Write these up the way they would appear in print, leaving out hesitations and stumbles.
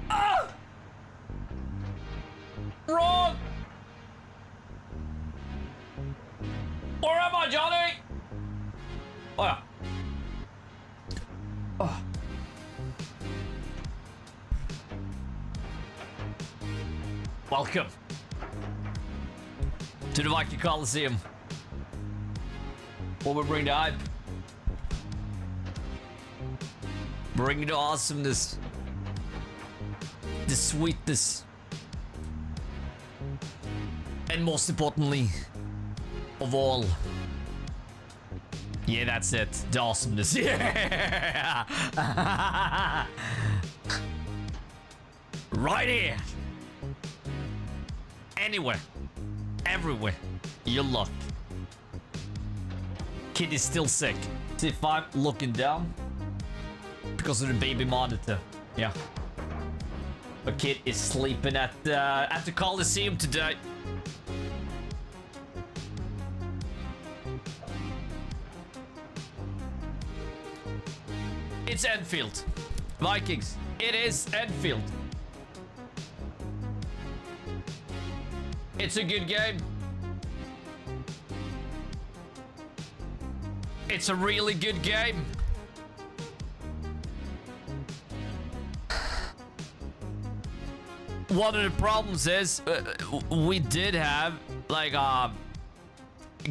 Ah! Wrong! Where am I, Johnny? Oh, yeah. Oh. Welcome to the Viking Coliseum, where we bring the hype, bring the awesomeness, the sweetness, and most importantly of all, yeah, that's it, the awesomeness. Yeah. Right here. Anywhere, everywhere, you look. Kid is still sick. See if I'm looking down because of the baby monitor. Yeah. The kid is sleeping at the Coliseum today. It's Endfield. Vikings. It is Endfield. It's a good game. It's a really good game. One of the problems is we did have like a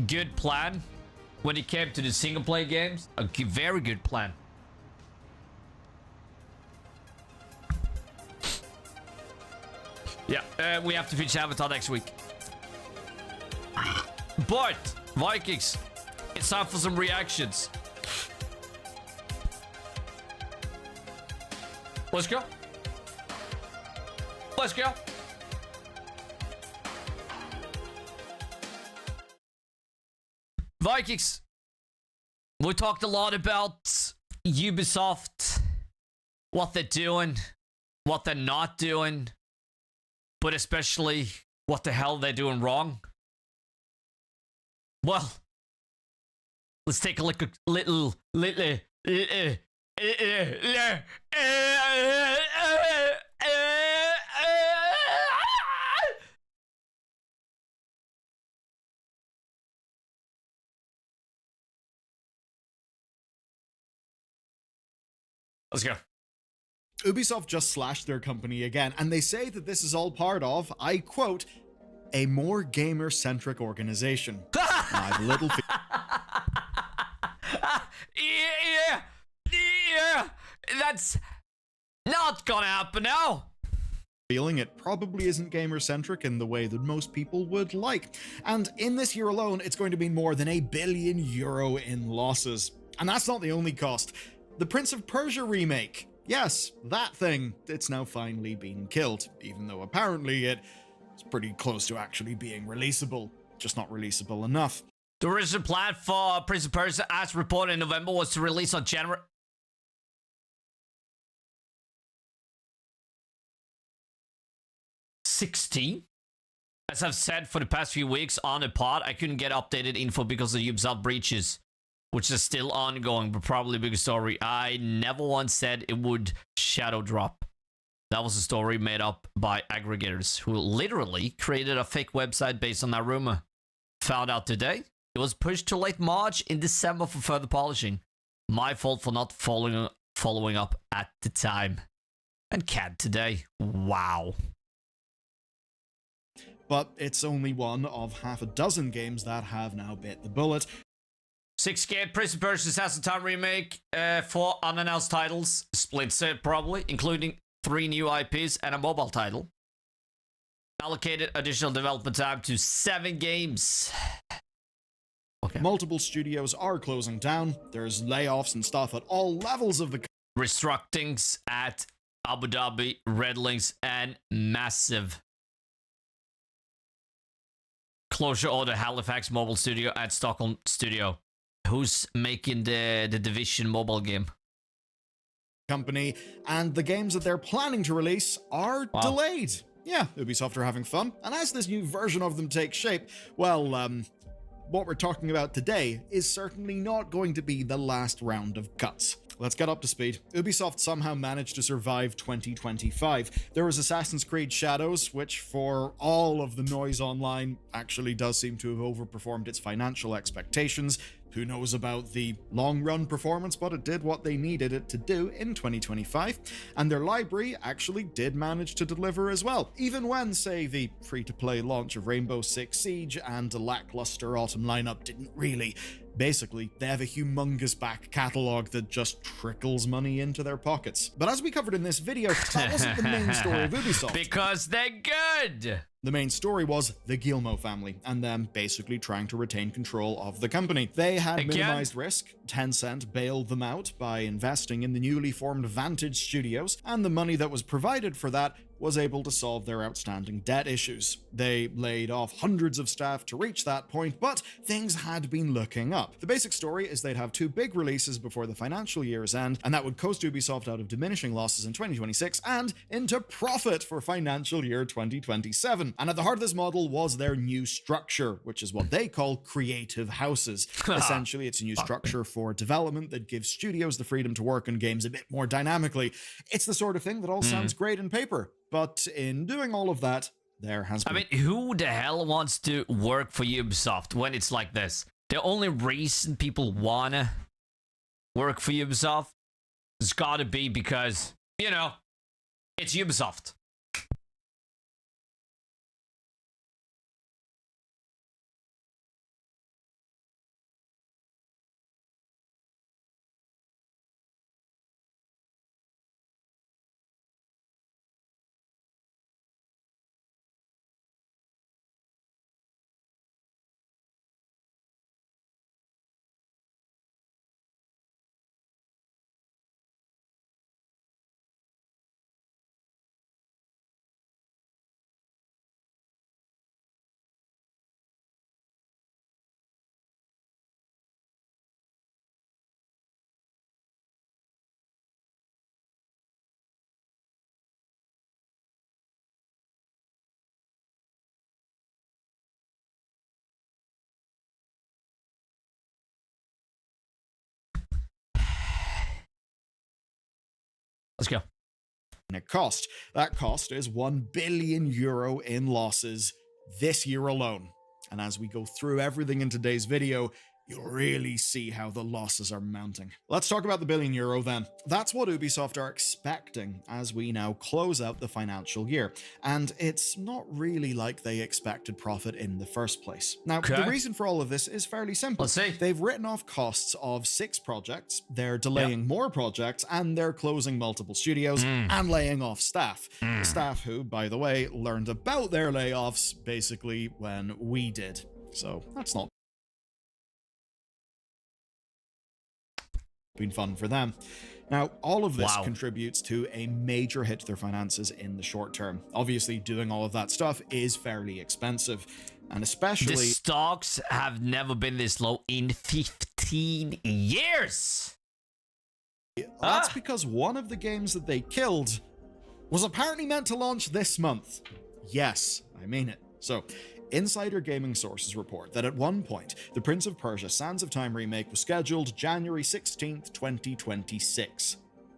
good plan when it came to the single player games. A very good plan. Yeah, we have to finish Avatar next week. But, Vikings, it's time for some reactions. Let's go. Let's go. Vikings, we talked a lot about Ubisoft, what they're doing, what they're not doing, but especially what the hell they're doing wrong. Well, let's take a look at little. Let's go. Ubisoft just slashed their company again, and they say that this is all part of, I quote, a more gamer-centric organization. I have a little yeah, that's not gonna happen now. Feeling it probably isn't gamer-centric in the way that most people would like. And in this year alone, it's going to be more than €1 billion in losses. And that's not the only cost. The Prince of Persia remake. Yes, that thing. It's now finally been killed, even though apparently it's pretty close to actually being releasable. Just not releasable enough. The original plan for Prince of Persia, as reported in November, was to release on January 16. As I've said for the past few weeks on the pod, I couldn't get updated info because of Ubisoft breaches, which is still ongoing, but probably a bigger story. I never once said it would shadow drop. That was a story made up by aggregators who literally created a fake website based on that rumor. Found out today, it was pushed to late March in December for further polishing. My fault for not following up at the time. And CAD today. Wow. But it's only one of half a dozen games that have now bit the bullet. 6K Prince of Persia Assassin's Time remake, 4 unannounced titles, split set probably, including 3 new IPs and a mobile title. Allocated additional development time to 7 games. Okay. Multiple studios are closing down. There's layoffs and stuff at all levels of the restructurings at Abu Dhabi, Red Links, and massive closure order Halifax Mobile Studio and Stockholm Studio. Who's making the Division mobile game? Company, and the games that they're planning to release are delayed. Yeah, Ubisoft are having fun, and as this new version of them takes shape, well, what we're talking about today is certainly not going to be the last round of cuts. Let's get up to speed. Ubisoft somehow managed to survive 2025. There was Assassin's Creed Shadows, which for all of the noise online actually does seem to have overperformed its financial expectations. Who knows about the long-run performance, but it did what they needed it to do in 2025, and their library actually did manage to deliver as well, even when, say, the free-to-play launch of Rainbow Six Siege and a lackluster autumn lineup didn't really. Basically, they have a humongous back catalogue that just trickles money into their pockets. But as we covered in this video, that wasn't the main story of Ubisoft. Because they're good! The main story was the Guillemot family, and them basically trying to retain control of the company. They had minimized risk. Tencent bailed them out by investing in the newly formed Vantage Studios, and the money that was provided for that was able to solve their outstanding debt issues. They laid off hundreds of staff to reach that point, but things had been looking up. The basic story is they'd have 2 big releases before the financial year's end, and that would coast Ubisoft out of diminishing losses in 2026 and into profit for financial year 2027. And at the heart of this model was their new structure, which is what they call creative houses. Essentially, it's a new structure for development that gives studios the freedom to work on games a bit more dynamically. It's the sort of thing that all sounds great in paper, but in doing all of that, there has been... I mean, who the hell wants to work for Ubisoft when it's like this? The only reason people wanna work for Ubisoft has gotta be because, you know, it's Ubisoft. Let's go. Cost. That cost is €1 billion in losses this year alone. And as we go through everything in today's video, you'll really see how the losses are mounting. Let's talk about the €1 billion then. That's what Ubisoft are expecting as we now close out the financial year. And it's not really like they expected profit in the first place. Now, the reason for all of this is fairly simple. Let's see. They've written off costs of 6 projects, they're delaying more projects, and they're closing multiple studios and laying off staff. Staff who, by the way, learned about their layoffs basically when we did. So that's not been fun for them. Now, all of this contributes to a major hit to their finances in the short term. Obviously, doing all of that stuff is fairly expensive, and especially... The stocks have never been this low in 15 years! That's because one of the games that they killed was apparently meant to launch this month. Yes, I mean it. So, insider gaming sources report that at one point, the Prince of Persia Sands of Time remake was scheduled January 16th, 2026.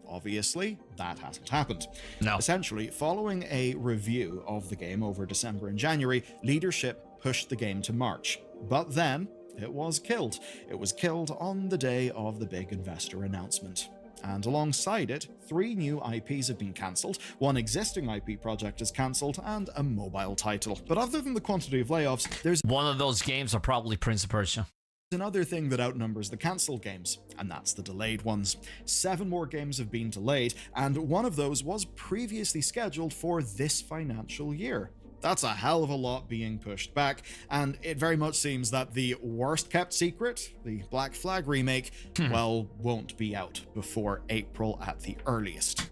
Obviously, that hasn't happened. No. Essentially, following a review of the game over December and January, leadership pushed the game to March. But then, it was killed. It was killed on the day of the big investor announcement. And alongside it, 3 new IPs have been cancelled, 1 existing IP project is cancelled, and a mobile title. But other than the quantity of layoffs, there's one of those games are probably Prince of Persia. Another thing that outnumbers the cancelled games, and that's the delayed ones. 7 more games have been delayed, and one of those was previously scheduled for this financial year. That's a hell of a lot being pushed back, and it very much seems that the worst kept secret, the Black Flag remake, well, won't be out before April at the earliest.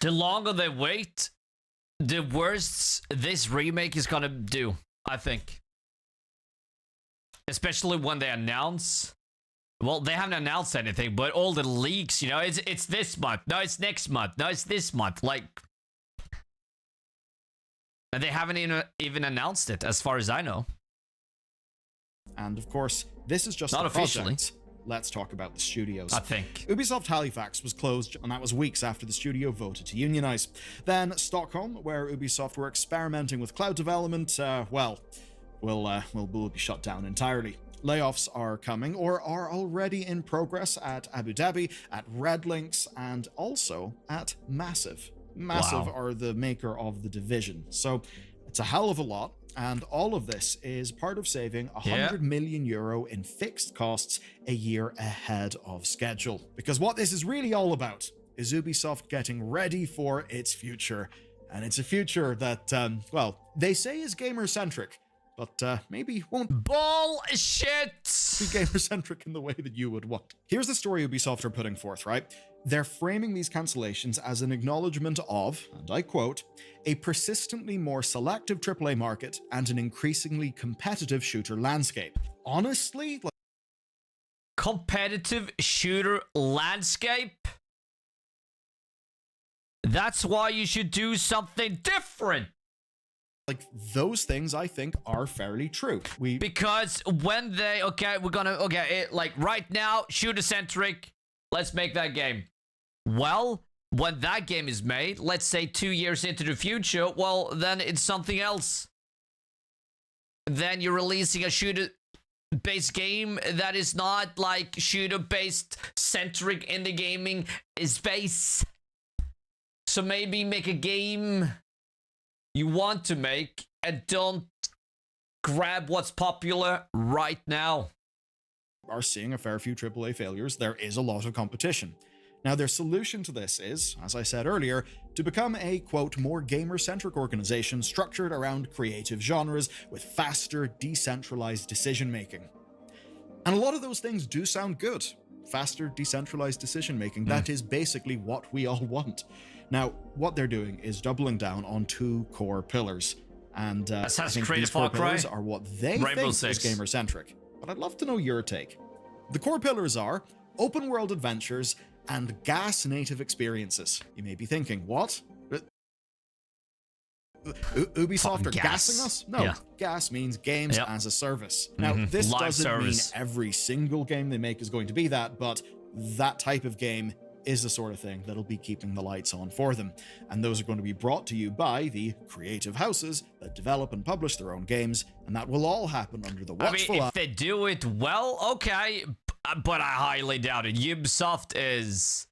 The longer they wait, the worse this remake is gonna do, I think. Especially when they announce... Well, they haven't announced anything, but all the leaks, you know, it's this month, no, it's next month, no, it's this month, like... And they haven't even announced it, as far as I know. And of course, this is just not the officially. Project. let's talk about the studios. I think. Ubisoft Halifax was closed, and that was weeks after the studio voted to unionize. Then Stockholm, where Ubisoft were experimenting with cloud development, will be shut down entirely. Layoffs are coming, or are already in progress, at Abu Dhabi, at Red Links, and also at Massive. Massive are the maker of The Division, so it's a hell of a lot. And all of this is part of saving €100 million in fixed costs a year ahead of schedule. Because what this is really all about is Ubisoft getting ready for its future. And it's a future that, they say is gamer-centric, but maybe won't Bullshit! be gamer-centric in the way that you would want. Here's the story Ubisoft are putting forth, right? They're framing these cancellations as an acknowledgement of, and I quote, a persistently more selective AAA market and an increasingly competitive shooter landscape. Honestly, competitive shooter landscape? That's why you should do something different. Those things I think are fairly true. Because when they, right now, shooter-centric, let's make that game. Well, when that game is made, let's say 2 years into the future, well, then it's something else. Then you're releasing a shooter-based game that is not like shooter-based centric in the gaming space. So maybe make a game you want to make and don't grab what's popular right now. Are seeing a fair few AAA failures. There is a lot of competition. Now, their solution to this is, as I said earlier, to become a, quote, more gamer-centric organization structured around creative genres with faster, decentralized decision-making. And a lot of those things do sound good. Faster, decentralized decision-making. That is basically what we all want. Now, what they're doing is doubling down on two core pillars. And I think these core pillars are what they think is gamer-centric. But I'd love to know your take. The core pillars are open-world adventures and GaaS-native experiences. You may be thinking, what? Ubisoft are gassing us? No, GaaS means games as a service. Now, this doesn't mean every single game they make is going to be that, but that type of game is the sort of thing that'll be keeping the lights on for them. And those are going to be brought to you by the creative houses that develop and publish their own games, and that will all happen under the watchful eye. If they do it well, okay, but I highly doubt it. Ubisoft is...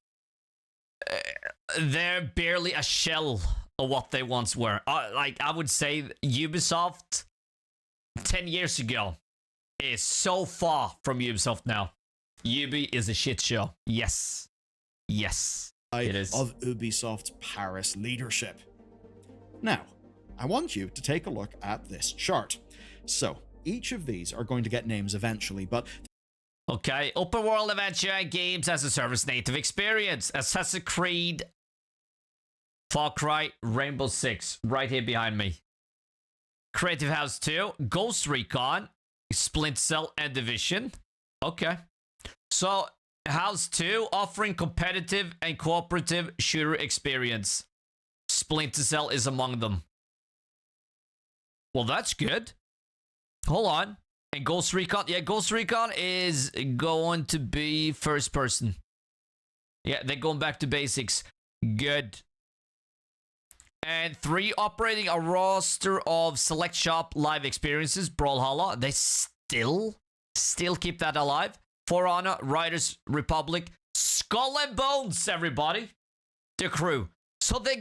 they're barely a shell of what they once were. I would say Ubisoft 10 years ago is so far from Ubisoft now. Ubi is a shit show. Yes. Yes, it is. Of Ubisoft's Paris leadership. Now, I want you to take a look at this chart. So, each of these are going to get names eventually, but... Okay, open world adventure games as a service native experience. Assassin's Creed, Far Cry, Rainbow Six, right here behind me. Creative House 2, Ghost Recon, Splinter Cell, and Division. Okay. So, House 2, offering competitive and cooperative shooter experience. Splinter Cell is among them. Well, that's good. Hold on. And Ghost Recon? Yeah, Ghost Recon is going to be first person. Yeah, they're going back to basics. Good. And 3, operating a roster of select shop live experiences. Brawlhalla. They still keep that alive. For Honor, Riders Republic, Skull and Bones, everybody. The crew. So they're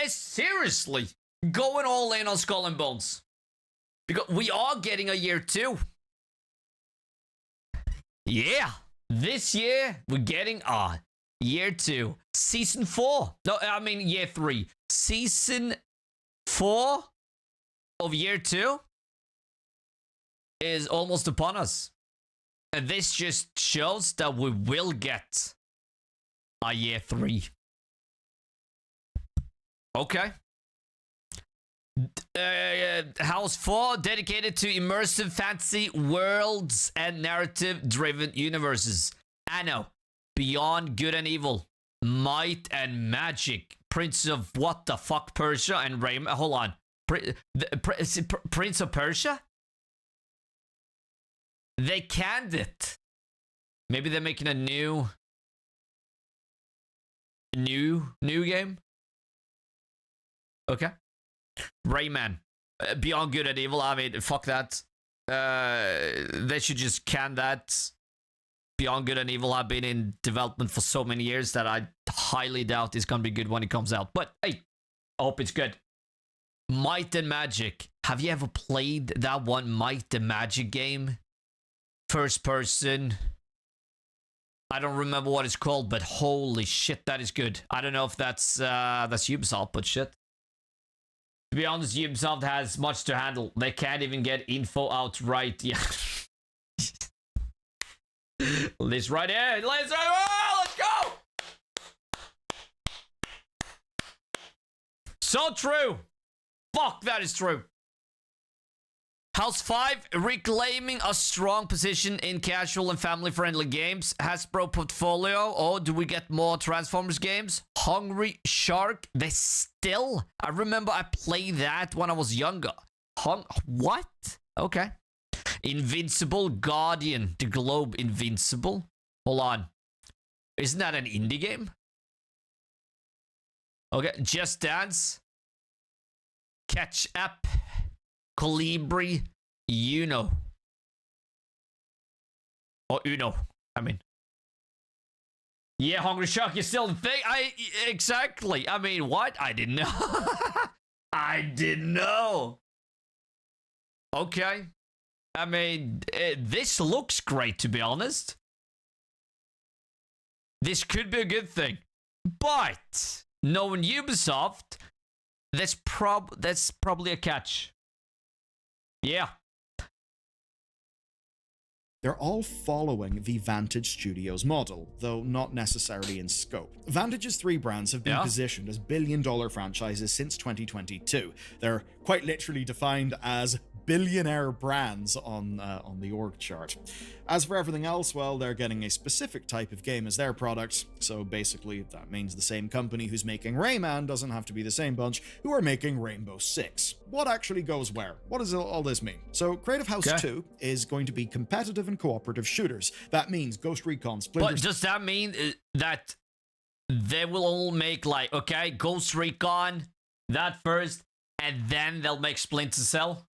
seriously going all in on Skull and Bones. Because we are getting a year 2. Yeah. This year, we're getting year 2. Season 4. No, I mean year 3. Season 4 of year 2 is almost upon us. And this just shows that we will get a year 3. Okay. House 4, dedicated to immersive fantasy worlds and narrative-driven universes. Anno, Beyond Good and Evil, Might and Magic, Prince of what the fuck, Persia, and Rayman. Hold on. Prince of Persia? They canned it. Maybe they're making a new game. Okay. Rayman. Beyond Good and Evil. I mean, fuck that. They should just can that. Beyond Good and Evil have been in development for so many years that I highly doubt it's gonna be good when it comes out. But hey, I hope it's good. Might and Magic. Have you ever played that one Might and Magic game? First person. I don't remember what it's called, but holy shit, that is good. I don't know if that's Ubisoft, but shit. To be honest, Ubisoft has much to handle. They can't even get info out right. Yeah. This right here. Let's go! So true. Fuck, that is true. House 5 reclaiming a strong position in casual and family-friendly games. Hasbro portfolio. Oh, do we get more Transformers games? Hungry Shark. They still... I remember I played that when I was younger. What? Okay. Invincible Guardian. The Globe Invincible. Hold on. Isn't that an indie game? Okay. Just Dance. Catch Up. Colibri. Uno. Or Uno. I mean. Yeah, Hungry Shark is still the thing. Exactly. I mean, what? I didn't know. I didn't know. Okay. I mean, this looks great, to be honest. This could be a good thing. But, knowing Ubisoft, that's probably a catch. Yeah. They're all following the Vantage Studios model, though not necessarily in scope. Vantage's 3 brands have been positioned as billion-dollar franchises since 2022. They're quite literally defined as billionaire brands on the org chart. As for everything else, well, they're getting a specific type of game as their product, so basically that means the same company who's making Rayman doesn't have to be the same bunch who are making Rainbow Six. What actually goes where? What does all this mean? So Creative House 2 is going to be competitive and cooperative shooters. That means Ghost Recon, Splinter... But does that mean that they will all make, like, okay, Ghost Recon, that first, and then they'll make Splinter Cell?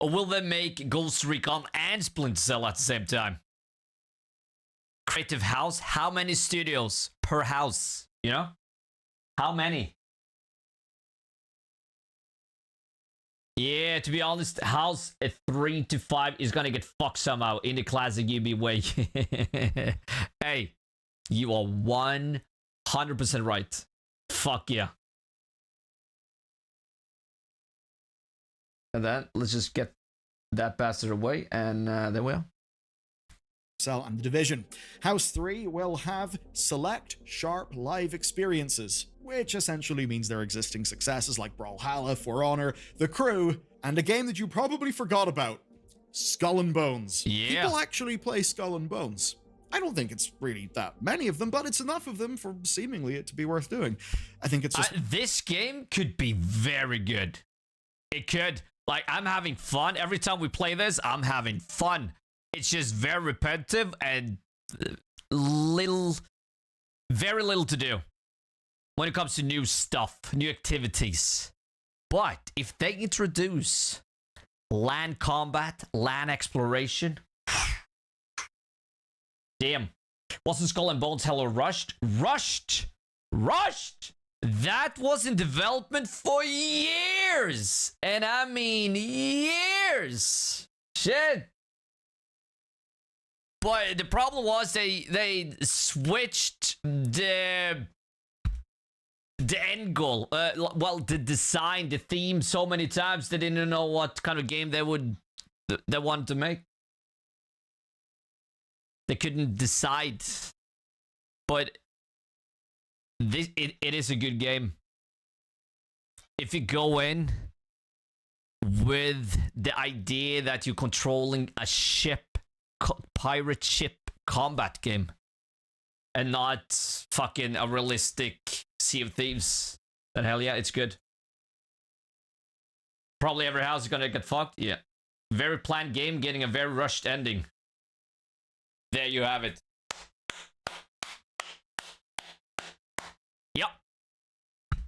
Or will they make Ghost Recon and Splinter Cell at the same time? Creative House? How many studios per house? You know? How many? Yeah, to be honest, House at 3 to 5 is gonna get fucked somehow in the classic UB way. Hey, you are 100% right. Fuck yeah. And then let's just get that bastard away, and there we are. Cell and The Division. House 3 will have select sharp live experiences, which essentially means their existing successes like Brawlhalla, For Honor, The Crew, and a game that you probably forgot about, Skull and Bones. Yeah. People actually play Skull and Bones. I don't think it's really that many of them, but it's enough of them for seemingly it to be worth doing. I think it's just... this game could be very good. It could. Like, I'm having fun. Every time we play this, I'm having fun. It's just very repetitive and very little to do when it comes to new stuff, new activities. But if they introduce land combat, land exploration, damn. Wasn't Skull and Bones hella rushed? Rushed! That was in development for years! And I mean years! Shit! But the problem was they switched the end goal. Well, the design, the theme so many times they didn't know what kind of game they wanted to make. They couldn't decide. But it is a good game. If you go in with the idea that you're controlling a ship, pirate ship combat game, and not fucking a realistic Sea of Thieves, then hell yeah, it's good. Probably every house is gonna get fucked, yeah. Very planned game getting a very rushed ending. There you have it. Yep.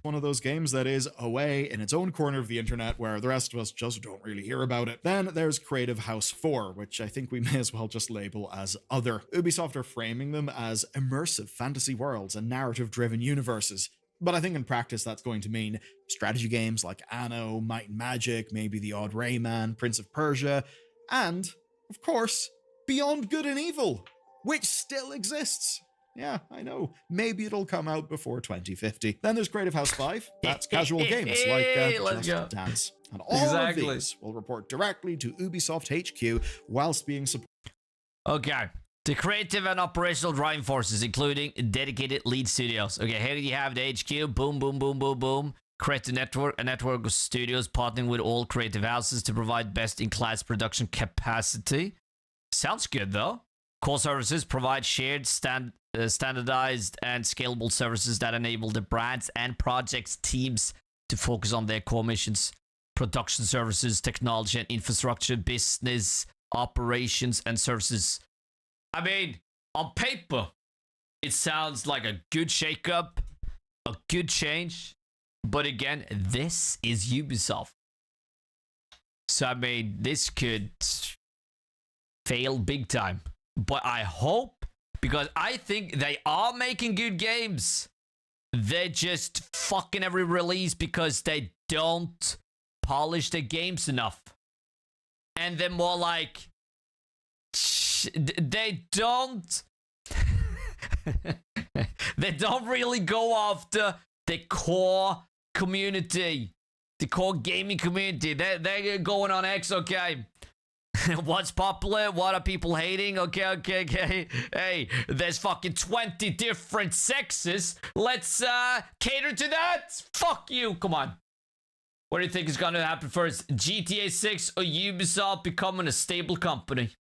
One of those games that is away in its own corner of the internet where the rest of us just don't really hear about it. Then there's Creative House 4, which I think we may as well just label as other. Ubisoft are framing them as immersive fantasy worlds and narrative-driven universes. But I think in practice that's going to mean strategy games like Anno, Might and Magic, maybe the odd Rayman, Prince of Persia, and, of course, Beyond Good and Evil, which still exists. Yeah, I know. Maybe it'll come out before 2050. Then there's Creative House 5. That's casual games like Just Dance. And all of these will report directly to Ubisoft HQ whilst being supported. Okay. The creative and operational driving forces, including dedicated lead studios. Okay, here you have the HQ. Boom, boom, boom, boom, boom. Create a network of studios partnering with all creative houses to provide best-in-class production capacity. Sounds good, though. Core services provide shared, standardized, and scalable services that enable the brands and projects teams to focus on their core missions. Production services, technology and infrastructure, business, operations, and services. I mean, on paper, it sounds like a good shakeup, a good change. But again, this is Ubisoft. So, I mean, this could fail big time. But I hope, because I think they are making good games. They're just fucking every release because they don't polish their games enough. And they're more like... They don't... they don't really go after the core community. The core gaming community. They're going on X, okay. What's popular? What are people hating? Okay. Hey, there's fucking 20 different sexes. Let's cater to that. Fuck you. Come on. What do you think is going to happen first? GTA 6 or Ubisoft becoming a stable company?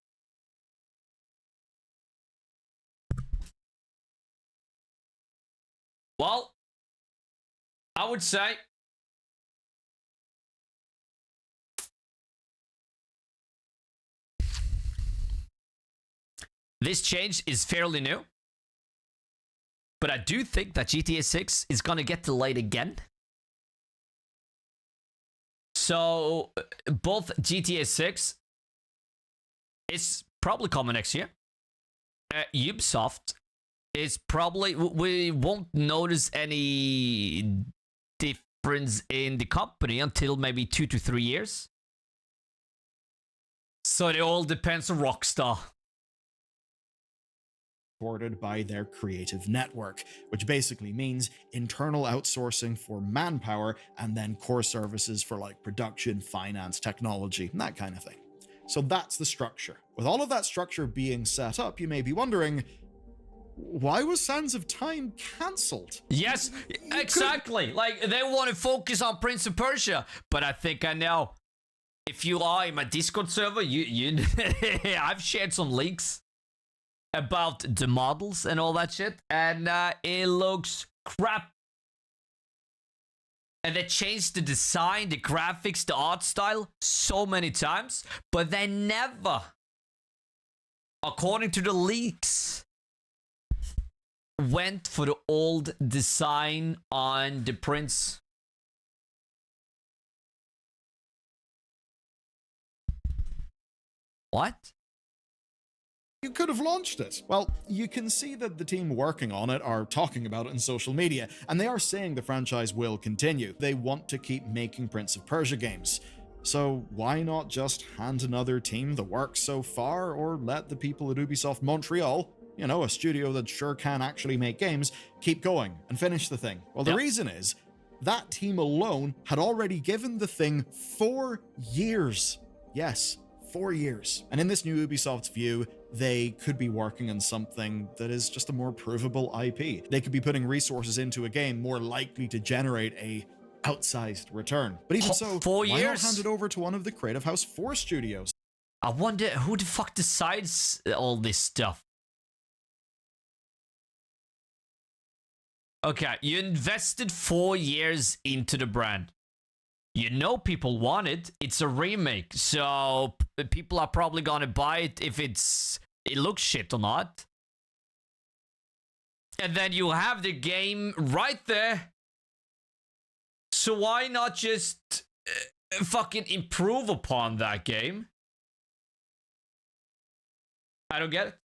Well, I would say this change is fairly new. But I do think that GTA 6 is going to get delayed again. So, both GTA 6 is probably coming next year. Ubisoft is probably... We won't notice any difference in the company until maybe 2 to 3 years. So it all depends on Rockstar. Supported by their creative network, which basically means internal outsourcing for manpower and then core services for like production, finance, technology, and that kind of thing. So that's the structure. With all of that structure being set up, you may be wondering, why was Sands of Time cancelled? Yes, exactly. Like, they want to focus on Prince of Persia, but I think I know. If you are in my Discord server, you I've shared some leaks about the models and all that shit, and it looks crap. And they changed the design, the graphics, the art style so many times, but they never, according to the leaks, went for the old design on the Prince. What? You could have launched it. Well, you can see that the team working on it are talking about it in social media, and they are saying the franchise will continue. They want to keep making Prince of Persia games. So why not just hand another team the work so far, or let the people at Ubisoft Montreal, you know, a studio that sure can actually make games, keep going and finish the thing? Well, the reason is that team alone had already given the thing 4 years. Yes, 4 years. And in this new Ubisoft's view, they could be working on something that is just a more provable IP. They could be putting resources into a game more likely to generate a outsized return. But even so, 4 why years? not hand it over to one of the Creative House 4 studios? I wonder who the fuck decides all this stuff. Okay, you invested 4 years into the brand. You know people want it. It's a remake, so people are probably gonna buy it if it looks shit or not. And then you have the game right there. So why not just fucking improve upon that game? I don't get it.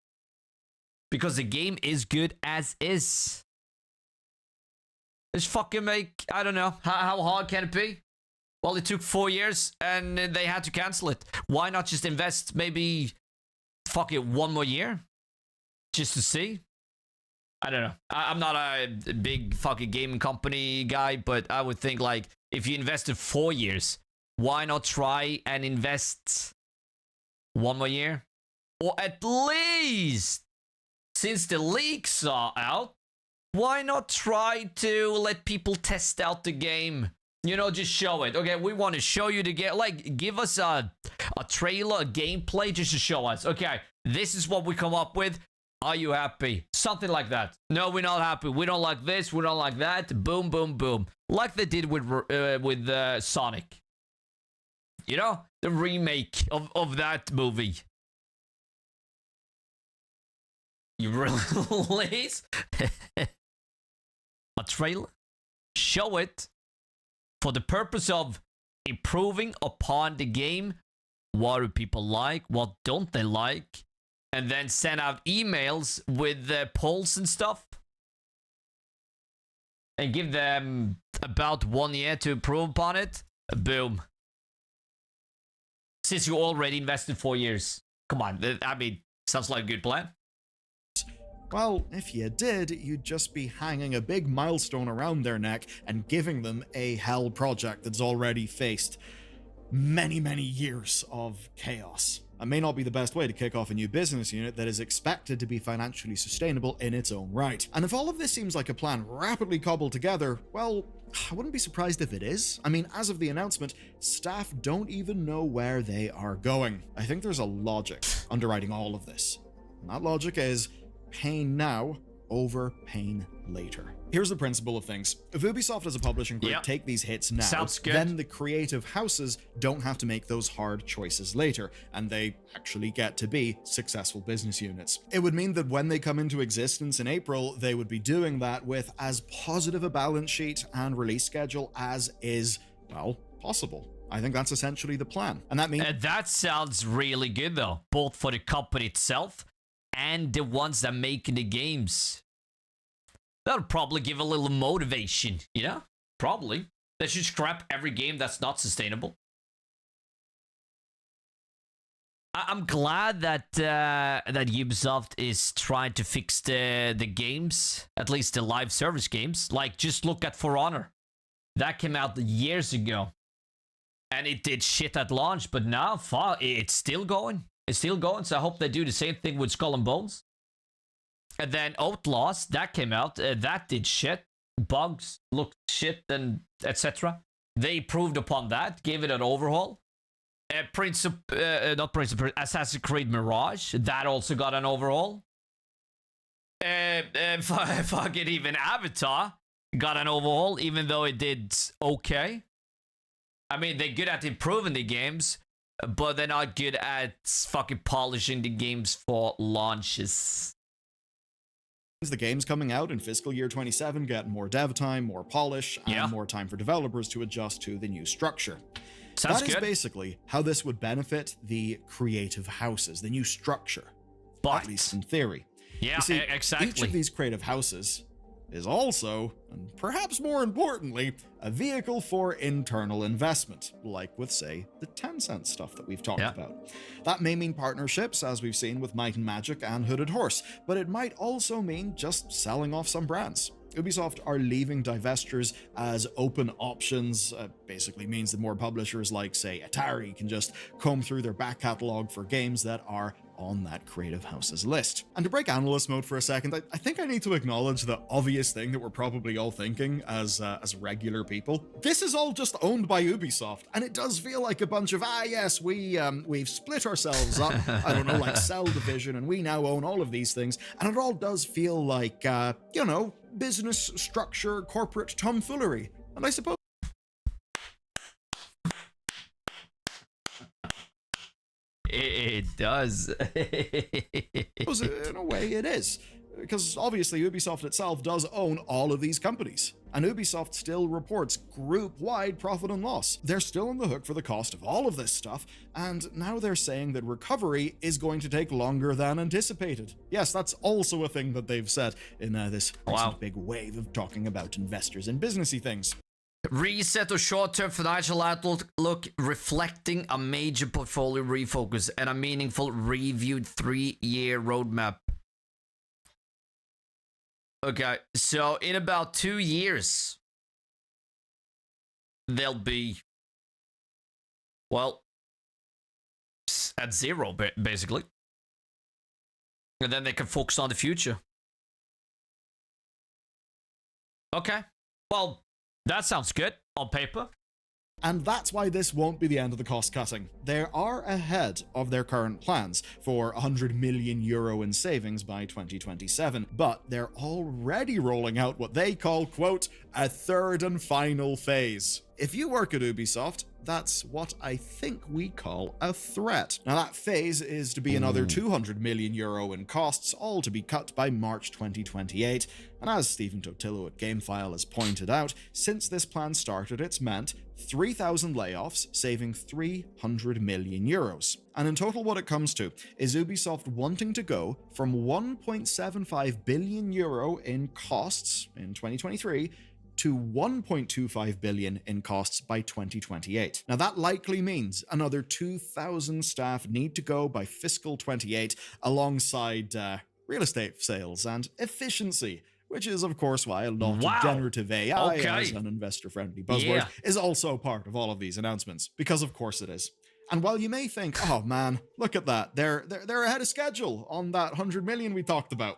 Because the game is good as is. Just fucking make, I don't know, how hard can it be? Well, it took 4 years and they had to cancel it. Why not just invest maybe, fuck it, 1 more year? Just to see? I don't know. I'm not a big fucking gaming company guy, but I would think like, if you invested 4 years, why not try and invest 1 more year? Or at least, since the leaks are out, why not try to let people test out the game? You know, just show it. Okay, we want to show you the game. Like, give us a trailer, a gameplay, just to show us. Okay, this is what we come up with. Are you happy? Something like that. No, we're not happy. We don't like this. We don't like that. Boom, boom, boom. Like they did with Sonic. You know, the remake of that movie. You release a trailer, show it for the purpose of improving upon the game. What do people like? What don't they like? And then send out emails with polls and stuff. And give them about 1 year to improve upon it. Boom. Since you already invested 4 years. Come on, I mean, sounds like a good plan. Well, if you did, you'd just be hanging a big milestone around their neck and giving them a hell project that's already faced many, many years of chaos. It may not be the best way to kick off a new business unit that is expected to be financially sustainable in its own right. And if all of this seems like a plan rapidly cobbled together, well, I wouldn't be surprised if it is. I mean, as of the announcement, staff don't even know where they are going. I think there's a logic underwriting all of this. And that logic is pain now over pain later. Here's the principle of things. If Ubisoft as a publishing group take these hits now, then the creative houses don't have to make those hard choices later, and they actually get to be successful business units. It would mean that when they come into existence in April, they would be doing that with as positive a balance sheet and release schedule as is, well, possible. I think that's essentially the plan. And that means... that sounds really good, though, both for the company itself and the ones that make the games. That'll probably give a little motivation, you know? Probably. They should scrap every game that's not sustainable. I'm glad that that Ubisoft is trying to fix the games, at least the live service games. Like, just look at For Honor. That came out years ago. And it did shit at launch, but now it's still going. It's still going, so I hope they do the same thing with Skull and Bones. And then Outlaws, that came out. That did shit. Bugs looked shit, and etc. They improved upon that, gave it an overhaul. Assassin's Creed Mirage, that also got an overhaul. Fucking even Avatar got an overhaul, even though it did okay. I mean, they're good at improving the games, but they're not good at fucking polishing the games for launches. The games coming out in fiscal year 27 get more dev time, more polish, and more time for developers to adjust to the new structure. That is basically how this would benefit the creative houses, the new structure, at least in theory. Yeah, you see, exactly. Each of these creative houses is also, and perhaps more importantly, a vehicle for internal investment, like with, say, the Tencent stuff that we've talked about. That may mean partnerships, as we've seen with Might and Magic and Hooded Horse, but it might also mean just selling off some brands. Ubisoft are leaving divestors as open options. Basically means that more publishers like, say, Atari can just comb through their back catalog for games that are on that creative house's list. And to break analyst mode for a second, I think I need to acknowledge the obvious thing that we're probably all thinking as regular people. This is all just owned by Ubisoft, and it does feel like a bunch of, yes, we've split ourselves up, I don't know, like Cell Division, and we now own all of these things, and it all does feel like, you know, business structure, corporate tomfoolery. And I suppose does. Because in a way it is. Because obviously Ubisoft itself does own all of these companies. And Ubisoft still reports group-wide profit and loss. They're still on the hook for the cost of all of this stuff, and now they're saying that recovery is going to take longer than anticipated. Yes, that's also a thing that they've said in this recent big wave of talking about investors and businessy things. Reset of short-term financial outlook reflecting a major portfolio refocus and a meaningful reviewed 3-year roadmap. Okay, so in about 2 years, they'll be, well, at zero, basically. And then they can focus on the future. Okay, well, that sounds good on paper. And that's why this won't be the end of the cost cutting. They are ahead of their current plans for 100 million euro in savings by 2027, but they're already rolling out what they call, quote, a third and final phase. If you work at Ubisoft, that's what I think we call a threat. Now that phase is to be another 200 million euro in costs, all to be cut by March 2028. And as Stephen Totillo at GameFile has pointed out, since this plan started, it's meant 3,000 layoffs, saving 300 million euros. And in total what it comes to is Ubisoft wanting to go from 1.75 billion euro in costs in 2023 to 1.25 billion in costs by 2028. Now that likely means another 2,000 staff need to go by fiscal 28 alongside real estate sales and efficiency, which is of course why a lot of generative AI as an investor-friendly buzzword is also part of all of these announcements, because of course it is. And while you may think, oh man, look at that, they're ahead of schedule on that 100 million we talked about.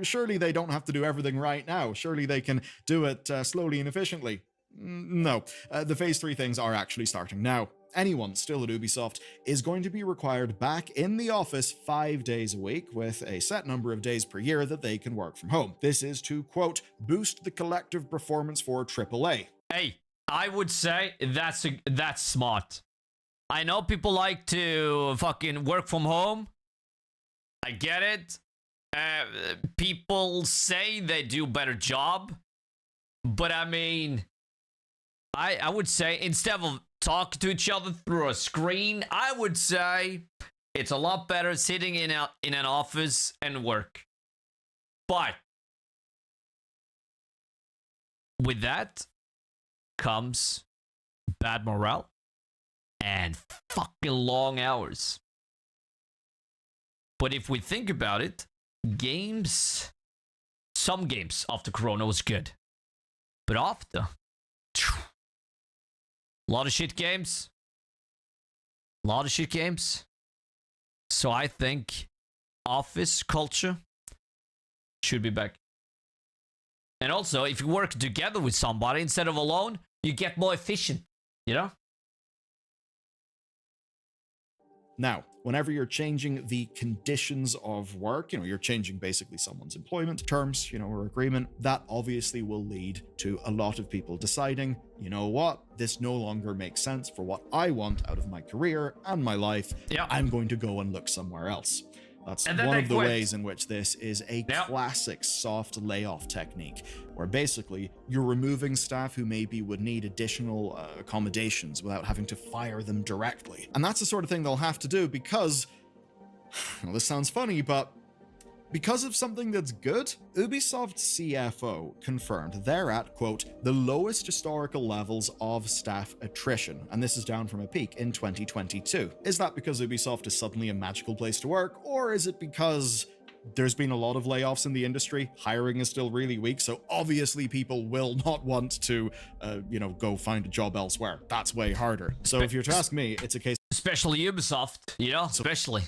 Surely they don't have to do everything right now. Surely they can do it slowly and efficiently. No, the phase 3 things are actually starting now. Anyone still at Ubisoft is going to be required back in the office 5 days a week with a set number of days per year that they can work from home. This is to, quote, boost the collective performance for AAA. Hey, I would say that's smart. I know people like to fucking work from home. I get it. People say they do a better job, but I mean, I would say instead of talking to each other through a screen, I would say it's a lot better sitting in an office and work. But with that comes bad morale and fucking long hours. But if we think about it, some games after Corona was good, but after, a lot of shit games. So I think office culture should be back. And also, if you work together with somebody instead of alone, you get more efficient, you know? Now, whenever you're changing the conditions of work, you're changing basically someone's employment terms, or agreement, that obviously will lead to a lot of people deciding, you know what, this no longer makes sense for what I want out of my career and my life. I'm going to go and look somewhere else. That's one of the ways in which this is a classic soft layoff technique, where basically you're removing staff who maybe would need additional accommodations without having to fire them directly. And that's the sort of thing they'll have to do because, well, this sounds funny, but because of something that's good, Ubisoft's CFO confirmed they're at, quote, the lowest historical levels of staff attrition, and this is down from a peak in 2022. Is that because Ubisoft is suddenly a magical place to work, or is it because there's been a lot of layoffs in the industry, hiring is still really weak, so obviously people will not want to, go find a job elsewhere. That's way harder. So if you're to ask me, it's a case... Especially Ubisoft, especially...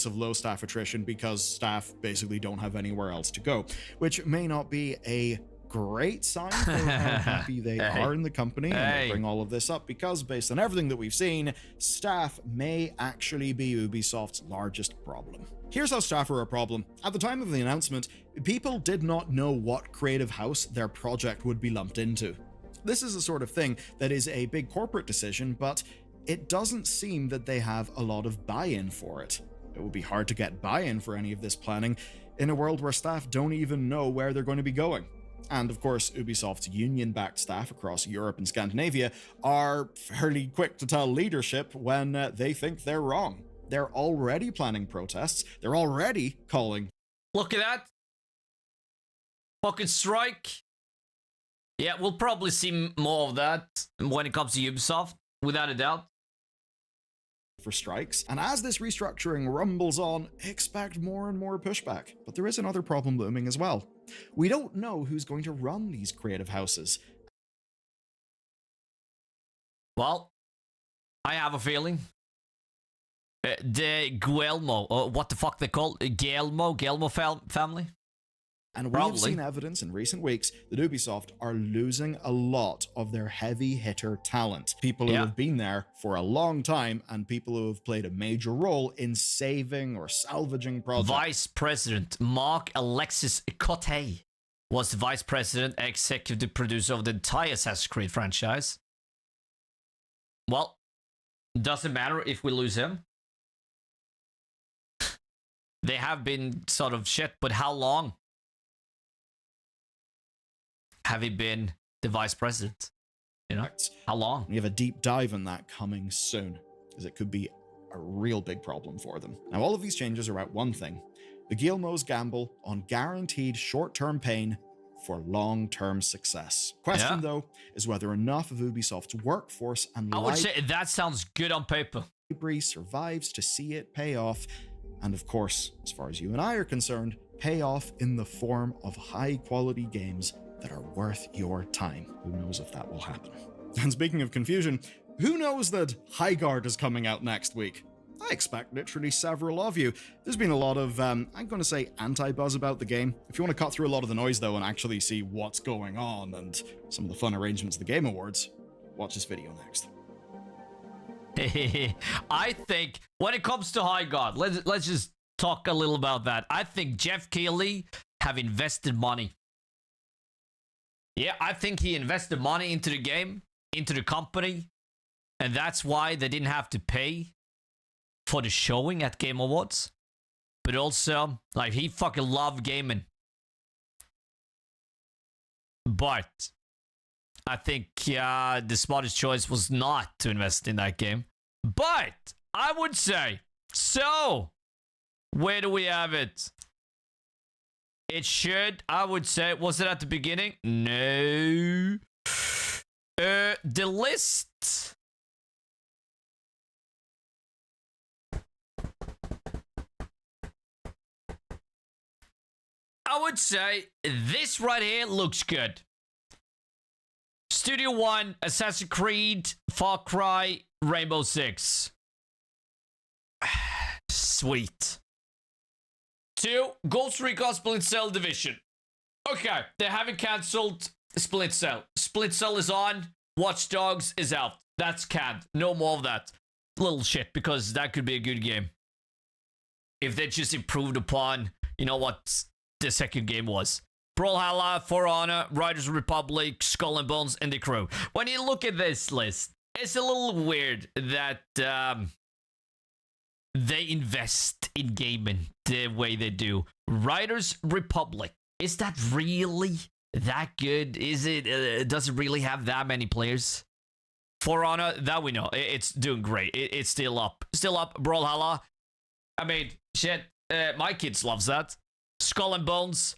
of low staff attrition because staff basically don't have anywhere else to go, which may not be a great sign for how happy they are in the company. And I bring all of this up because based on everything that we've seen, staff may actually be Ubisoft's largest problem. Here's how staff are a problem. At the time of the announcement, people did not know what creative house their project would be lumped into. This is the sort of thing that is a big corporate decision, but it doesn't seem that they have a lot of buy-in for it. It will be hard to get buy-in for any of this planning in a world where staff don't even know where they're going to be going. And of course, Ubisoft's union-backed staff across Europe and Scandinavia are fairly quick to tell leadership when they think they're wrong. They're already planning protests. They're already calling. Look at that. Fucking strike. Yeah, we'll probably see more of that when it comes to Ubisoft, without a doubt. For strikes. And as this restructuring rumbles on, expect more and more pushback. But there is another problem looming as well. We don't know who's going to run these creative houses. Well, I have a feeling. The Guillermo, or what the fuck they call it? Guillermo family? And we have seen evidence in recent weeks that Ubisoft are losing a lot of their heavy hitter talent. People who have been there for a long time and people who have played a major role in saving or salvaging projects. Vice President Mark Alexis Cote was the Vice President and Executive Producer of the entire Assassin's Creed franchise. Well, doesn't matter if we lose him. They have been sort of shit, but how long have he been the Vice President? You know, how long? We have a deep dive on that coming soon, as it could be a real big problem for them. Now, all of these changes are about one thing: the Guillermo's gamble on guaranteed short-term pain for long-term success. Question, though, is whether enough of Ubisoft's workforce and I would say that sounds good on paper. Library survives to see it pay off. And of course, as far as you and I are concerned, pay off in the form of high-quality games that are worth your time. Who knows if that will happen? And speaking of confusion, who knows that Highguard is coming out next week? I expect literally several of you. There's been a lot of, I'm going to say, anti-buzz about the game. If you want to cut through a lot of the noise, though, and actually see what's going on and some of the fun arrangements of the Game Awards, watch this video next. I think when it comes to Highguard, let's just talk a little about that. I think Jeff Keighley have invested money. Yeah, I think he invested money into the game, into the company, and that's why they didn't have to pay for the showing at Game Awards. But also, like, he fucking loved gaming. But I think the smartest choice was not to invest in that game. But I would say, so where do we have it? It should, I would say, was it at the beginning? No. The list. I would say this right here looks good. Studio One, Assassin's Creed, Far Cry, Rainbow Six. Sweet. 2, Ghost Recon Split Cell Division. Okay, they haven't cancelled Split Cell. Split Cell is on. Watch Dogs is out. That's canned. No more of that. Little shit, because that could be a good game. If they just improved upon, you know, what the second game was. Brawlhalla, For Honor, Riders Republic, Skull and Bones, and The Crew. When you look at this list, it's a little weird that they invest in gaming the way they do. Riders Republic, is that really that good? Is it? Does it really have that many players? For Honor, that we know. It's doing great. It's still up. Still up. Brawlhalla. I mean, shit. My kids loves that. Skull and Bones.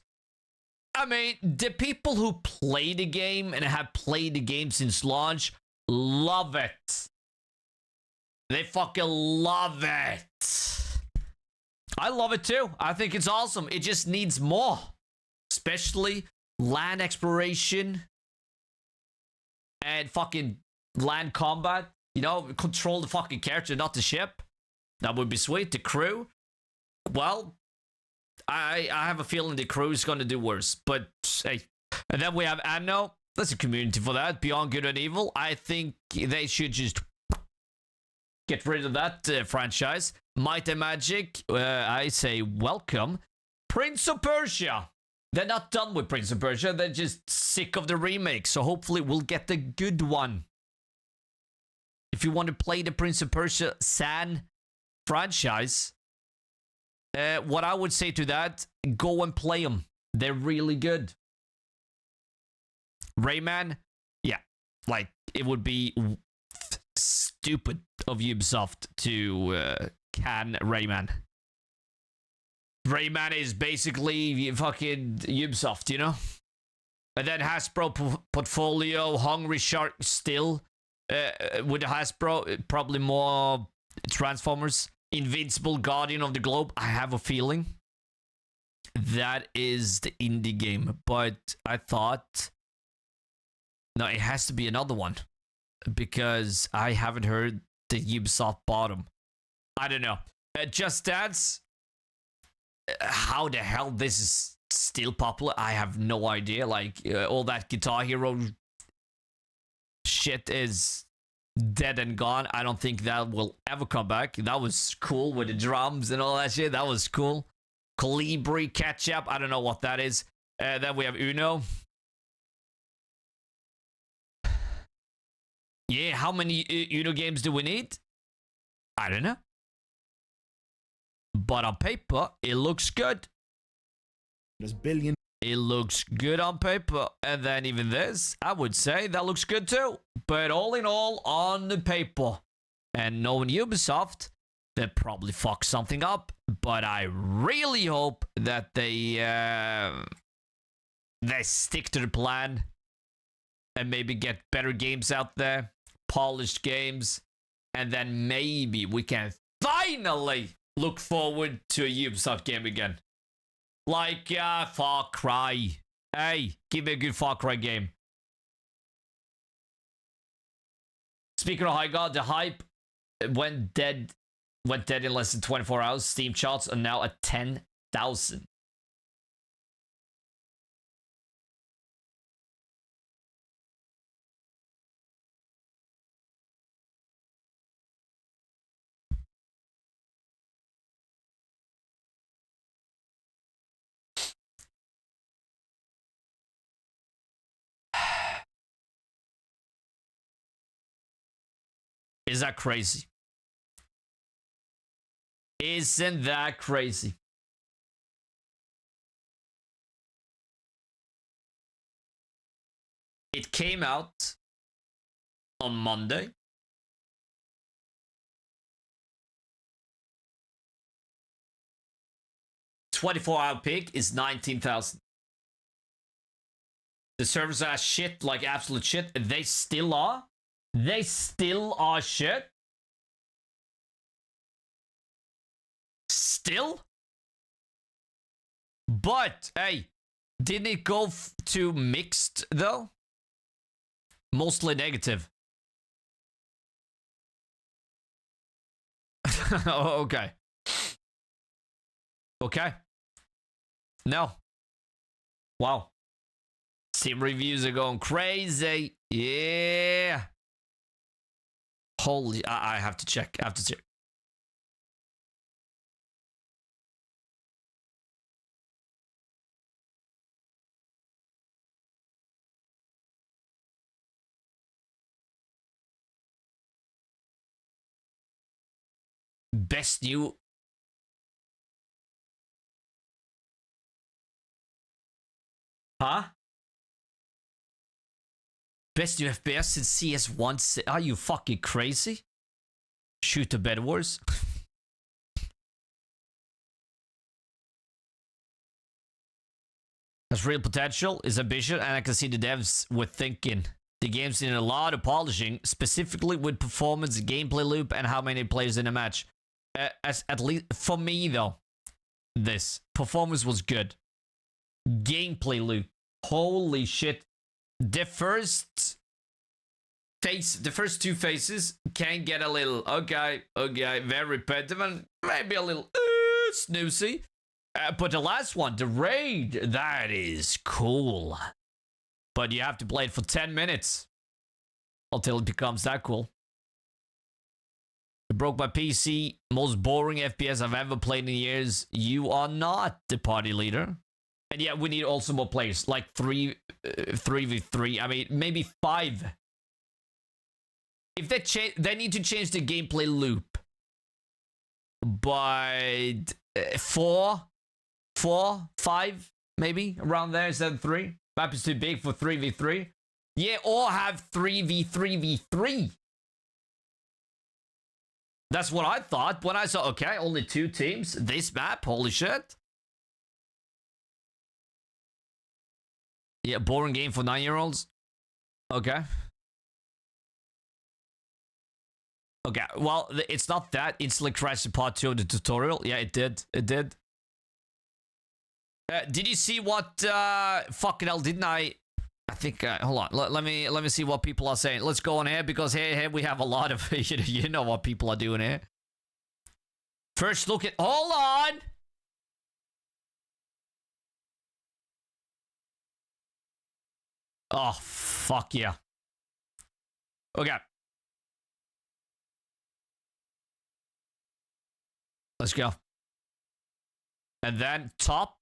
I mean, the people who play the game and have played the game since launch love it. They fucking love it. I love it too. I think it's awesome. It just needs more. Especially land exploration and fucking land combat. You know, control the fucking character, not the ship. That would be sweet. The Crew. Well, I have a feeling The Crew is going to do worse. But, hey. And then we have Anno. There's a community for that. Beyond Good and Evil. I think they should just get rid of that franchise. Might and Magic. I say welcome. Prince of Persia. They're not done with Prince of Persia. They're just sick of the remake. So hopefully we'll get the good one. If you want to play the Prince of Persia San franchise, what I would say to that, go and play them. They're really good. Rayman, yeah, like it would be stupid of Ubisoft to can Rayman. Rayman is basically fucking Ubisoft, you know? And then Hasbro portfolio, Hungry Shark still. With Hasbro, probably more Transformers. Invincible, Guardian of the Globe. I have a feeling that is the indie game. But I thought, no, it has to be another one. Because I haven't heard the Ubisoft bottom. I don't know. Just Dance. How the hell this is still popular, I have no idea. Like, all that Guitar Hero shit is dead and gone. I don't think that will ever come back. That was cool with the drums and all that shit. That was cool. Colibri Ketchup. I don't know what that is. Then we have Uno. Yeah, how many Uno games do we need? I don't know. But on paper, it looks good. There's billion. It looks good on paper. And then even this, I would say that looks good too. But all in all, on the paper, and knowing Ubisoft, they'll probably fuck something up. But I really hope that they stick to the plan and maybe get better games out there, polished games, and then maybe we can finally look forward to a Ubisoft game again. Like Far Cry. Hey, give me a good Far Cry game. Speaking of High God, the hype went dead in less than 24 hours. Steam charts are now at 10,000. Is that crazy? Isn't that crazy? It came out on Monday. $24-hour peak is 19,000. The servers are shit, like absolute shit. They still are. They still are shit. Still? But, hey, didn't it go to mixed, though? Mostly negative. Oh, okay. Okay. No. Wow. Steam reviews are going crazy. Yeah. Holy, I have to check. I have to check. Best new. Huh? Best new FPS since CS1. Are you fucking crazy? Shoot the Bed Wars. Has real potential, is ambitious, and I can see the devs were thinking. The game's in a lot of polishing, specifically with performance, gameplay loop, and how many players in a match. At least for me, though, this performance was good. Gameplay loop, holy shit! The first two phases can get a little okay, very repetitive and maybe a little snoozy. But the last one, the raid, that is cool. But you have to play it for 10 minutes until it becomes that cool. It broke my PC. Most boring FPS I've ever played in years. You are not the party leader. And yeah, we need also more players. Like 3v3. I mean, maybe 5. if they need to change the gameplay loop. But 4, 5, maybe around there instead of 3. Map is too big for 3v3. Yeah, or have 3v3v3. That's what I thought when I saw, okay, only 2 teams. This map, holy shit. Yeah, boring game for 9-year-olds. Okay. Okay, well, it's not that. Instantly crashed the part 2 of the tutorial. Yeah, it did. It did. Did you see what, fucking hell, didn't I think, hold on, let me see what people are saying. Let's go on here, because here we have a lot of, you know what people are doing here. First look at, hold on! Oh, fuck yeah. Okay. Let's go. And then top.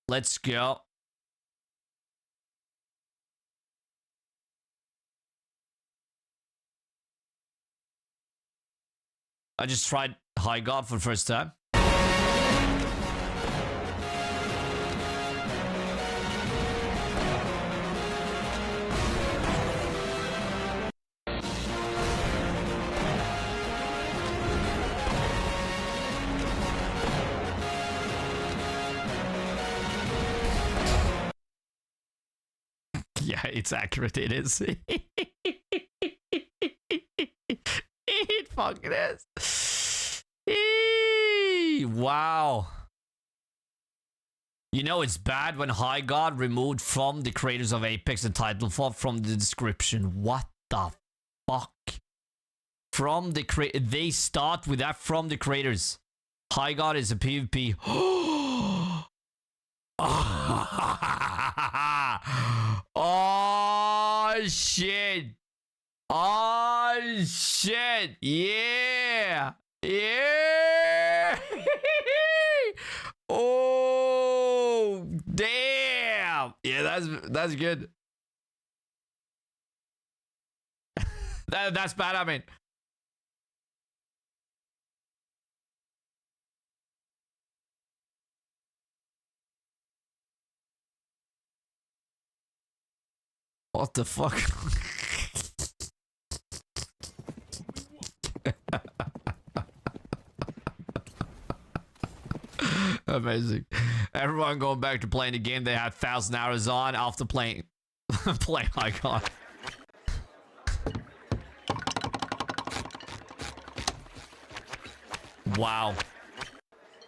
Let's go. I just tried High God for the first time. Yeah, it's accurate. It is. It fucking is. Wow. You know it's bad when High God removed from the creators of Apex and Titanfall from the description. What the fuck? From the they start with that from the creators. High God is a PvP. Oh shit. Oh shit. Yeah. Yeah. Oh damn. Yeah, that's good. That's bad, I mean. What the fuck? Amazing. Everyone going back to playing the game they had 1,000 hours on after playing High God. Wow.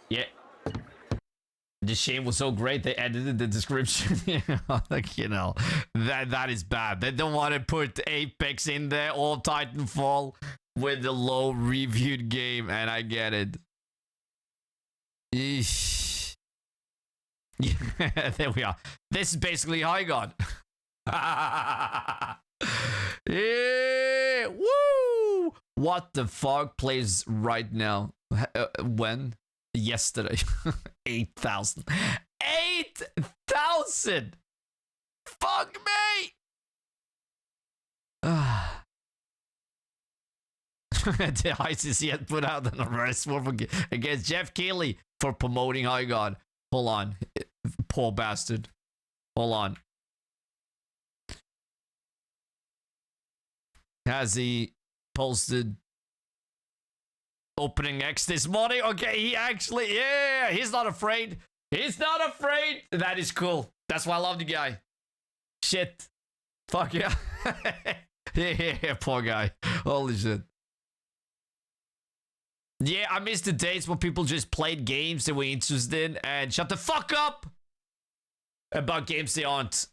Yeah. The shame was so great they edited the description. Like, you know, that is bad. They don't want to put Apex in there or Titanfall with the low reviewed game, and I get it. Eesh. Yeah, there we are. This is basically High God. Yeah, woo! What the fuck plays right now? When? Yesterday. 8,000. 8,000! Fuck me! The ICC had put out an arrest warrant against Jeff Keighley for promoting High God. Hold on. Poor bastard. Hold on. Has he posted opening X this morning? Okay, he actually, yeah, he's not afraid. He's not afraid. That is cool. That's why I love the guy. Shit. Fuck yeah. Yeah, poor guy. Holy shit. Yeah, I miss the days when people just played games they were interested in and shut the fuck up about games they aren't.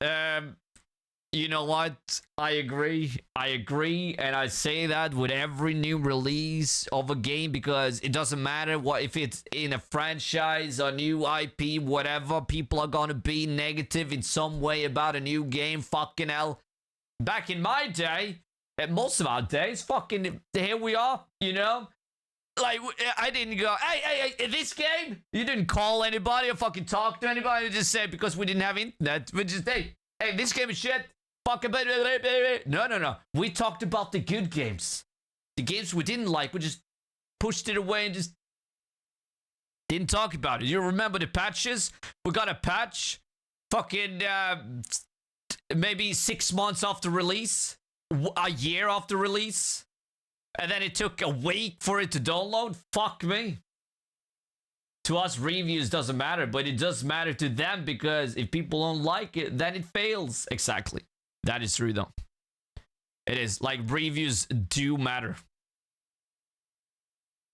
You know what? I agree. And I say that with every new release of a game, because it doesn't matter what if it's in a franchise or new IP, whatever, people are gonna be negative in some way about a new game. Fucking hell. Back in my day, and most of our days, fucking here we are, you know? Like, I didn't go, hey, this game? You didn't call anybody or fucking talk to anybody. You just said, because we didn't have internet, we just, hey, this game is shit. fucking... No, no, no. We talked about the good games. The games we didn't like, we just pushed it away and just didn't talk about it. You remember the patches? We got a patch fucking maybe 6 months after release, a year after release, and then it took a week for it to download. Fuck me. To us, reviews doesn't matter, but it does matter to them, because if people don't like it, then it fails. Exactly. That is true, though. It is. Like, reviews do matter.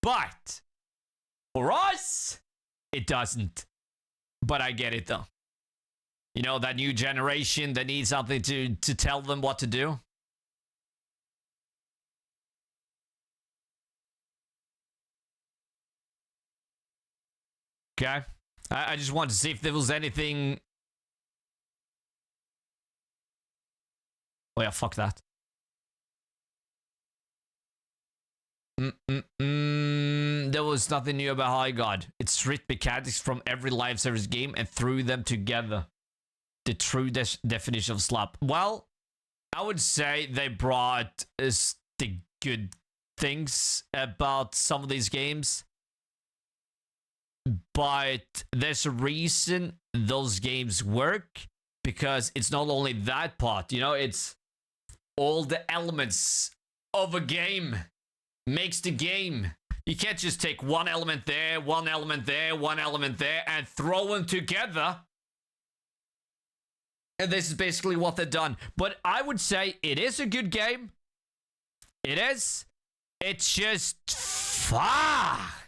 But for us, it doesn't. But I get it, though. You know, that new generation that needs something to tell them what to do. Okay. I just wanted to see if there was anything... Oh yeah, fuck that. There was nothing new about High God. It stripped mechanics from every live service game and threw them together. The true definition of slap. Well, I would say they brought the good things about some of these games. But there's a reason those games work, because it's not only that part, you know, it's all the elements of a game makes the game. You can't just take one element there, one element there, one element there, and throw them together. And this is basically what they've done. But I would say it is a good game. It is. It's just... fuck.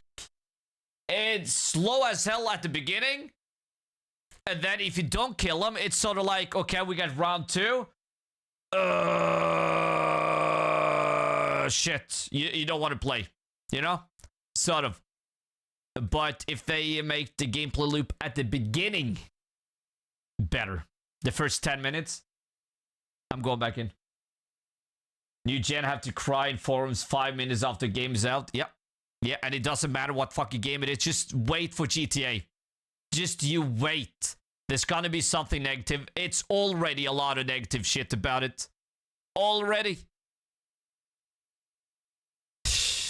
It's slow as hell at the beginning. And then if you don't kill them, it's sort of like, okay, we got round 2. Shit. You don't want to play. You know? Sort of. But if they make the gameplay loop at the beginning better, the first 10 minutes, I'm going back in. New gen have to cry in forums 5 minutes after game is out. Yep. Yeah, and it doesn't matter what fucking game it is. Just wait for GTA. Just you wait. There's gonna be something negative. It's already a lot of negative shit about it. Already.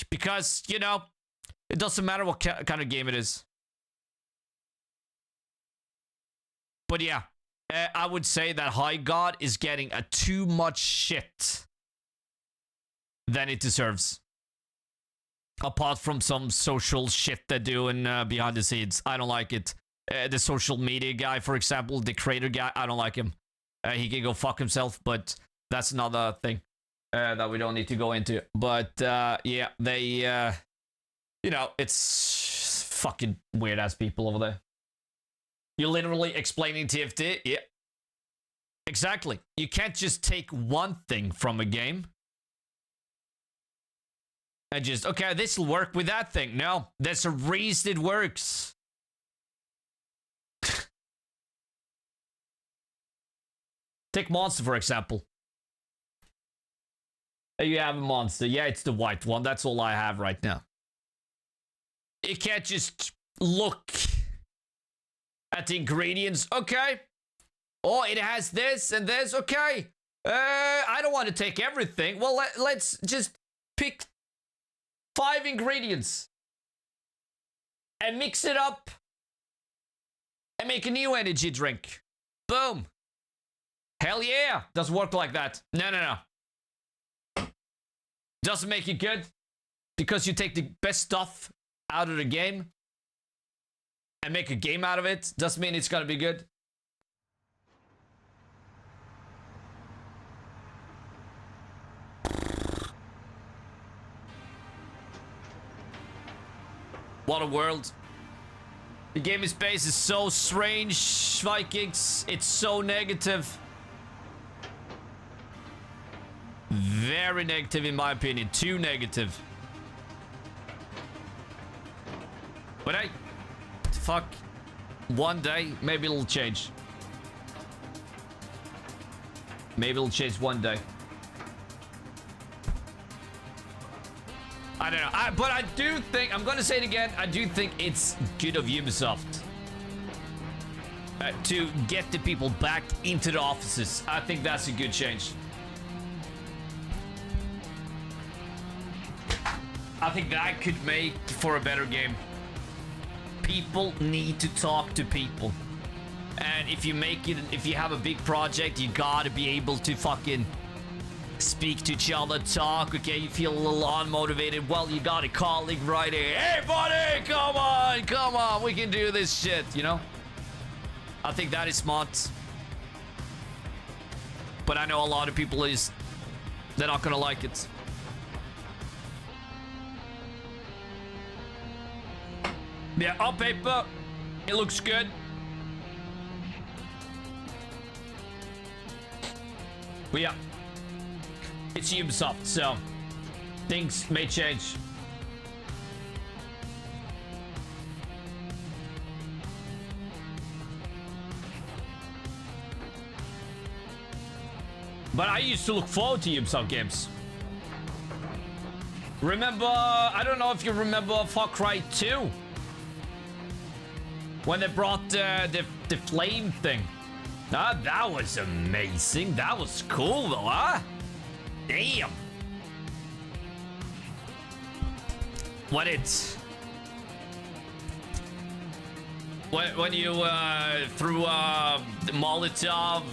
Because, you know, it doesn't matter what kind of game it is. But yeah, I would say that High God is getting a too much shit than it deserves. Apart from some social shit they're doing behind the scenes. I don't like it. The social media guy, for example, the creator guy, I don't like him. He can go fuck himself, but that's another thing that we don't need to go into. But yeah, they, you know, it's fucking weird ass people over there. You're literally explaining TFT? Yeah. Exactly. You can't just take one thing from a game and just, okay, this will work with that thing. No, there's a reason it works. Take Monster, for example. You have a Monster. Yeah, it's the white one. That's all I have right now. You can't just look at the ingredients. Okay. Oh, it has this and this. Okay. I don't want to take everything. Well, let's just pick 5 ingredients and mix it up and make a new energy drink. Boom. Hell yeah. Doesn't work like that. No, no, no. Doesn't make it good because you take the best stuff out of the game and make a game out of it. Doesn't mean it's gonna be good. What a world. The gaming space is so strange, Vikings. It's so negative. Very negative in my opinion. Too negative. But hey, fuck. One day, maybe it'll change. Maybe it'll change one day. I don't know. But I do think, I'm going to say it again, I do think it's good of Ubisoft to get the people back into the offices. I think that's a good change. I think that could make for a better game. People need to talk to people. And if you have a big project, you gotta be able to fucking speak to each other, talk. Okay, you feel a little unmotivated. Well, you got a colleague right here. Hey, buddy, come on, we can do this shit, you know? I think that is smart. But I know a lot of people they're not gonna like it. Yeah, on paper, it looks good. But yeah, it's Ubisoft, so things may change. But I used to look forward to Ubisoft games. Remember, I don't know if you remember Far Cry 2. When they brought the flame thing. That was amazing. That was cool though, huh? Damn. When you threw the Molotov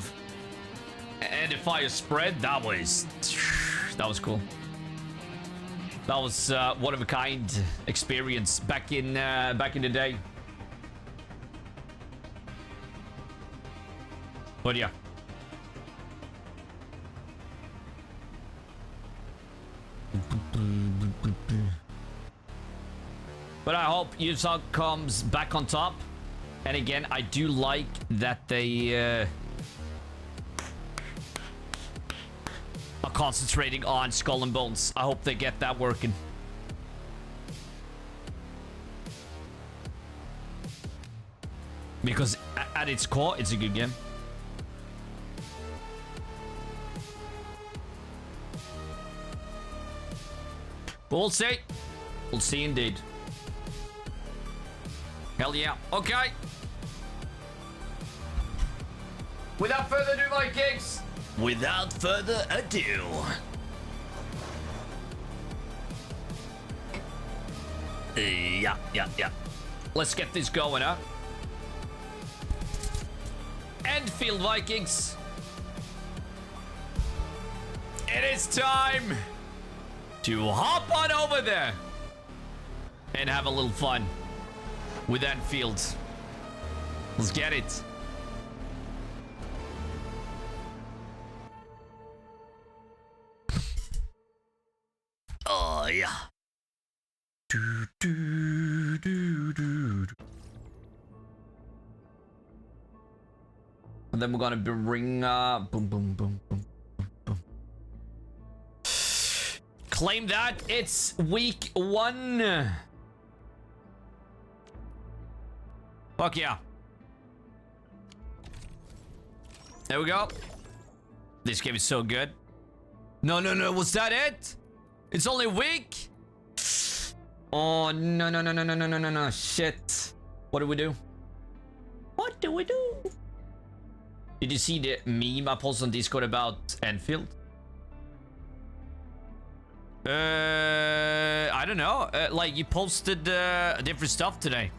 and the fire spread, that was cool. That was one of a kind experience back in the day. But yeah. But I hope Ubisoft comes back on top. And again, I do like that they are concentrating on Skull and Bones. I hope they get that working. Because at its core, it's a good game. But we'll see. We'll see indeed. Hell yeah. Okay. Without further ado, Vikings. Without further ado. Yeah. Let's get this going, huh? Endfield, Vikings. It is time to hop on over there and have a little fun with Endfield. Let's get it. Oh yeah. And then we're gonna bring boom boom boom boom boom boom. Claim that it's week 1. Fuck yeah. There we go. This game is so good. No, was that it? It's only a week? Oh, no. Shit. What do we do? What do we do? Did you see the meme I posted on Discord about Enfield? I don't know. Like, you posted different stuff today.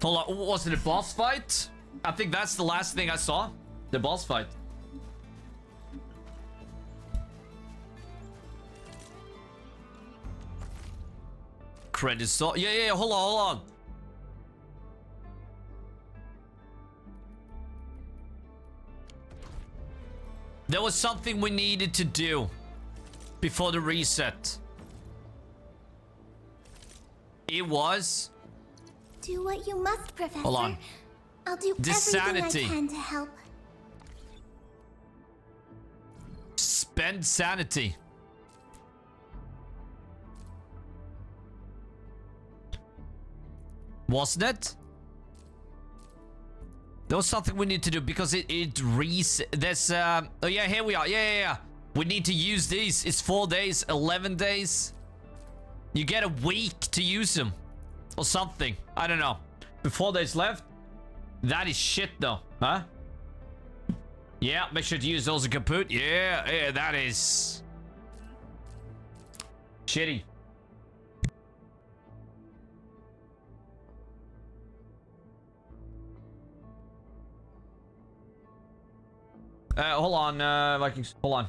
Hold on, was it a boss fight? I think that's the last thing I saw. The boss fight. Credits. So yeah. Hold on. There was something we needed to do before the reset. It was. Do what you must, Professor. Hold on. I'll do Sanity. everything I can to help. Spend sanity. Wasn't it? There was something we need to do because it reset. There's oh yeah, here we are. Yeah. We need to use these. It's 4 days, 11 days. You get a week to use them or something. I don't know. With 4 days left? That is shit though, huh? Yeah, make sure to use those in kaput. Yeah, that is shitty. Hold on, Vikings, hold on.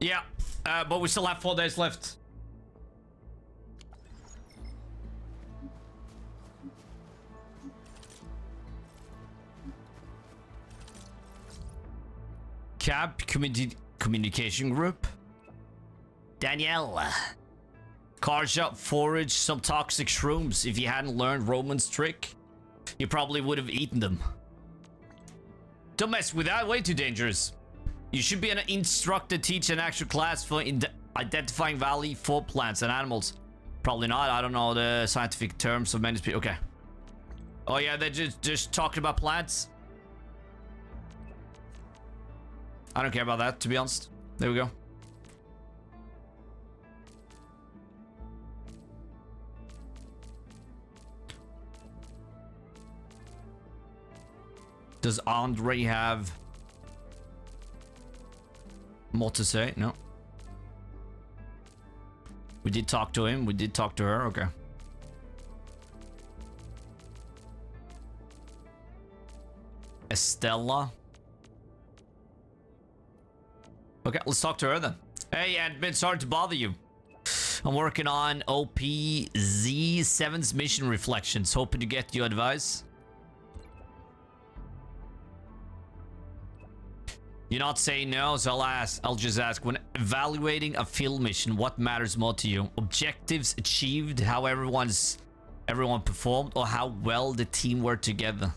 Yeah, but we still have 4 days left. Communication group. Danielle. Car shop, forage some toxic shrooms. If you hadn't learned Roman's trick, you probably would have eaten them. Don't mess with that, way too dangerous. You should be an instructor, teach an actual class for identifying value for plants and animals. Probably not. I don't know the scientific terms of many people. Okay. Oh yeah, they just talking about plants. I don't care about that, to be honest. There we go. Does Andre have more to say? No. We did talk to him. We did talk to her. Okay. Estella. Okay, let's talk to her then. Hey, Admin, sorry to bother you. I'm working on OPZ7's mission reflections. Hoping to get your advice. You're not saying no, so I'll just ask. When evaluating a field mission, what matters more to you? Objectives achieved, how everyone performed, or how well the team worked together?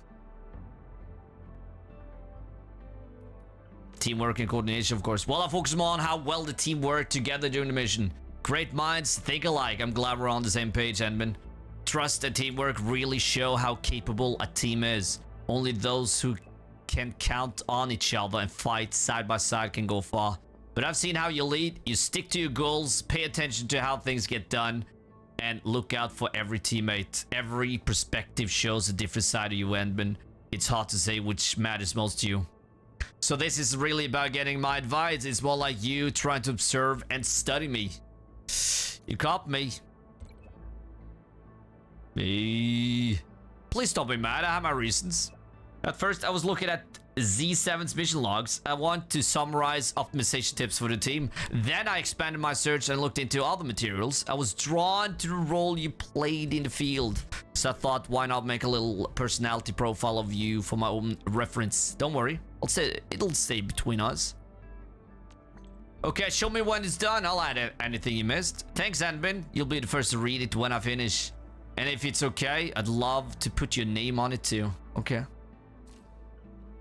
Teamwork and coordination, of course. Well, I focus more on how well the team worked together during the mission. Great minds think alike. I'm glad we're on the same page, Edmund. Trust and teamwork really show how capable a team is. Only those who can count on each other and fight side by side can go far. But I've seen how you lead. You stick to your goals, pay attention to how things get done, and look out for every teammate. Every perspective shows a different side of you, Edmund. It's hard to say which matters most to you. So this is really about getting my advice. It's more like you trying to observe and study me. You caught me. please don't be mad. I have my reasons. At first, I was looking at Z7's mission logs. I want to summarize optimization tips for the team. Then I expanded my search and looked into other materials. I was drawn to the role you played in the field. So I thought, why not make a little personality profile of you for my own reference? Don't worry. It'll stay between us. Okay, show me when it's done. I'll add anything you missed. Thanks, Anbin. You'll be the first to read it when I finish. And if it's okay, I'd love to put your name on it too. Okay.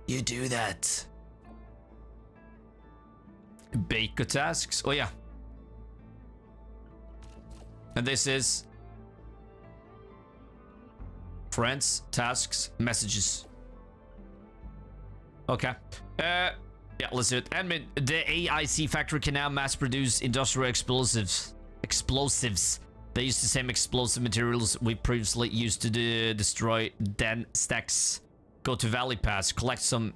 You do that. Baker tasks. Oh, yeah. And this is friends, tasks, messages. Okay. Yeah, let's do it. Admin, the AIC factory can now mass produce industrial explosives. They use the same explosive materials we previously used to destroy den stacks. Go to Valley Pass, collect some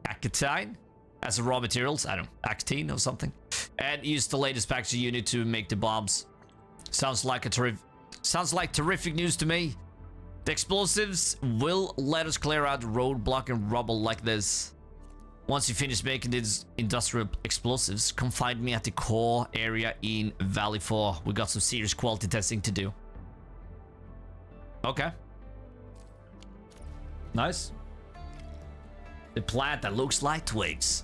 actine as a raw materials. I don't know, actine or something, and use the latest packaging unit to make the bombs. Sounds like terrific news to me. The explosives will let us clear out roadblock and rubble like this. Once you finish making these industrial explosives, come find me at the core area in Valley 4. We got some serious quality testing to do. Okay. Nice. The plant that looks like twigs.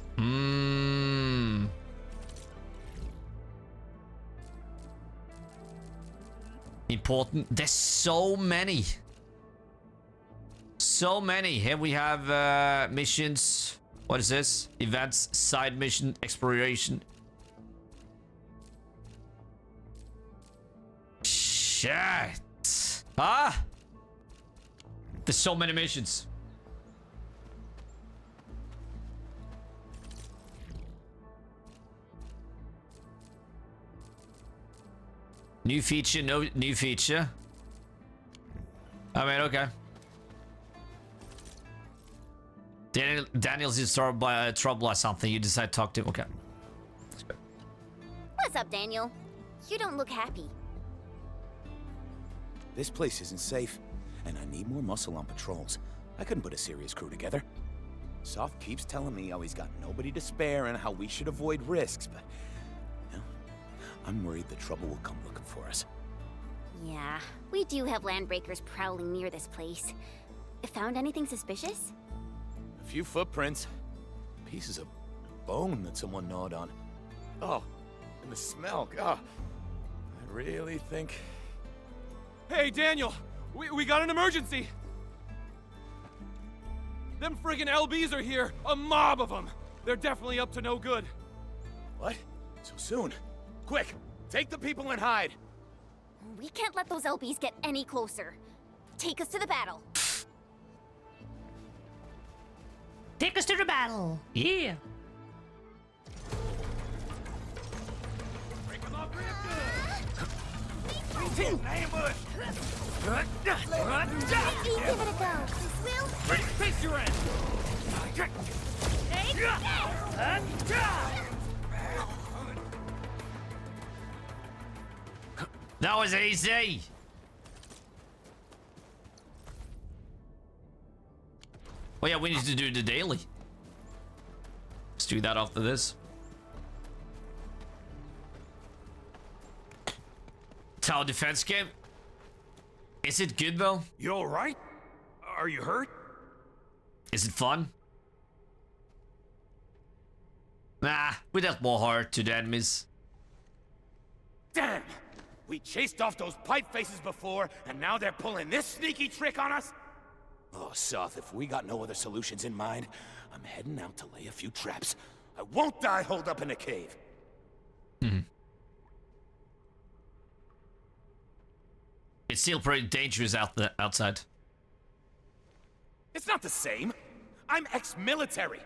Important. There's so many. So many. Here we have missions. What is this? Events, side mission, exploration. Shit. Ah! There's so many missions. New feature, no new feature. I mean, okay. Daniel's in trouble or something. You decide to talk to him. Okay. What's up, Daniel? You don't look happy. This place isn't safe, and I need more muscle on patrols. I couldn't put a serious crew together. Soft keeps telling me how he's got nobody to spare and how we should avoid risks, but... you know, I'm worried the trouble will come looking for us. Yeah, we do have landbreakers prowling near this place. Found anything suspicious? A few footprints. Pieces of bone that someone gnawed on. Oh, and the smell, God. I really think... Hey, Daniel! We got an emergency! Them friggin' LBs are here! A mob of them! They're definitely up to no good. What? So soon? Quick! Take the people and hide! We can't let those LBs get any closer. Take us to the battle. Take us to the battle. Yeah. Break them up real good! Ambush! You give it a go. This will... Ready, face your end! That was easy. Oh yeah, we need to do the daily. Let's do that after this. Tower defense game. Is it good though? You alright? Are you hurt? Is it fun? Nah, we dealt more hard to the enemies. Damn! We chased off those pipe faces before, and now they're pulling this sneaky trick on us? Oh, Soth, if we got no other solutions in mind, I'm heading out to lay a few traps. I won't die holed up in a cave. It's still pretty dangerous outside. It's not the same. I'm ex-military.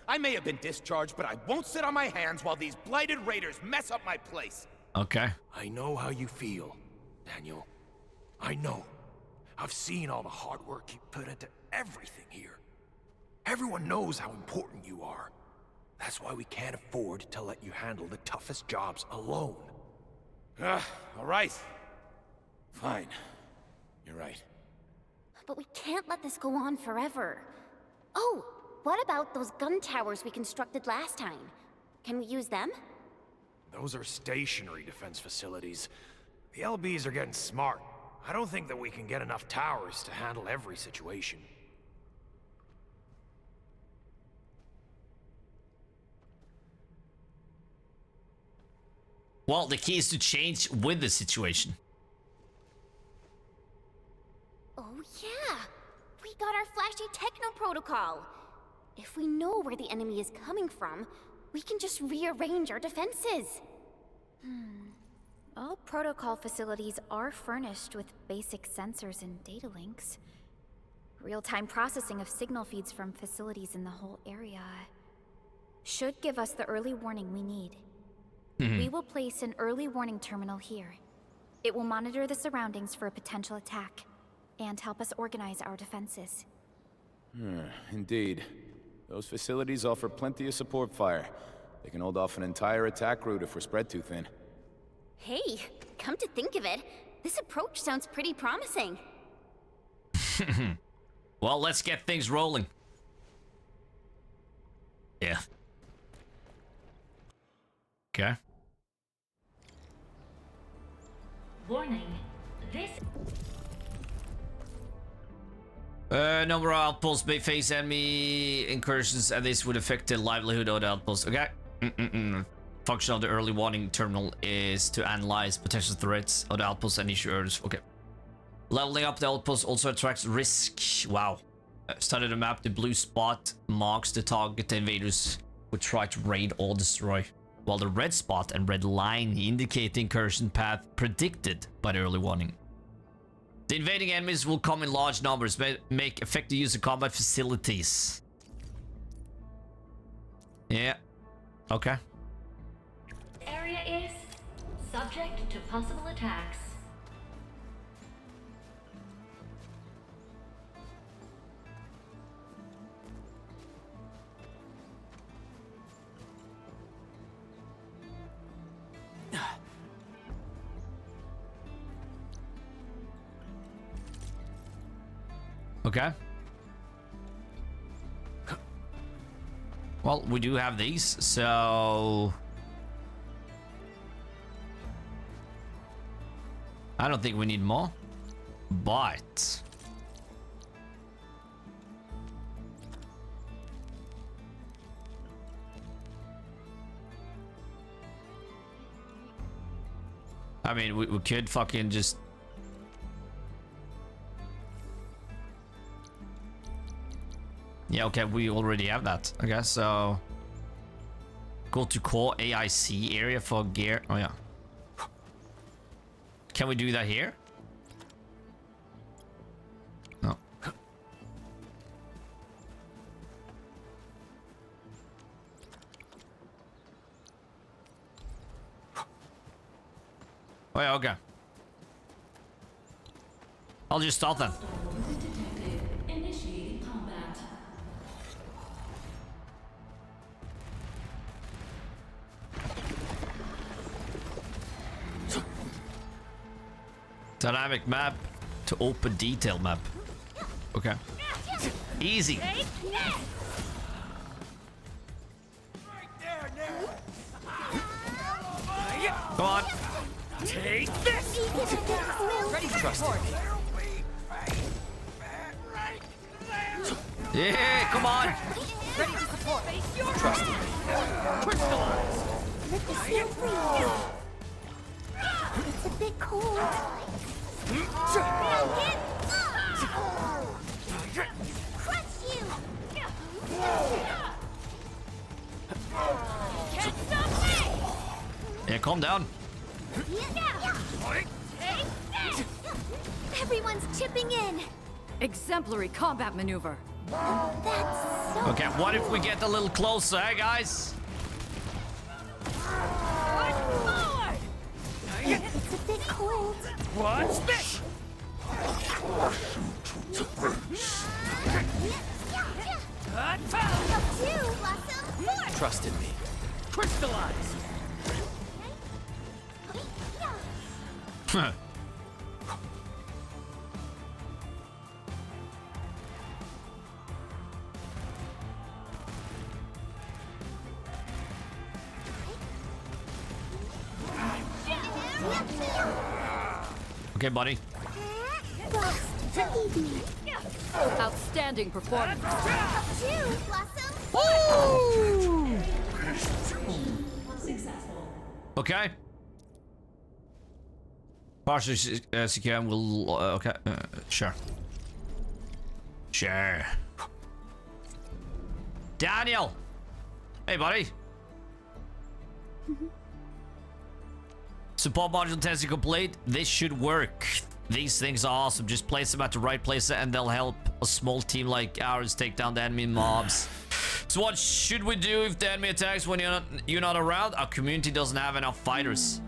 I may have been discharged, but I won't sit on my hands while these blighted raiders mess up my place. Okay. I know how you feel, Daniel. I know. I've seen all the hard work you put into everything here. Everyone knows how important you are. That's why we can't afford to let you handle the toughest jobs alone. All right. Fine. You're right. But we can't let this go on forever. Oh, what about those gun towers we constructed last time? Can we use them? Those are stationary defense facilities. The LBs are getting smart. I don't think that we can get enough towers to handle every situation. Well, the key is to change with the situation. Oh yeah! We got our flashy techno protocol! If we know where the enemy is coming from, we can just rearrange our defenses. All protocol facilities are furnished with basic sensors and data links. Real-time processing of signal feeds from facilities in the whole area should give us the early warning we need. We will place an early warning terminal here. It will monitor the surroundings for a potential attack and help us organize our defenses. Indeed. Those facilities offer plenty of support fire. They can hold off an entire attack route if we're spread too thin. Hey, come to think of it, this approach sounds pretty promising. Well, let's get things rolling. Yeah. Okay. Warning. This Number of outposts may face enemy incursions, and this would affect the livelihood of the outposts. Okay. Function of the early warning terminal is to analyze potential threats of the outposts and issue orders. Okay. Leveling up the outpost also attracts risk. Wow. Study the map. The blue spot marks the target the invaders would try to raid or destroy, while the red spot and red line indicate the incursion path predicted by the early warning. The invading enemies will come in large numbers, make effective use of combat facilities. Yeah. Okay. area is subject to possible attacks. Okay. Well, we do have these, so I don't think we need more, but I mean, we could fucking just yeah, okay, we already have that. Okay, so go to core AIC area for gear. Oh yeah. Can we do that here? No. Oh yeah, okay. I'll just start then. Initiating combat. Dynamic map to open detail map. Okay. Easy. Come on. Take this! Ready to trust it. Yeah, come on. Ready to support. Trust it. Crystallize. Let the snow freeze. It's a bit cold. Crush you! Can't stop me! Yeah, calm down. Everyone's chipping in. Exemplary combat maneuver. That's so Okay, what if we get a little closer, eh, guys? It's a bit cold. What's this? Up you, Blossom. Trust in me. Crystallize! Okay, buddy. Outstanding performance. Okay. Partially secure will. Okay, sure. Sure. Daniel! Hey, buddy. Support module testing complete. This should work. These things are awesome. Just place them at the right place and they'll help a small team like ours take down the enemy mobs. So what should we do if the enemy attacks when you're not around? Our community doesn't have enough fighters.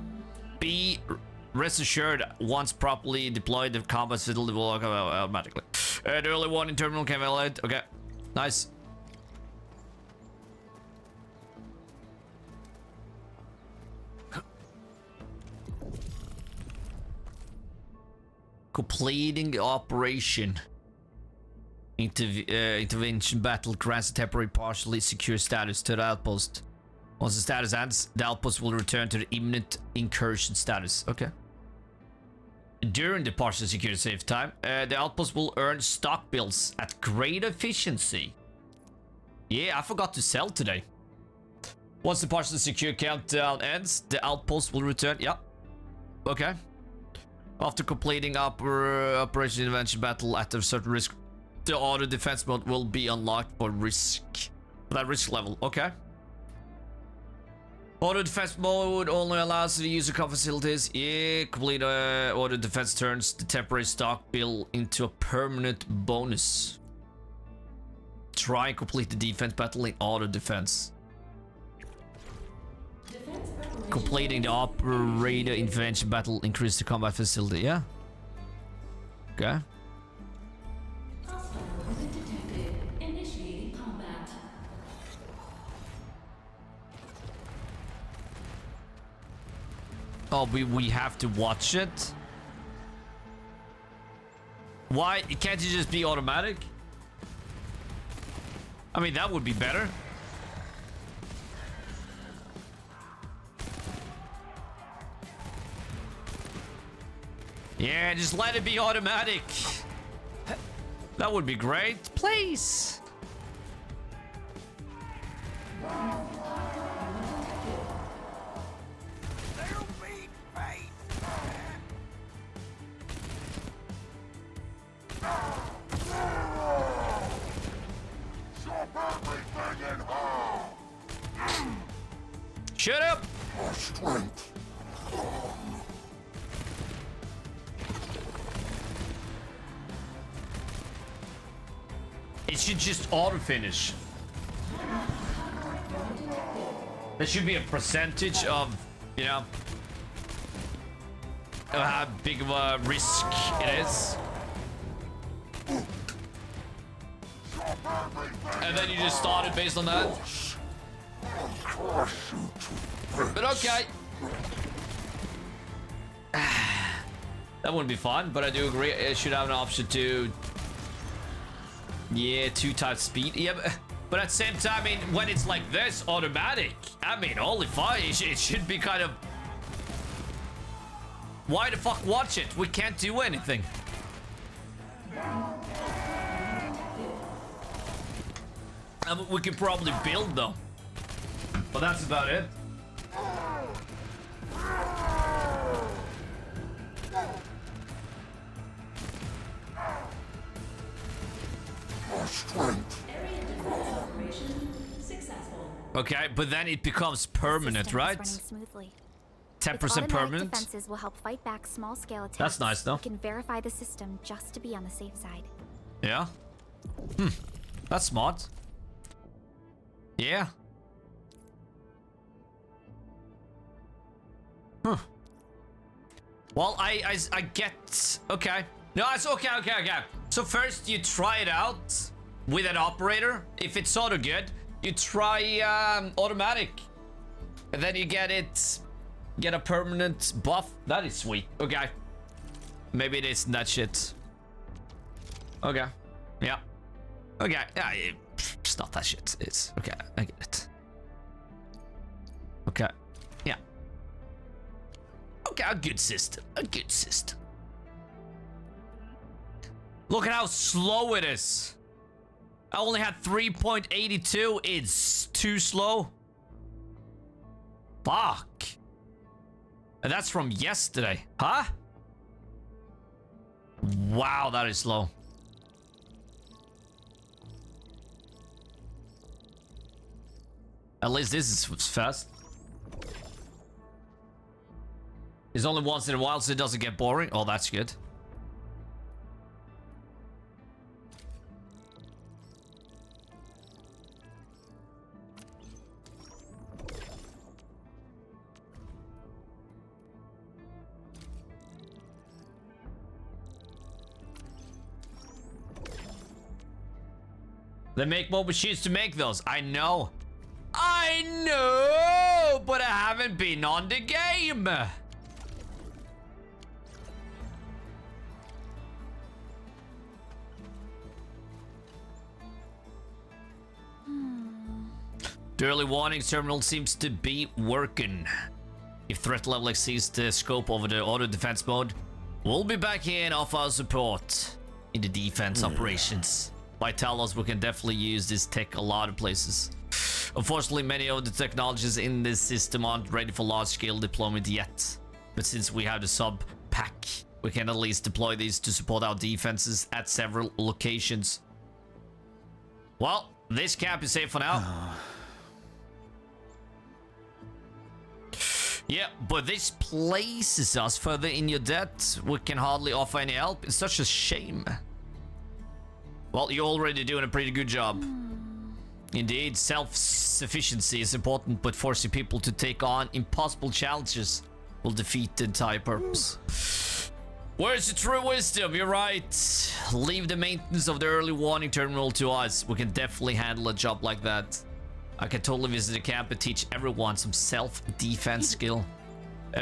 Rest assured, once properly deployed, the combat fiddle will work automatically. The early warning terminal can validate. Okay, nice. Completing operation. Intervention battle grants a temporary partially secure status to the outpost. Once the status ends, the outpost will return to the imminent incursion status. Okay. During the partially secure save time, the outpost will earn stock bills at great efficiency. Yeah, I forgot to sell today. Once the partially secure countdown ends, the outpost will return. Yeah. Okay. After completing Operation Intervention Battle at a certain risk, the auto defense mode will be unlocked for that risk level. Okay. Auto defense mode only allows the user car facilities. Yeah, complete auto defense turns the temporary stock bill into a permanent bonus. Try and complete the defense battle in auto defense. Completing the operator intervention battle increase the combat facility. Yeah. Okay. Initiating combat. Oh, we have to watch it. Why can't it just be automatic? I mean, that would be better. Yeah, just let it be automatic. That would be great. Please. Shut up. It should just auto finish. There should be a percentage of, you know, how big of a risk it is. And then you just start it based on that. But okay. That wouldn't be fun, but I do agree it should have an option to... Yeah, 2 times speed. Yeah, but at the same time, I mean, when it's like this, automatic, I mean, holy fuck, it should be kind of... Why the fuck watch it? We can't do anything. We can probably build, though. But that's about it. Okay, but then it becomes permanent, right? 10% permanent. Defenses will help fight back small-scale attacks. That's nice, though. You can verify the system just to be on the safe side. Yeah. That's smart. Yeah. Huh. Well, I get... Okay. No, it's okay. So first you try it out with an operator. If it's sort of good, you try automatic. And then you get a permanent buff. That is sweet. Okay. Maybe it isn't that shit. Okay. Yeah. Okay. Yeah, it's not that shit. It's okay. I get it. Okay. Yeah. Okay, a good system. A good system. Look at how slow it is. I only had 3.82. It's too slow. Fuck. And that's from yesterday. Huh? Wow, that is slow. At least this is fast. It's only once in a while, so it doesn't get boring. Oh, that's good. They make more machines to make those. I know. I know, but I haven't been on the game. The early warning terminal seems to be working. If threat level exceeds the scope of the auto defense mode, we'll be back here and offer our support in the defense operations. By Talos, we can definitely use this tech a lot of places. Unfortunately, many of the technologies in this system aren't ready for large-scale deployment yet. But since we have the sub-pack, we can at least deploy these to support our defenses at several locations. Well, this camp is safe for now. Yeah, but this places us further in your debt. We can hardly offer any help. It's such a shame. Well, you're already doing a pretty good job. Indeed, self-sufficiency is important, but forcing people to take on impossible challenges will defeat the entire purpose. Where's the true wisdom? You're right. Leave the maintenance of the early warning terminal to us. We can definitely handle a job like that. I can totally visit the camp and teach everyone some self-defense skill.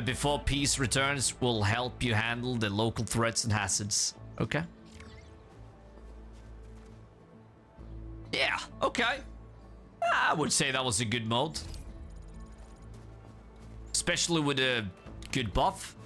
Before peace returns, we'll help you handle the local threats and hazards. Okay? Yeah, okay. I would say that was a good mode. Especially with a good buff.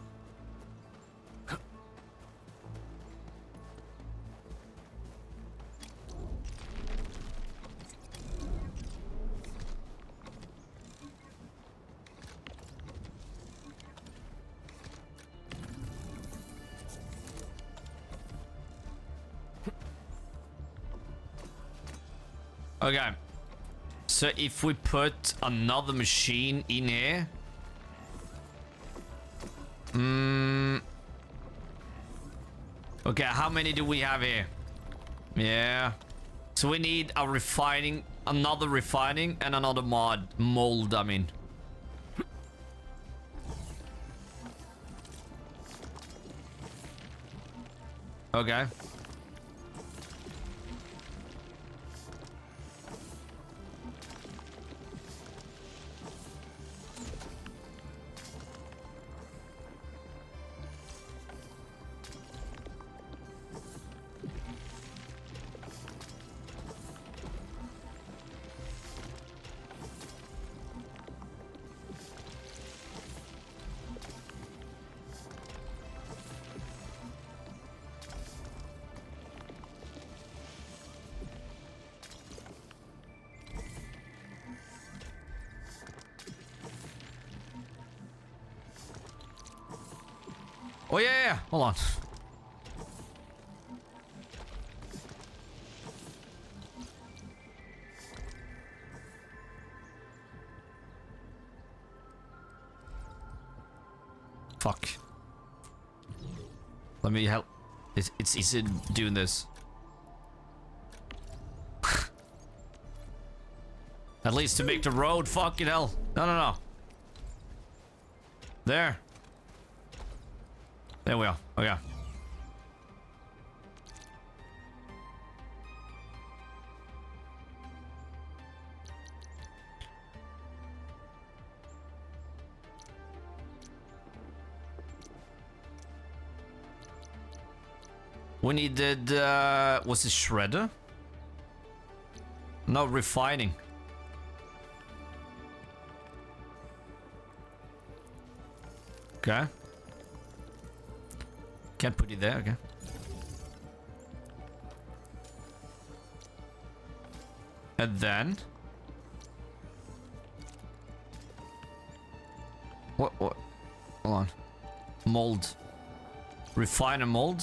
Okay. So if we put another machine in here. Okay, how many do we have here? Yeah. So we need a refining, another refining, and another mold, I mean. Okay. Oh yeah, hold on. Fuck. Let me help. It's easy doing this. At least to make the road, fucking hell. No. There. There we are. Okay. We needed, was it shredder? No, refining. Okay. Can't put it there, okay. And then... What? Hold on. Mold. Refine a mold?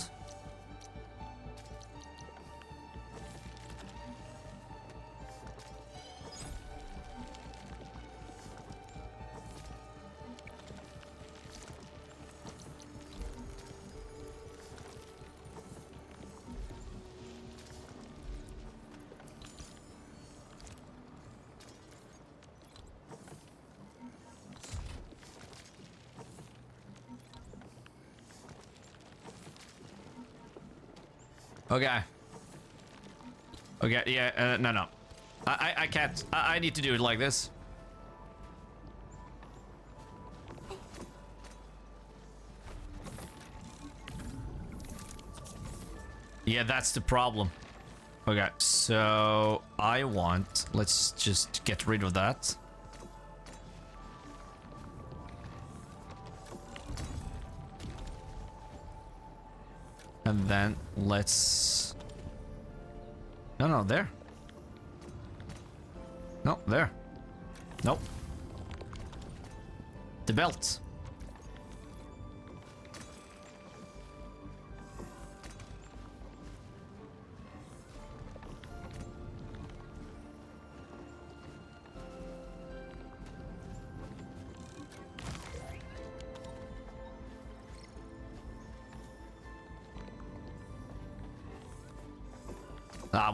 Okay. Okay, yeah, no. I can't. I need to do it like this. Yeah, that's the problem. Okay, so I want... Let's just get rid of that. And then let's... No, there. No, there. Nope. The belt.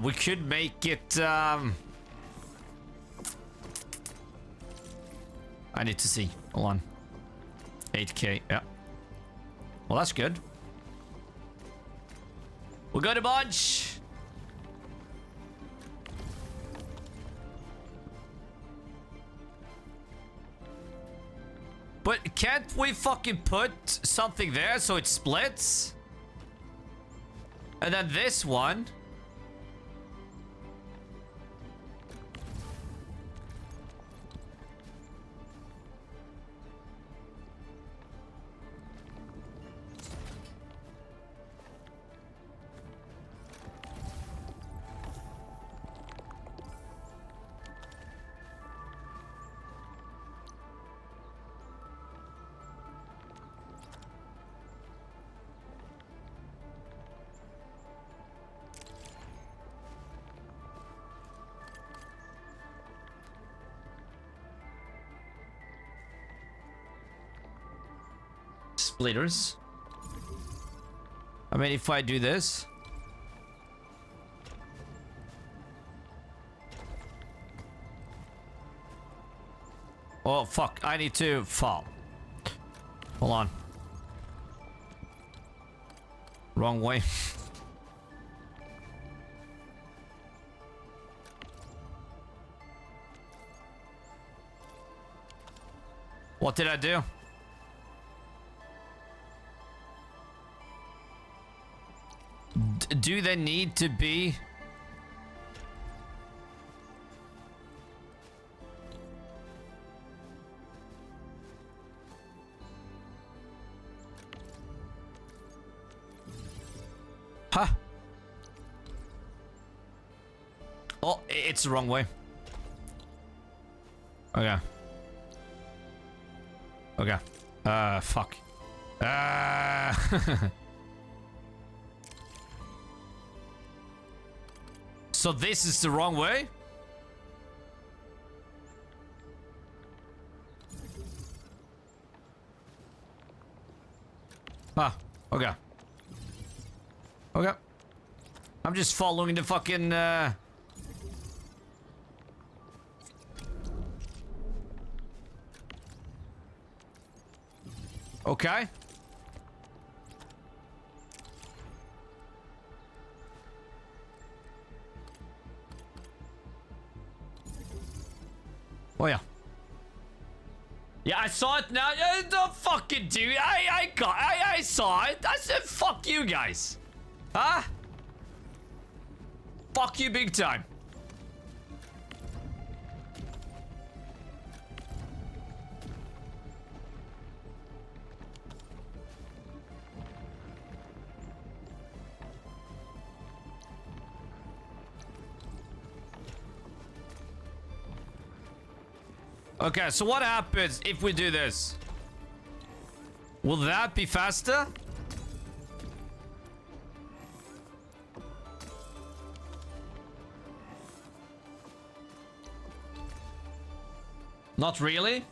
We could make it, I need to see. Hold on. 8K, yeah. Well, that's good. We got a bunch. But can't we fucking put something there so it splits? And then this one... Splitters. I mean, if I do this... Oh, fuck. I need to fall. Hold on. Wrong way. What did I do? Do they need to be... Huh? Oh, it's the wrong way. Okay. Okay. Fuck. So this is the wrong way? Ah, okay. Okay. I'm just following the fucking, Okay. Oh yeah. Yeah, I saw it now. Don't fucking do it. I saw it. I said fuck you guys. Huh? Fuck you big time. Okay, so what happens if we do this? Will that be faster? Not really.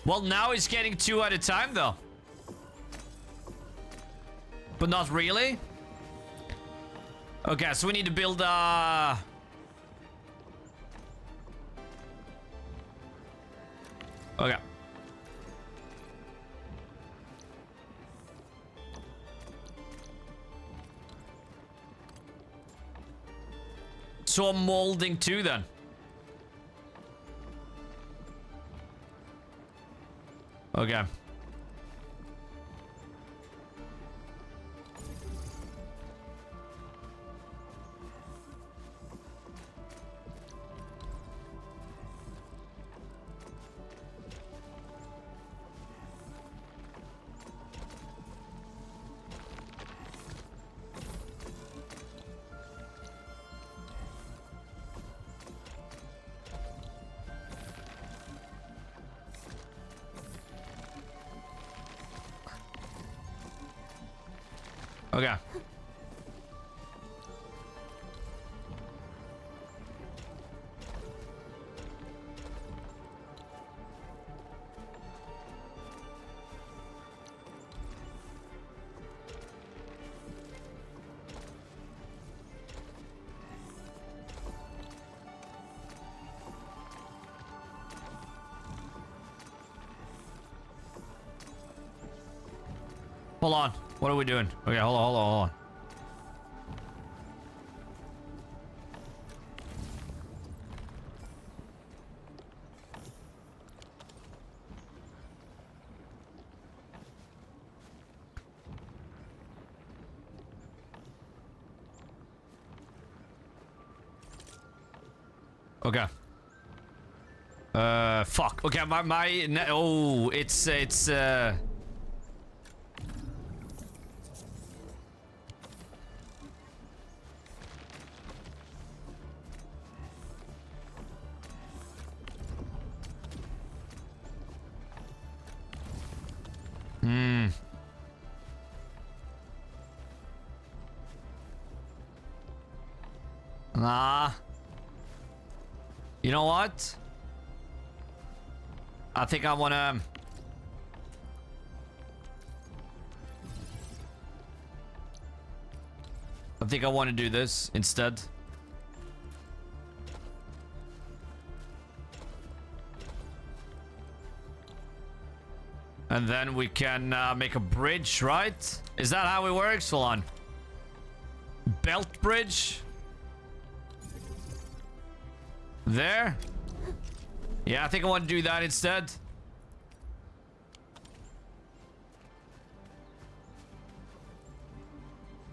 Well, now he's getting 2 at a time, though. But not really. Okay, so we need to build Okay. So I'm molding 2 then. Okay. Okay. Hold on. What are we doing? Okay, hold on. Okay. Fuck. Okay, oh, it's Nah. You know what? I think I wanna... I think I want to do this instead. And then we can make a bridge, right? Is that how it works? Hold on. Belt bridge. There. Yeah, I think I want to do that instead.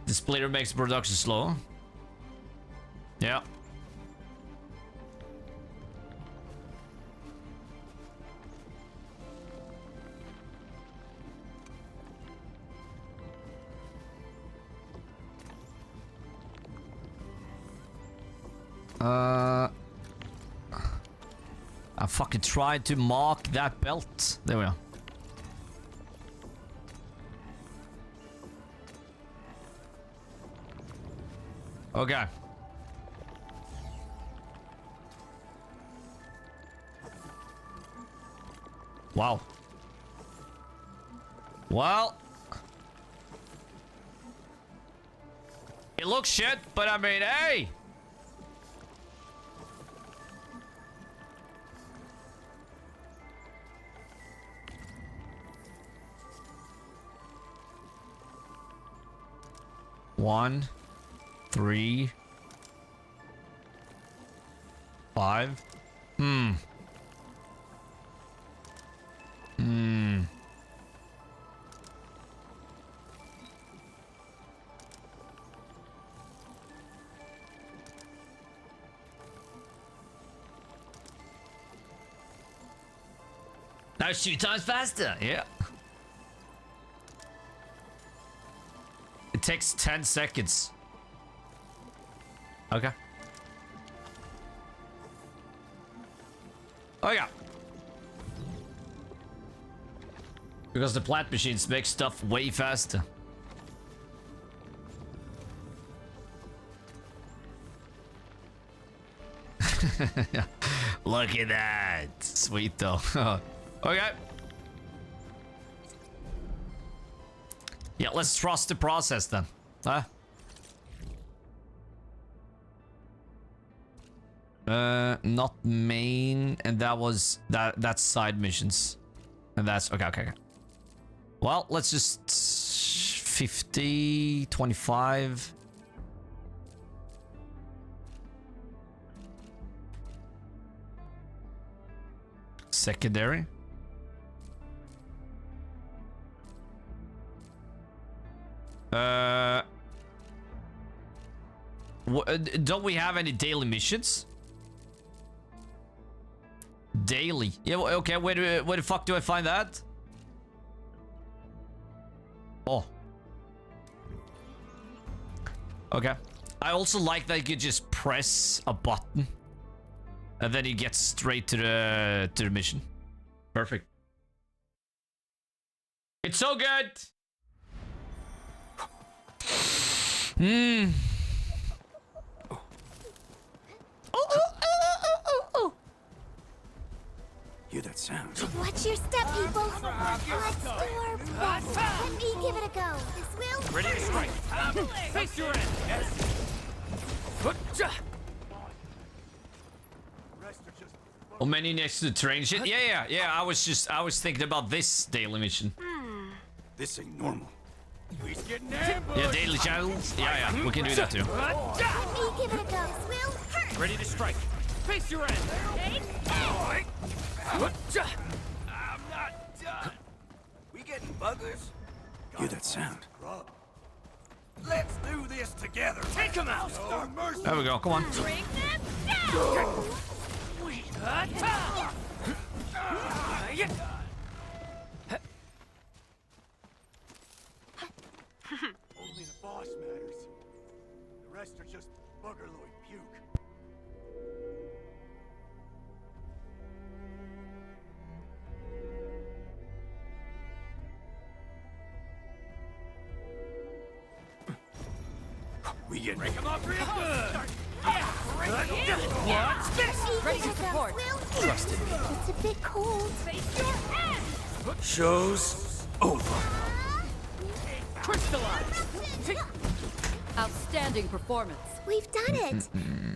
The splitter makes production slow. Yeah. I fucking tried to mark that belt. There we are. Okay. Wow. Well. It looks shit, but I mean, hey! One, 3, 5. Now it's 2 times faster. Yeah. It takes 10 seconds. Okay. Oh yeah. Because the plant machines make stuff way faster. Look at that. Sweet though. Okay. Yeah, let's trust the process then. Huh? Not main, and that's side missions. And that's okay. Well, let's just 50, 25. Secondary. Don't we have any daily missions? Daily. Yeah, okay, where the fuck do I find that? Oh. Okay. I also like that you could just press a button and then you get straight to the mission. Perfect. It's so good. Hear that sound? Watch your step, people. Let's do our best. Let me give it a go. This will. Ready to strike. Face your end. Yes. Oh, many next to the train shit. Yeah. I was thinking about this daily mission. This ain't normal. He's getting ambushed. Yeah, daily channels. Yeah, we can do that too. Let me give it a go. This will hurt. Ready to strike. Face your end. I'm not done. We getting buggers? Hear that sound? Let's do this together. Take him out. No mercy. There we go. Come on. Bring them down. Only the boss matters. The rest are just buggerloid puke. We get Break him up real good. What's this? Ready to support. Trusted. It's a bit cold. show's over. Crystallize. Outstanding performance. We've done it.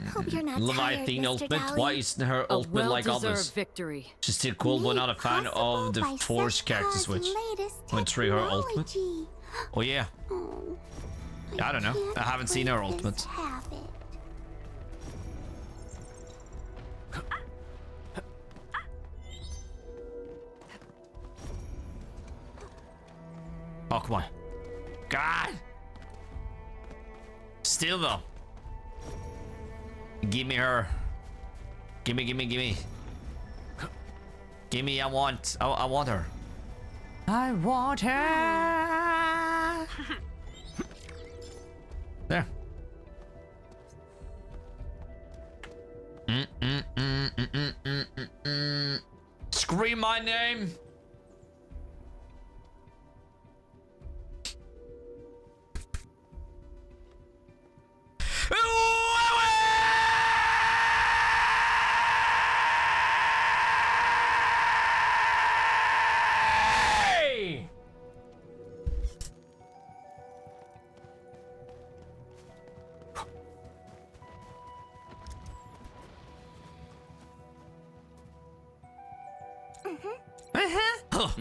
Hope you're not Leviathan tired, Mr. ultimate. Dowling. Why isn't her A ultimate like others? well-deserved victory. She's still cool, but not a fan of the Possible by Force character Sephiroth's switch. latest When trigger her ultimate. technology. Oh yeah. Oh, I don't know. I haven't seen her break ultimate. this habit. Oh come on. God. Still though. Give me her. Gimme. Gimme, I want her. I want her. There. Scream my name.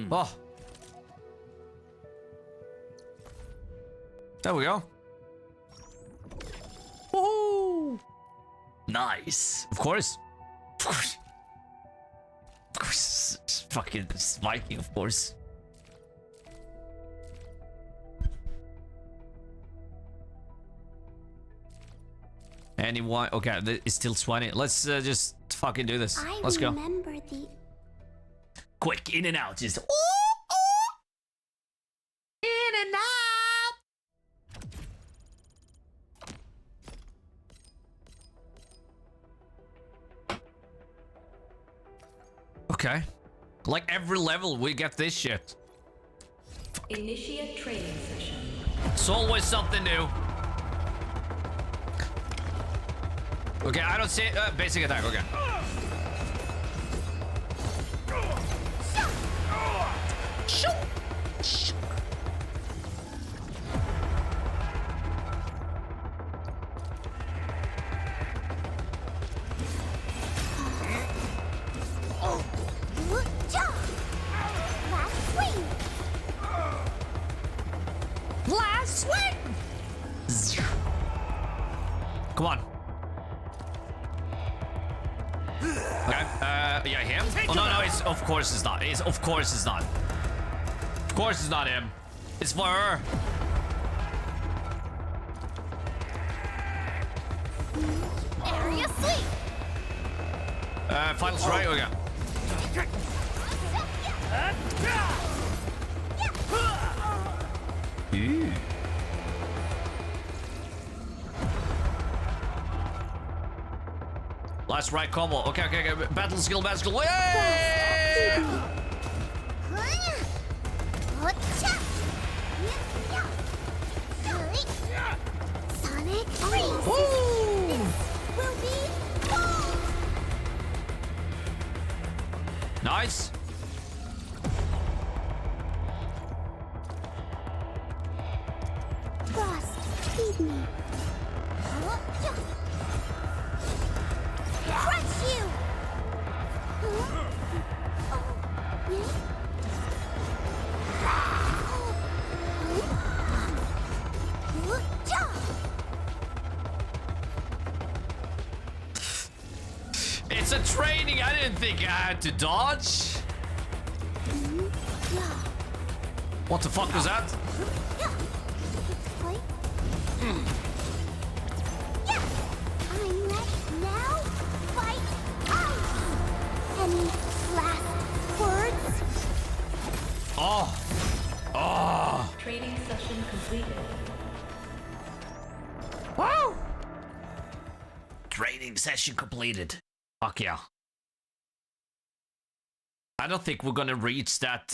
Oh. There we go. Woohoo! Nice. Of course. It's fucking Viking, of course. Anyone? Okay, it's still 20. Let's just fucking do this. Let's go. Remember the Quick, in and out. Just. In and out. Okay. Like every level we get this shit. Initiate training session. It's always something new. Okay, I don't see basic attack. Okay. Last swing. Last swing. Come on. Okay. Yeah, him. Oh no, it's of course it's not. Of course it's not. Of course it's not him. It's for her. Area sweep. Final strike. Okay. Ooh. Last right combo. Okay. Battle skill. Yay! Sonic freeze. Woo! This will be fun. Nice. Frost, feed me. Crush you. It's a training. I didn't think I had to dodge. What the fuck was that? I'm ready now. Fight ice. Any last words? Oh. Training session completed. Wow. Training session completed. Fuck yeah. I don't think we're gonna reach that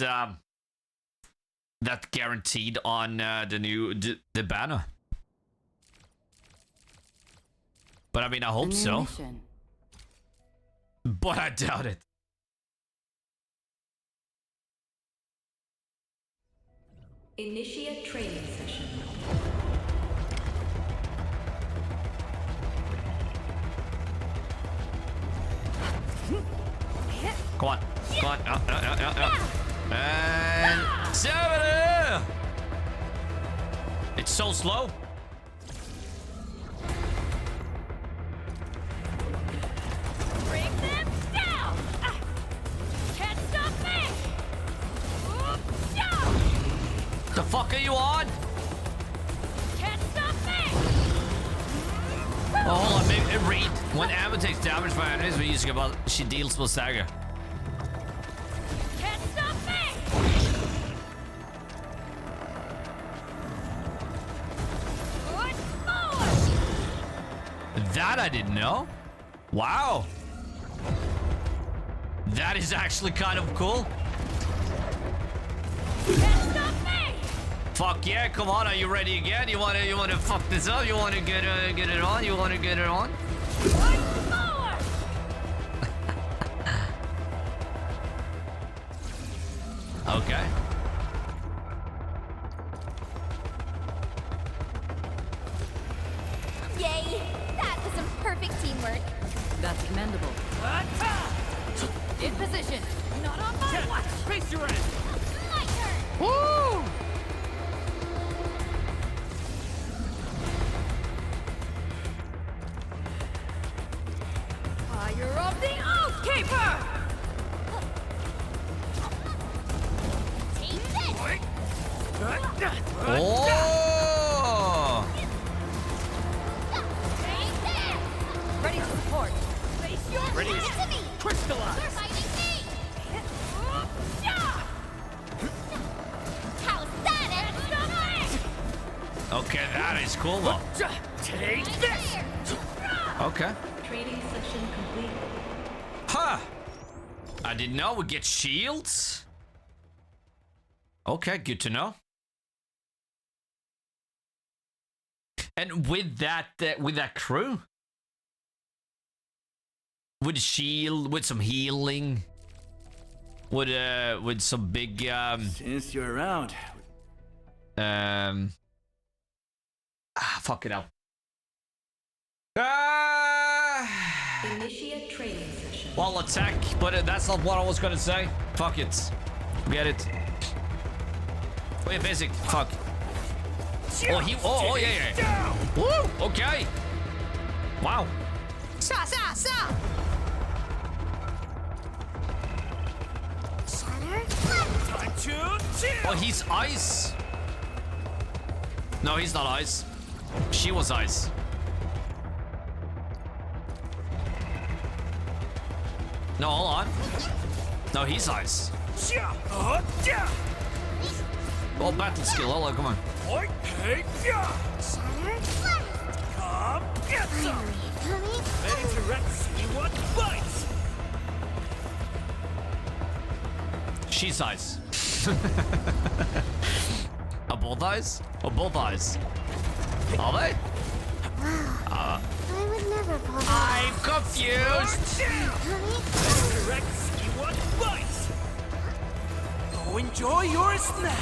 that guaranteed on the banner. But I mean, I hope so. Mission. But I doubt it. Initiate training session. Come on. Come on. And 7. It's so slow. Bring them down. Can't stop me. The fuck are you on? Can't stop me. Oh, hold on. Maybe read. When Amber takes damage by enemies when using about, she deals with stagger. Can't stop me. Good forward. That I didn't know. Wow. That is actually kind of cool. Can't stop me. Fuck yeah, come on, are you ready again? You wanna fuck this up? You wanna get it on? You wanna get it on? Good forward. Okay. Yay! That was some perfect teamwork. That's commendable. In position. Not on my watch. Face your end! My turn. Woo! Fire of the Oathkeeper! Take this. Oh! Take this. Ready to support. Face your Ready. to me. Crystallize! You're fighting me. How's that, Ed? Okay, that is cool though. Take this! Okay. Training session completed. Huh. I didn't know we get shields. Okay, good to know. And with that crew, with shield, with some healing, with some big Since you're around, fuck it up. Initiate training session. Well, attack, but that's not what I was gonna say. Fuck it. Get it. Wait, basic. Fuck. Oh, he. Oh, yeah. Woo. Okay. Wow. Oh, he's ice. No, he's not ice. She was ice. No, hold on. No, he's ice. Oh, battle skill. Hold on, come on. Come get some! Ready to wreck, see what bites! She's ice. Are both eyes? Or both eyes? Are they? I would never pull that. I'm confused! Ready to wreck, see what bites! Go enjoy your snack!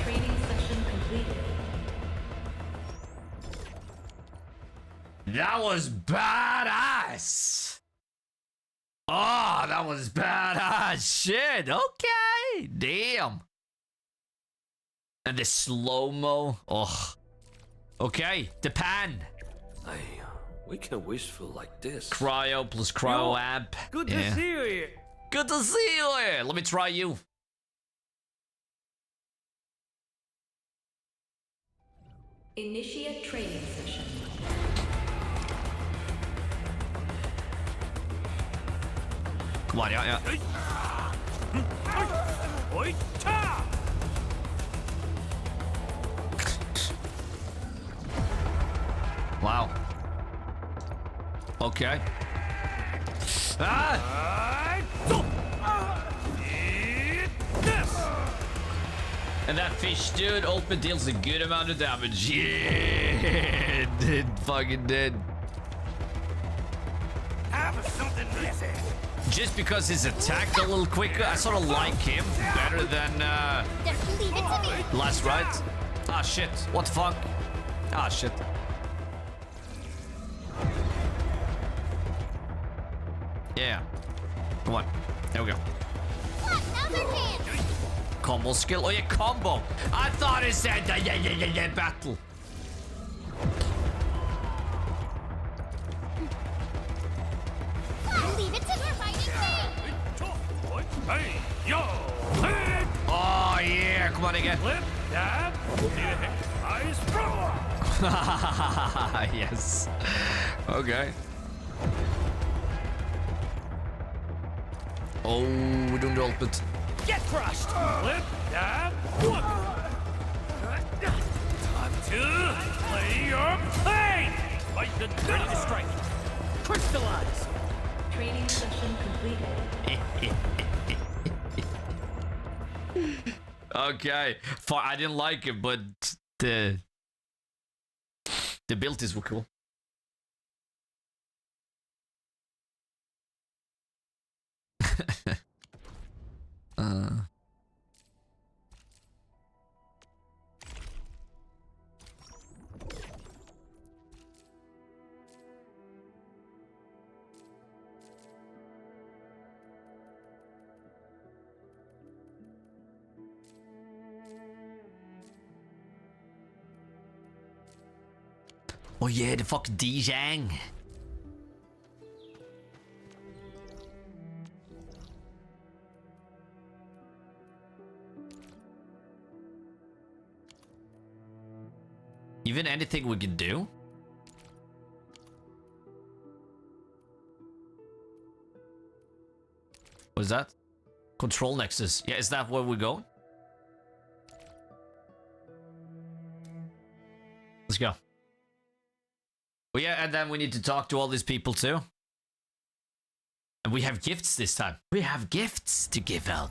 Training session completed. That was badass! Oh, that was badass shit! Okay! Damn! And the slow-mo. Oh. Okay, the pan. hey, we can wishful like this. Cryo plus cryo amp. Good to see you here. Good to see you here. Let me try you. Initiate training session. Come on, yeah. Wow. Okay. Ah! And that fish dude ultimate deals a good amount of damage. Yeah, it fucking did. Have something blessed. Just because his attack a little quicker, I sort of like him better than Just leave it to me. last right. Ah shit, what the fuck? Ah shit. Yeah. Come on. There we go. What? Now's our chance. Combo skill. Oh yeah, combo. I thought it said battle. Leave it to me. Fighting Hey, yo! Oh yeah, come on again. Flip, dab, ice thrower! Yes. Okay. Oh, we're doing the ultimate. Get crushed! Flip, dab, whoop! Time to play your pain! Fight the ready to strike. Crystallize! Training session completed. Okay. I didn't like it, but the abilities were cool. Oh yeah, the fucking Dijang. Even anything we can do? What is that? Control Nexus. Yeah, is that where we go? Let's go. Oh yeah, and then we need to talk to all these people too. And we have gifts this time. We have gifts to give out.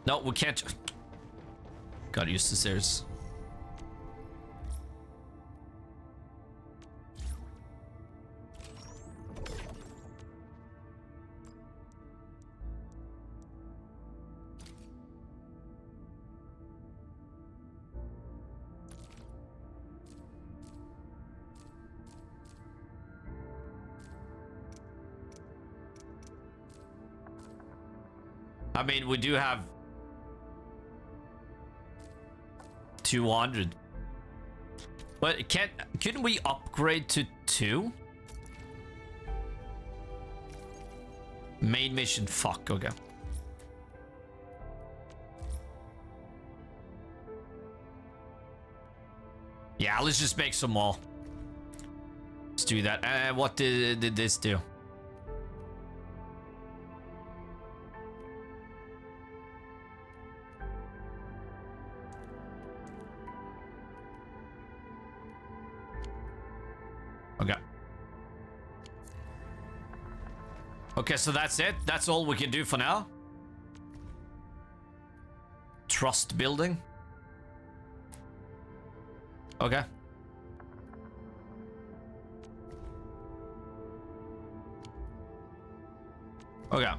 No, we can't. Gotta use the stairs. I mean, we do have 200. But couldn't we upgrade to 2? Main mission, fuck, okay. Yeah, let's just make some more. Let's do that. What did this do? Okay. Okay, so that's it. That's all we can do for now. Trust building. Okay. Okay.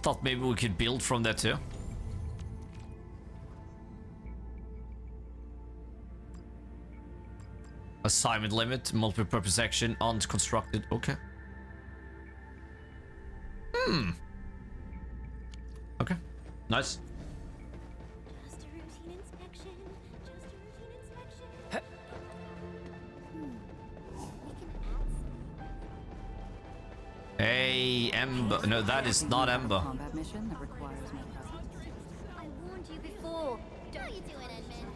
Thought maybe we could build from that too. Assignment limit, multi-purpose action, unconstructed. Okay. Okay. Nice. Just a routine inspection. Just a routine inspection. Hey, Ember. No, that is not Ember. Combat mission that requires no presence. I warned you before. How you doing, Edmund?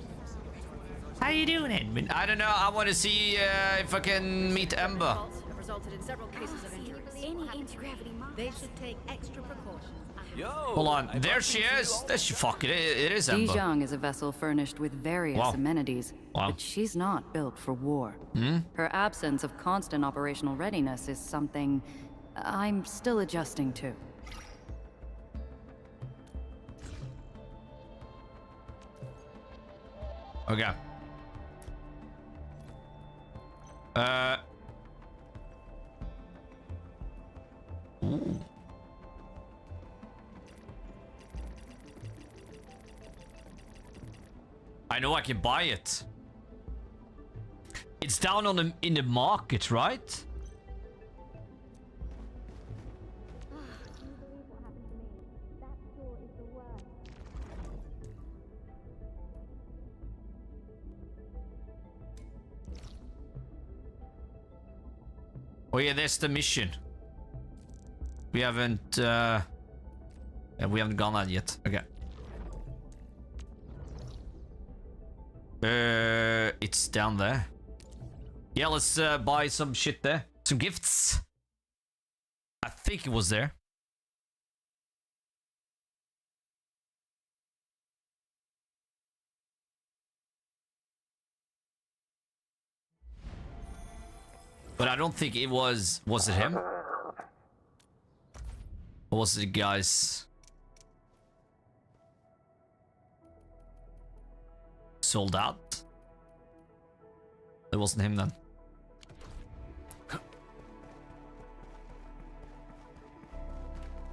How you doing, Edmund? I don't know. I want to see if I can meet Ember. Have resulted in several cases of injuries. Any anti-gravity mines? They should take extra precautions. Yo! Hold on. There she is. There she fuck it. It is Ember. Dijon is a vessel furnished with various Wow. amenities, Wow. but she's not built for war. Hmm? Her absence of constant operational readiness is something I'm still adjusting to. Okay. Ooh. I know I can buy it. It's down on in the market, right? Oh yeah, there's the mission. We haven't yeah, we haven't gone that yet. Okay. It's down there. Yeah, let's buy some shit there. Some gifts. I think it was there. But I don't think it was. Was it him? Or was it the guys? Sold out? It wasn't him then.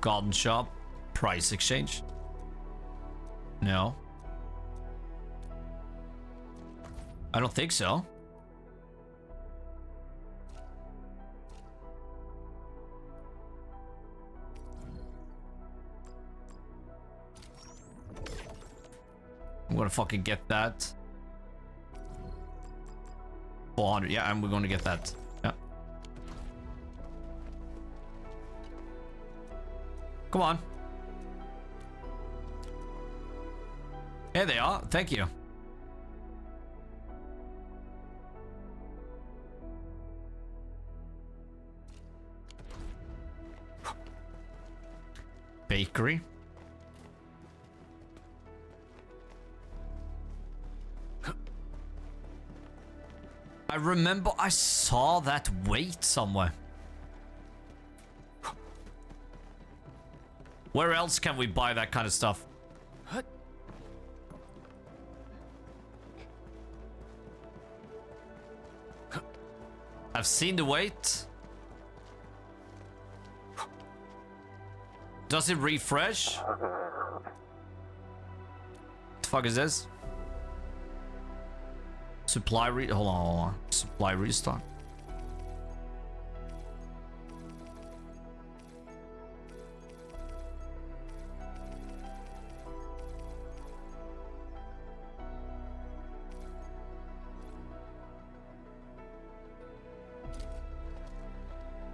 Garden shop. Price exchange. No. I don't think so. I'm gonna fucking get that. 400, yeah, and we're gonna get that. Yeah. Come on. Here they are, thank you. Bakery. remember I saw that weight somewhere. Where else can we buy that kind of stuff? I've seen the weight. Does it refresh? What the fuck is this? Hold on. Supply restock.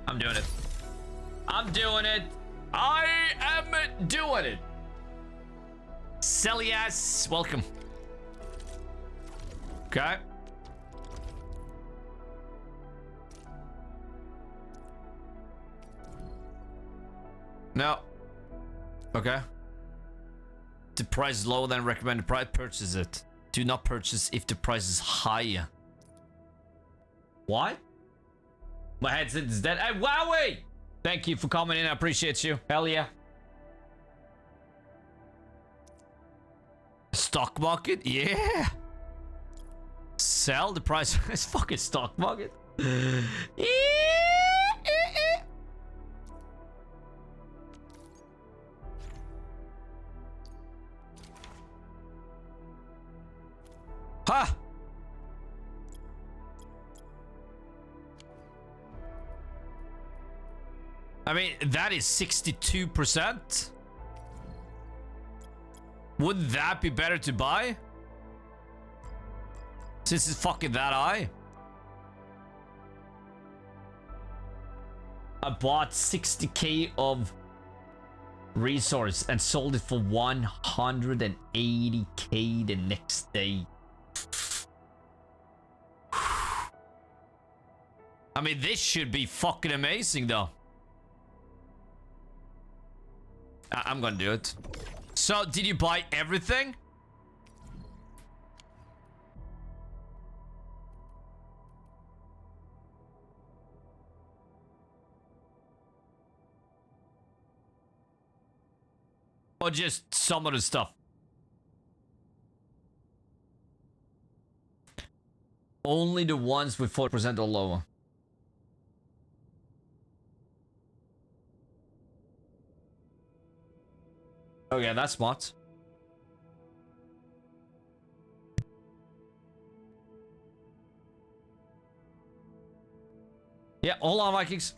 I'm doing it. I'm doing it. I am doing it. Celias, welcome. Okay. No. Okay. The price is lower than recommended price. Purchase it. Do not purchase if the price is higher. What? My headset is dead. Hey, Wowie! Thank you for coming in. I appreciate you. Hell yeah. Stock market? Yeah. Sell the price. It's fucking stock market. Ha! I mean, that is 62%. Wouldn't that be better to buy? Since it's fucking that high. I bought 60k of resource and sold it for 180k the next day. I mean, this should be fucking amazing though. I'm gonna do it. So, did you buy everything? Or just some of the stuff? Only the ones with 40% or lower. Okay, that's smart. Yeah, hold on, Vikings.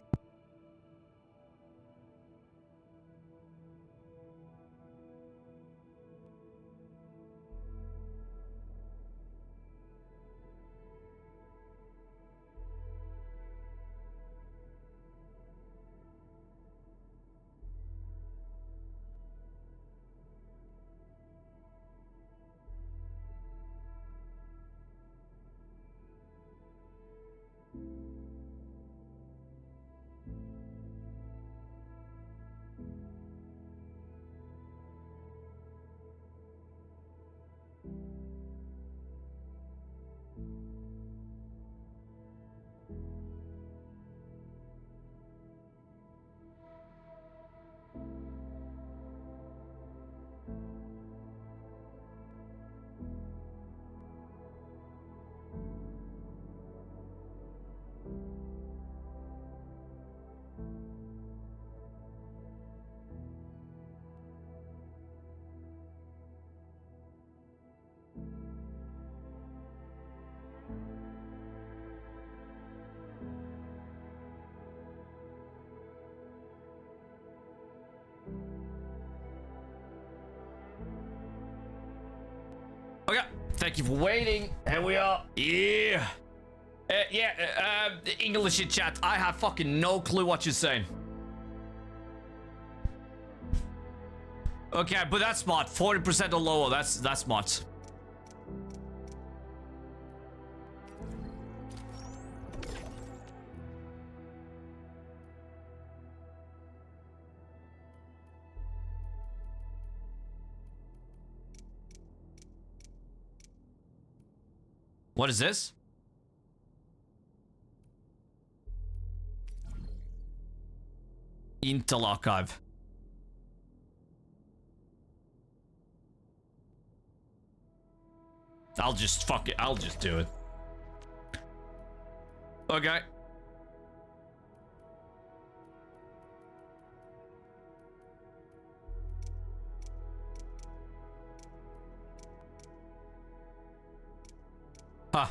Okay, thank you for waiting. Here we are. Yeah. English in chat. I have fucking no clue what you're saying. Okay, but that's smart. 40% or lower. That's smart. What is this? Intel archive. I'll just fuck it. I'll just do it. Okay. Huh.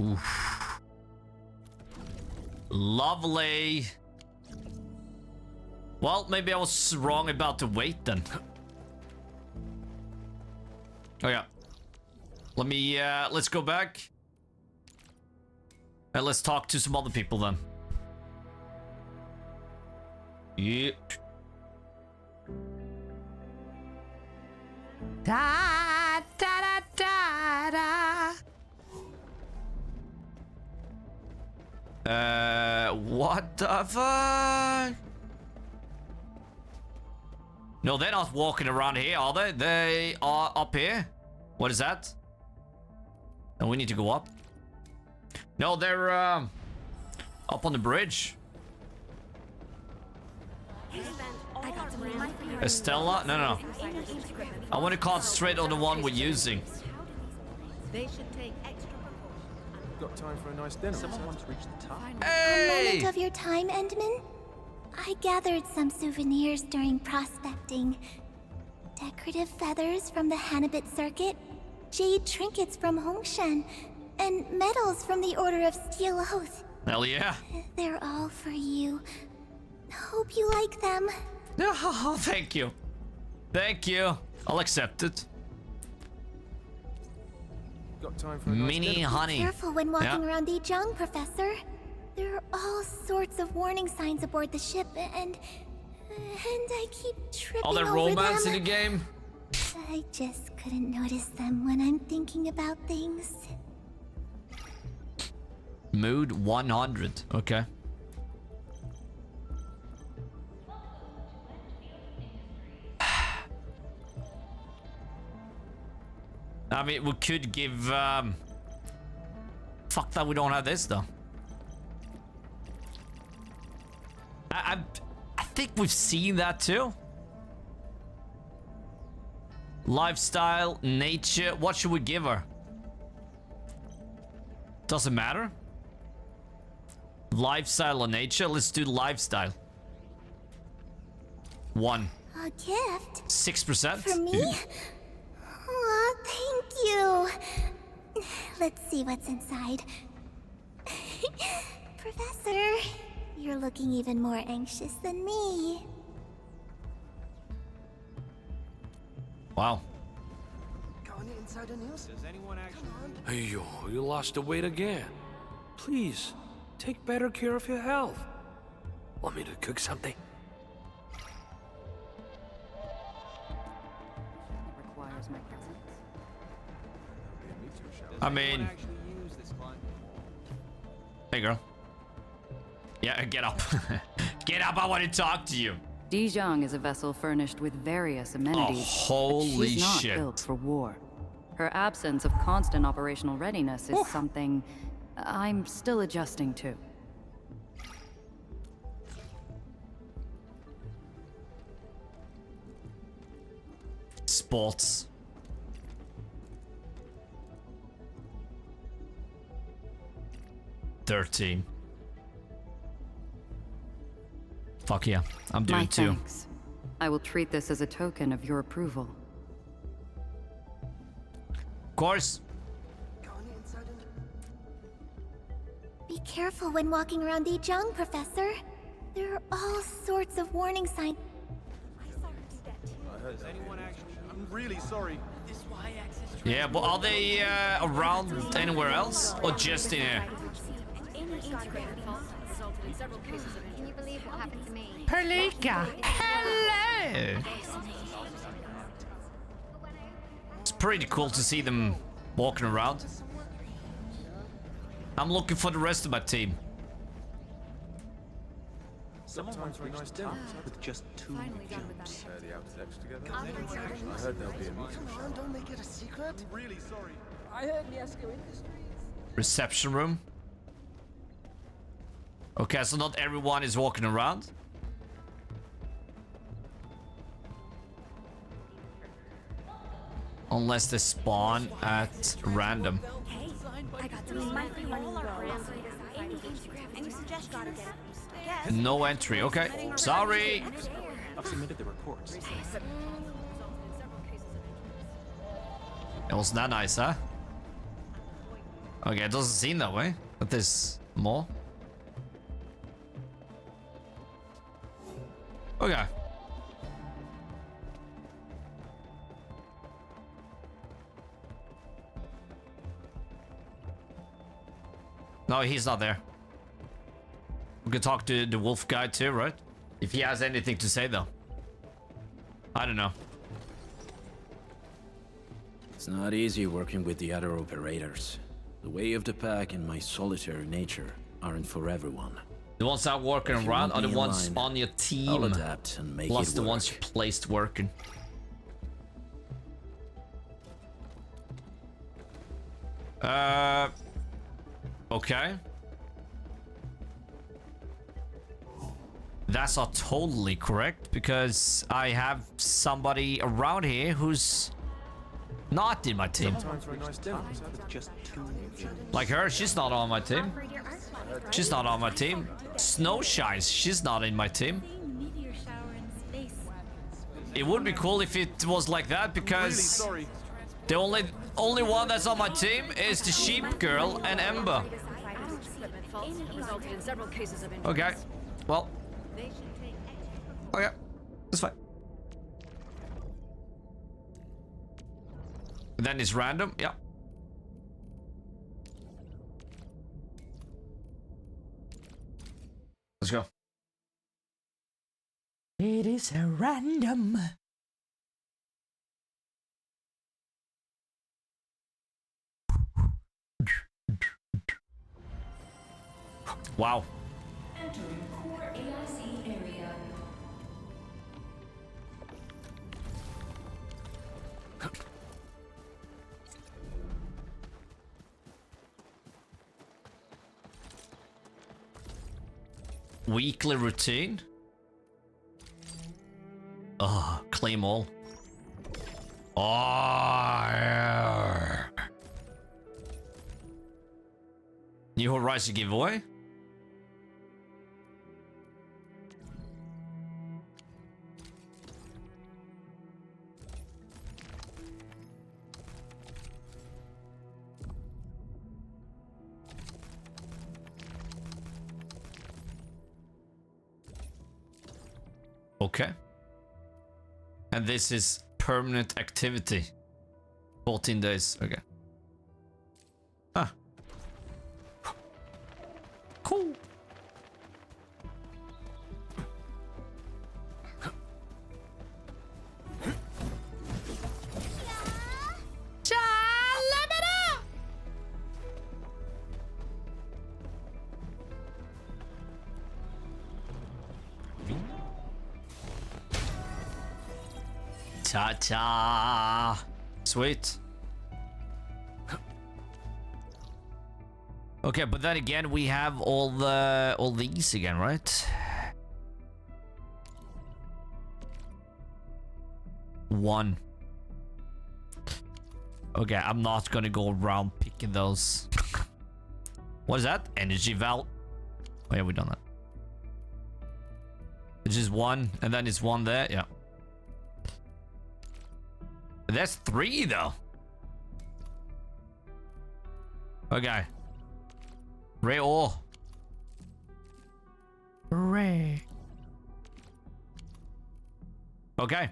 Oof. Lovely. Well, maybe I was wrong about the weight then. Oh yeah. Let me, let's go back. And let's talk to some other people then. Yep. Da da da da da. What the fuck? No, they're not walking around here, are they? They are up here. What is that? And we need to go up. No, they're up on the bridge. Estella? No, no. I want to concentrate on the one we're using. They should take extra precautions. Got time for a nice dinner. Someone wants to reach the top. A moment of your time, Endman? I gathered some souvenirs during prospecting. Decorative feathers from the Hanabit Circuit, jade trinkets from Hongshan, and medals from the Order of Steel Oath. Hell yeah. They're all for you. Hope you like them. Oh, thank you. Thank you. I'll accept it. Got time for a nice Mini dinner. honey. Be careful when walking around Ijong, Professor. There are all sorts of warning signs aboard the ship, and I keep tripping All the over romance them. in the game. I just couldn't notice them when I'm thinking about things. Mood 100. Okay. I mean, we could give, fuck that we don't have this, though. I think we've seen that, too. Lifestyle, nature, what should we give her? Doesn't matter. Lifestyle or nature? Let's do lifestyle. 1. A gift? 6%? For me? Aw, thank you. Let's see what's inside. Professor, you're looking even more anxious than me. Wow. Does anyone actually... Hey, yo, you lost the weight again. Please, take better care of your health. Want me to cook something? Requires my presence. I mean... Hey, girl. Yeah, get up. Get up, I want to talk to you. Dijong is a vessel furnished with various amenities. Oh, holy but she's not shit. built for war. Her absence of constant operational readiness is something I'm still adjusting to. Sports. $13. Fuck yeah, I'm doing My 2. thanks. I will treat this as a token of your approval. Of course. Be careful when walking around Ijong, Professor. There are all sorts of warning signs. Does anyone actually... I'm really sorry. Yeah, but are they around anywhere else? Or just in here? Can you believe what happened to me? Perlika, hello! It's pretty cool to see them walking around. I'm looking for the rest of my team. Someone wants to reach the top with just 2 jumps. The outer decks together. I heard there'll be a meeting. Come on, don't make it a secret. I'm really sorry. I heard Miesco Industries. Reception room. Okay, so not everyone is walking around. Unless they spawn at random. I got some monthly money. Any suggestions? No entry. Okay. Sorry. I've submitted the reports. It wasn't that nice, huh? Okay, it doesn't seem that way. But there's more. Okay. No, he's not there. We could talk to the wolf guy too, right? If he has anything to say, though. I don't know. It's not easy working with the other operators. The way of the pack and my solitary nature aren't for everyone. The ones that are working around are the ones on your team. I'll adapt and make plus it the work. ones you placed working. Okay. That's not totally correct because I have somebody around here who's not in my team. Like her, she's not on my team. She's not on my team. Snowshines, she's not in my team. It would be cool if it was like that because the only one that's on my team is the sheep girl and Ember. Okay, well. Okay, that's fine. Then it's random, yeah. Let's go. It is a random. Wow. Entering core AIC area. Weekly routine. Oh, claim all. Oh, yeah. New Horizon giveaway. Okay. And this is permanent activity. 14 days. Okay. Ah. Cool. Ta-ta. Sweet. Okay, but then again, we have all these again, right? One. Okay, I'm not gonna go around picking those. What is that? Energy valve. Oh yeah, we done that. It's just one, and then it's one there. Yeah. That's 3 though. Okay. Ray ore. Ray. Okay.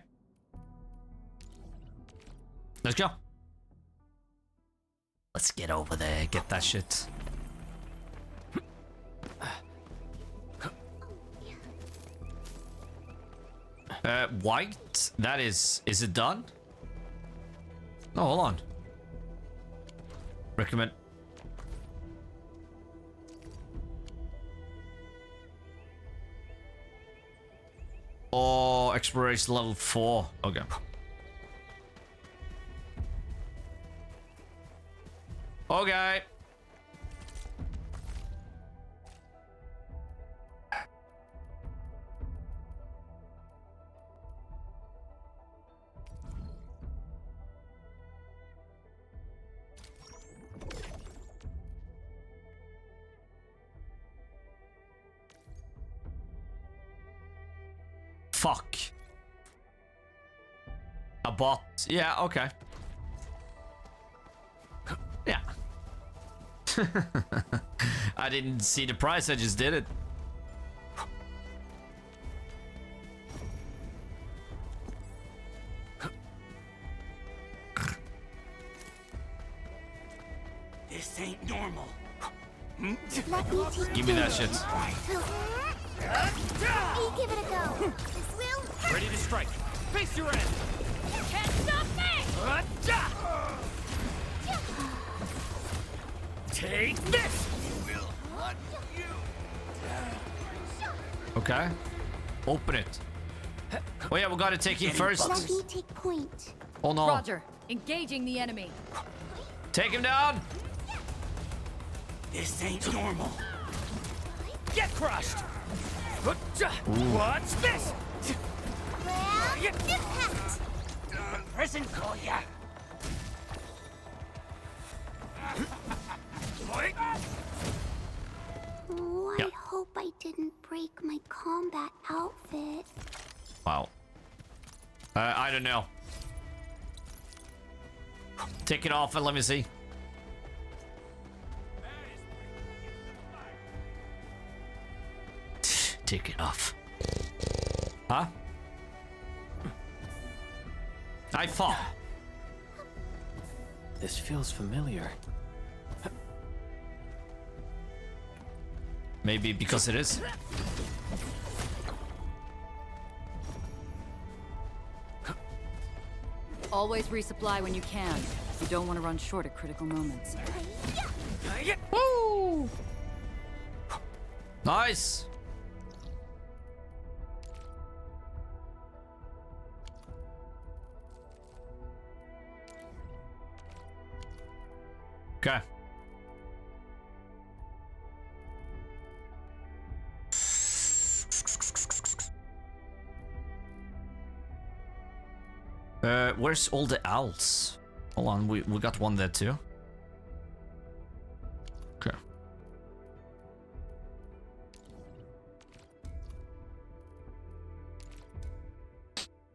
Let's go. Let's get over there. Get that shit. White. That is it done? No, hold on. Recommend. Oh, exploration level 4. Okay. Okay. Fuck. A bot. Yeah, okay. Yeah. I didn't see the price, I just did it. This ain't normal. Give me that shit. Let me give it a go. This will... Ready to strike. Face your end. You can't stop me! Take this! Okay. Open it. Oh yeah, we gotta take him first. Let me take point. Oh no. Roger. Engaging the enemy. Take him down. This ain't normal. Get crushed! Ooh. What's this? Well, impact! Prison call ya! Oh, Yeah. I hope I didn't break my combat outfit. Wow. I don't know. Take it off and let me see. Take it off. Huh? I fall. This feels familiar. Maybe because it is. Always resupply when you can. You don't want to run short at critical moments. Woo! Nice. Okay. Where's all the owls? Hold on, we got one there too. Okay.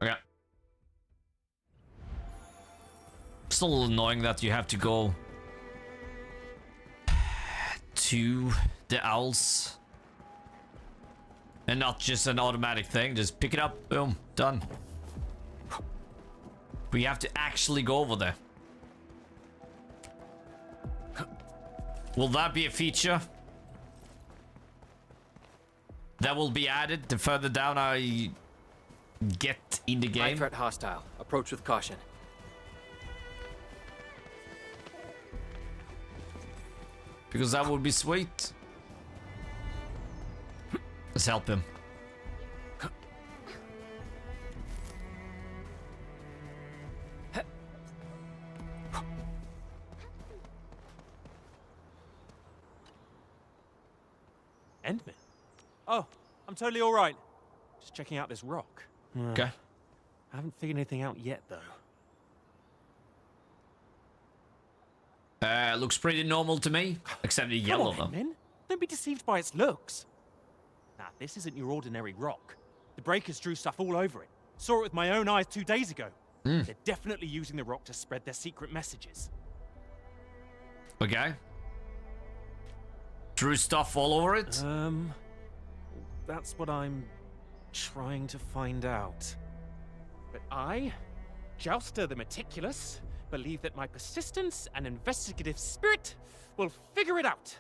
Okay. Still a little annoying that you have to go to the owls and not just an automatic thing. Just pick it up, boom, done. We have to actually go over there. Will that be a feature that will be added the further down I get in the game? High threat hostile. Approach with caution. Because that would be sweet. Let's help him. Endman? Oh, I'm totally all right. Just checking out this rock. Okay. I haven't figured anything out yet, though. Looks pretty normal to me, except the yellow Come on, though. Endman. Don't be deceived by its looks. Nah, this isn't your ordinary rock. The breakers drew stuff all over it. Saw it with my own eyes 2 days ago. They're definitely using the rock to spread their secret messages. Okay. Drew stuff all over it? That's what I'm trying to find out. But I, Jouster the Meticulous, believe that my persistence and investigative spirit will figure it out.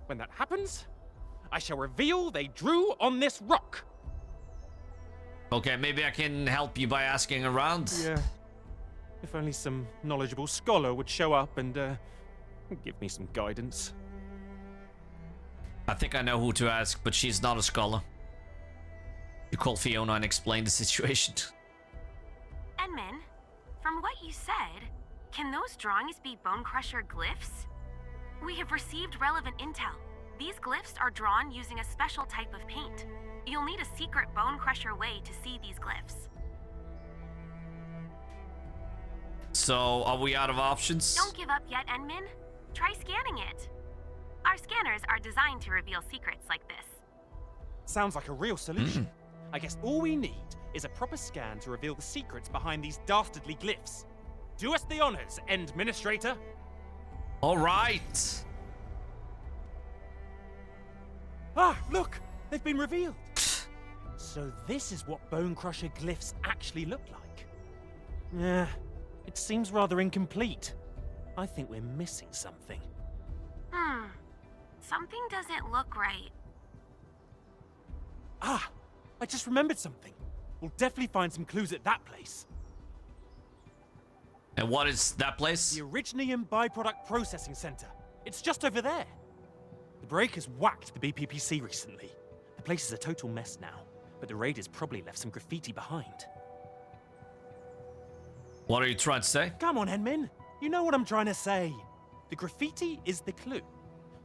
When that happens, I shall reveal they drew on this rock. Okay, maybe I can help you by asking around. Yeah. If only some knowledgeable scholar would show up and give me some guidance. I think I know who to ask, but she's not a scholar. You call Fiona and explain the situation. Endman, from what you said, can those drawings be Bone Crusher glyphs? We have received relevant intel. These glyphs are drawn using a special type of paint. You'll need a secret Bone Crusher way to see these glyphs. So, are we out of options? Don't give up yet, Endman. Try scanning it. Our scanners are designed to reveal secrets like this. Sounds like a real solution. I guess all we need is a proper scan to reveal the secrets behind these dastardly glyphs. Do us the honors, Endministrator. All right. Ah, look! They've been revealed. So this is what Bone Crusher glyphs actually look like. Yeah, it seems rather incomplete. I think we're missing something. Something doesn't look right. Ah, I just remembered something. We'll definitely find some clues at that place. And what is that place? The Originium Byproduct Processing Center. It's just over there. The breakers whacked the BPPC recently. The place is a total mess now, but the raiders probably left some graffiti behind. What are you trying to say? Come on, Henmin. You know what I'm trying to say. The graffiti is the clue.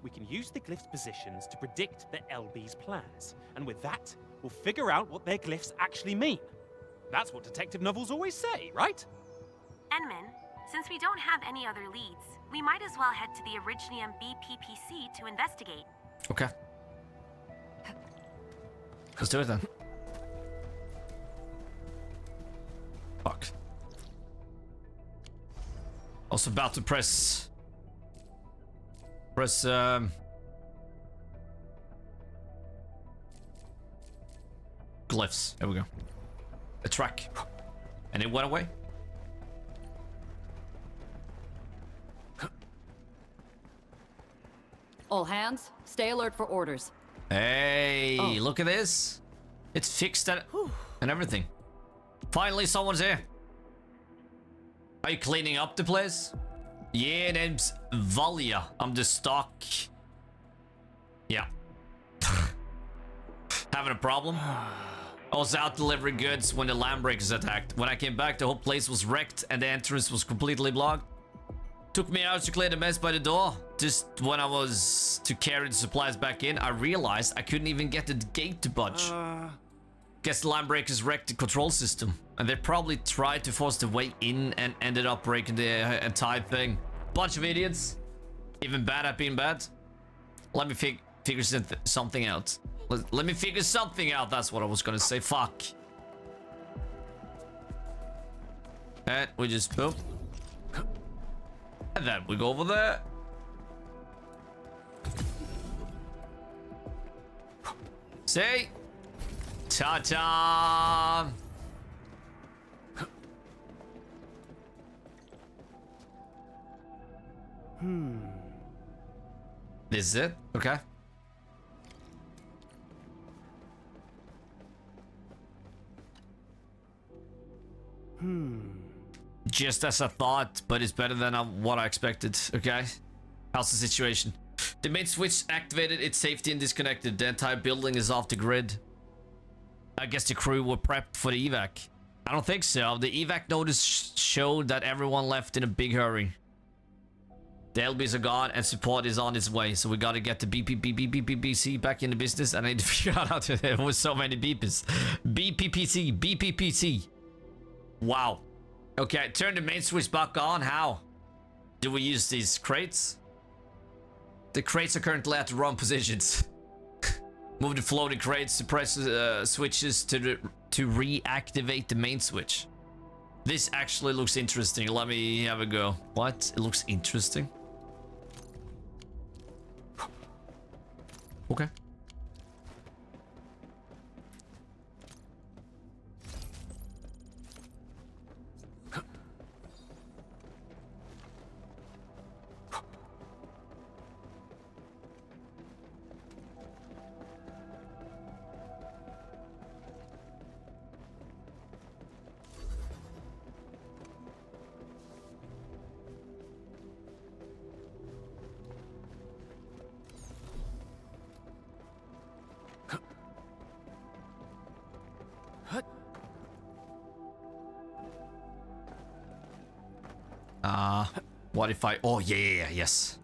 We can use the glyph's positions to predict the LB's plans, and with that, we'll figure out what their glyphs actually mean. That's what detective novels always say, right? Enman, since we don't have any other leads, we might as well head to the Originium BPPC to investigate. Okay. Let's do it then. Fuck. Also about to press glyphs. There we go. A track. And it went away. All hands, stay alert for orders. Hey, look at this. It's fixed and everything. Finally, someone's here. Are you cleaning up the place? Yeah, name's Valya. I'm the stock. Yeah. Having a problem? I was out delivering goods when the land breakers attacked. When I came back, the whole place was wrecked and the entrance was completely blocked. Took me hours to clear the mess by the door. Just when I was to carry the supplies back in, I realized I couldn't even get the gate to budge. Guess the line breakers wrecked the control system. And they probably tried to force their way in and ended up breaking the entire thing. Bunch of idiots. Even bad at being bad. Let me figure something out. Let me figure something out. That's what I was gonna say. Fuck. And we just boom. And then we go over there. See? Ta-ta! This is it? Okay. Just as I thought, but it's better than what I expected. Okay. How's the situation? The main switch activated, its safety and disconnected. The entire building is off the grid. I guess the crew were prepped for the evac. I don't think so. The evac notice showed that everyone left in a big hurry. The LBs are gone and support is on its way. So we gotta get the BPPC back in the business. And I need to figure out how to... There was so many beepers. BPPC. Wow. Okay, turn the main switch back on. How? Do we use these crates? The crates are currently at the wrong positions. Move the floating crates to press switches to reactivate the main switch. This actually looks interesting. Let me have a go. What? It looks interesting? Okay. What if I... Oh, yeah, yes.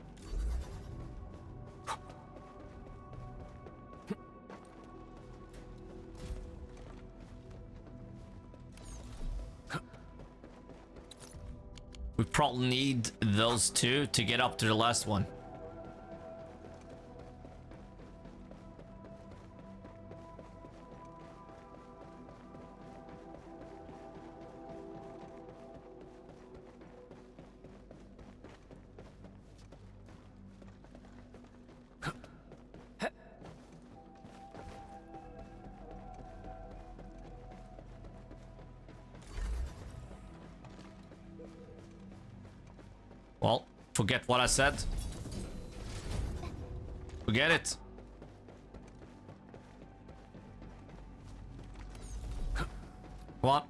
We probably need those two to get up to the last one. Well, forget what I said. Forget it. What?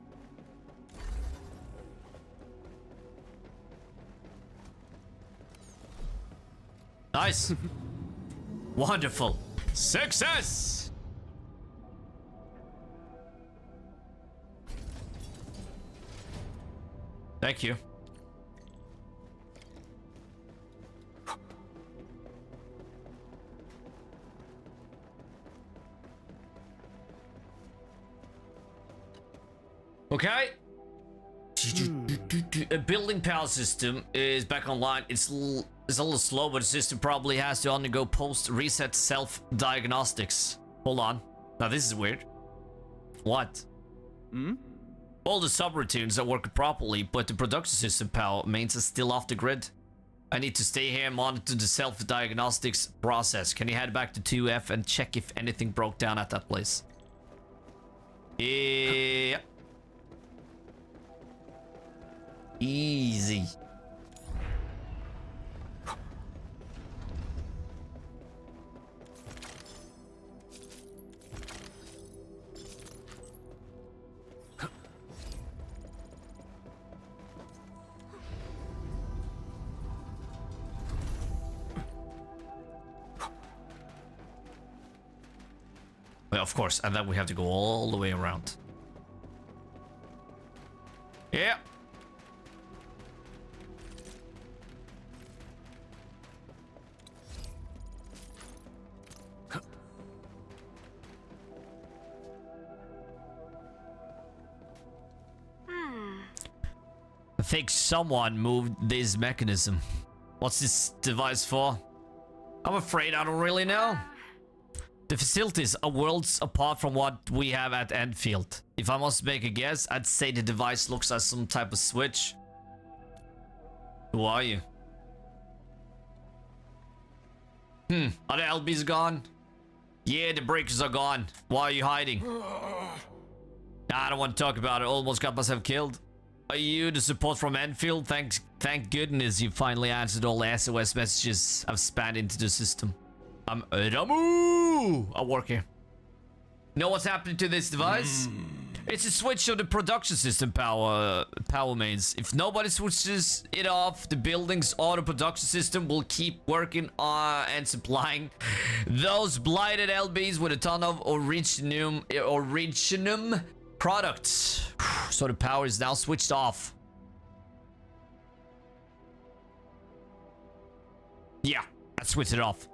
Nice. Wonderful. Success! Thank you. Okay. A building power system is back online. It's a little slow, but the system probably has to undergo post-reset self-diagnostics. Hold on. Now this is weird. What? All the subroutines are working properly, but the production system power mains is still off the grid. I need to stay here and monitor the self-diagnostics process. Can you head back to 2F and check if anything broke down at that place? Yeah. Easy. Well, of course, and then we have to go all the way around. Yeah. I think someone moved this mechanism. What's this device for? I'm afraid I don't really know. The facilities are worlds apart from what we have at Endfield. If I must make a guess, I'd say the device looks like some type of switch. Who are you? Are the LBs gone? Yeah, the breakers are gone. Why are you hiding? I don't want to talk about it. Almost got myself killed. Are you the support from Enfield? Thank goodness you finally answered all the SOS messages I've spammed into the system. I'm Ramu! I work here. Know what's happening to this device? It's a switch of the production system power mains. If nobody switches it off, the buildings or the production system will keep working and supplying those blighted LBs with a ton of originum products. So the power is now switched off. Yeah, I switched it off.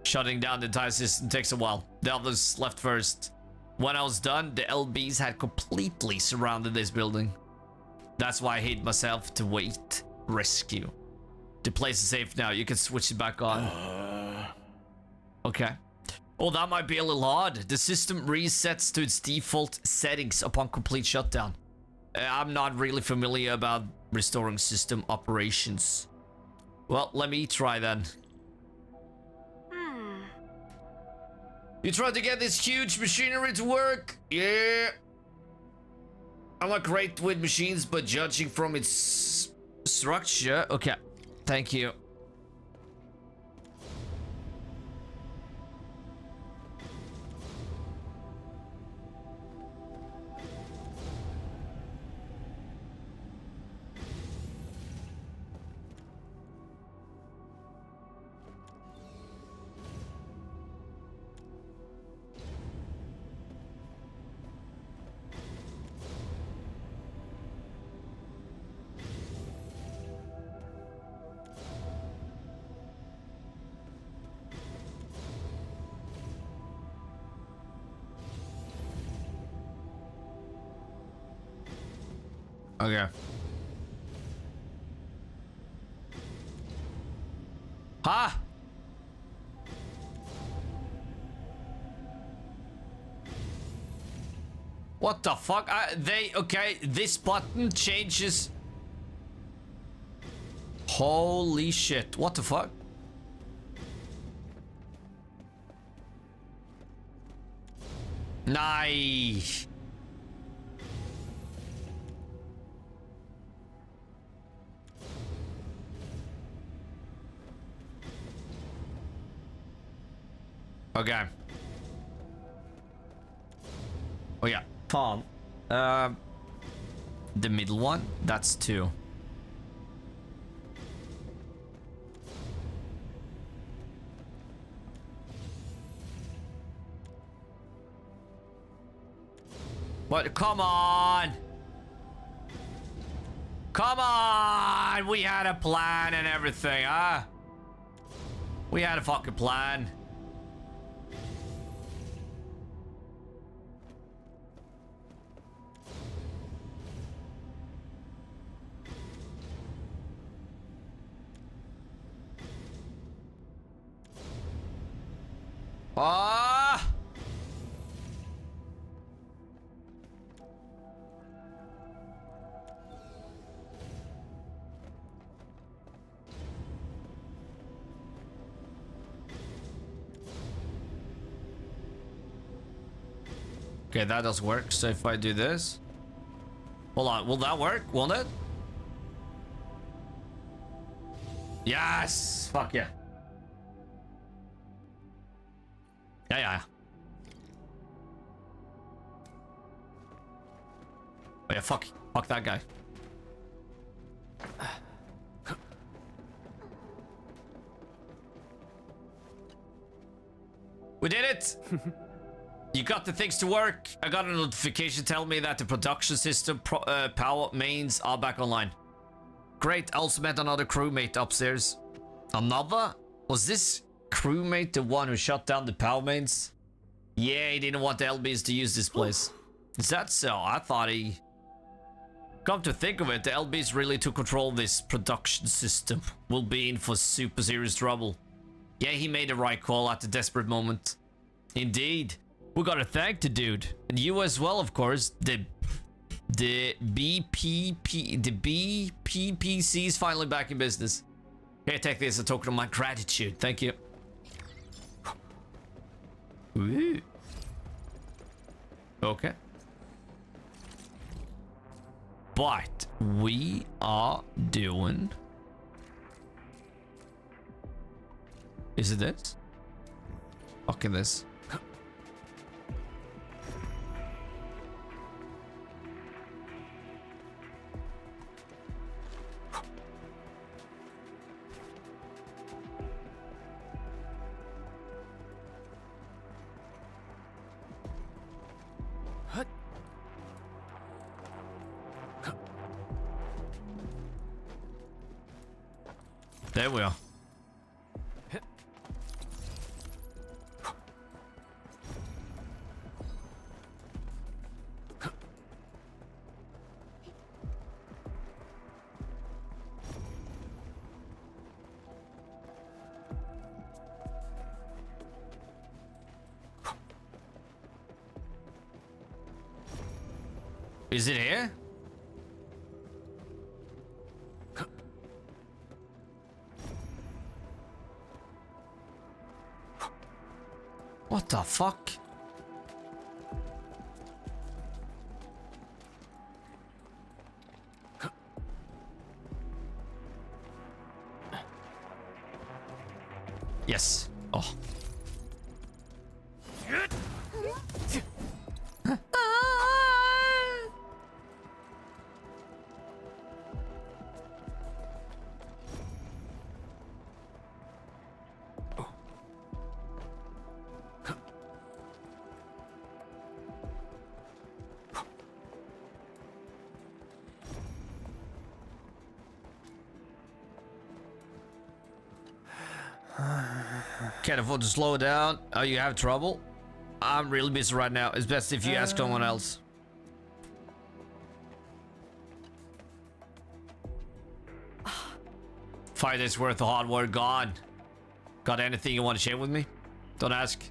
Shutting down the entire system takes a while. The others left first. When I was done, the LBs had completely surrounded this building. That's why I hid myself to wait. Rescue. The place is safe now. You can switch it back on. Okay. Oh, that might be a little hard. The system resets to its default settings upon complete shutdown. I'm not really familiar about restoring system operations. Well, let me try then. You tried to get this huge machinery to work? Yeah. I'm not great with machines, but judging from its structure... Okay, thank you. Okay. Huh? What the fuck? Okay, this button changes. Holy shit. What the fuck? Nice. Okay. Oh yeah, Tom. The middle one, that's 2. What? Come on! Come on! We had a plan and everything, huh? We had a fucking plan. Ah! Okay, that does work. So if I do this, hold on, will that work? Won't it? Yes! Fuck yeah. Yeah. Oh yeah, fuck that guy. We did it! You got the things to work. I got a notification telling me that the production system power mains are back online. Great, I also met another crewmate upstairs. Another? Was this crewmate the one who shut down the power mains? Yeah, he didn't want the LBs to use this place. Is that so? I thought he... Come to think of it, the LBs really took control of this production system. We'll be in for super serious trouble. Yeah, he made the right call at the desperate moment. Indeed. We gotta thank the dude. And you as well, of course. The BPPC is finally back in business. Here, take this, a token of my gratitude. Thank you. Ooh. Okay. But we are doing... Is it this? Fucking this. There we are. Is it here? What the fuck? Yes. Oh. Can't afford to slow down. Oh, you have trouble? I'm really busy right now. It's best if you ask someone else. $5 days worth of hard work gone. Got anything you want to share with me? Don't ask.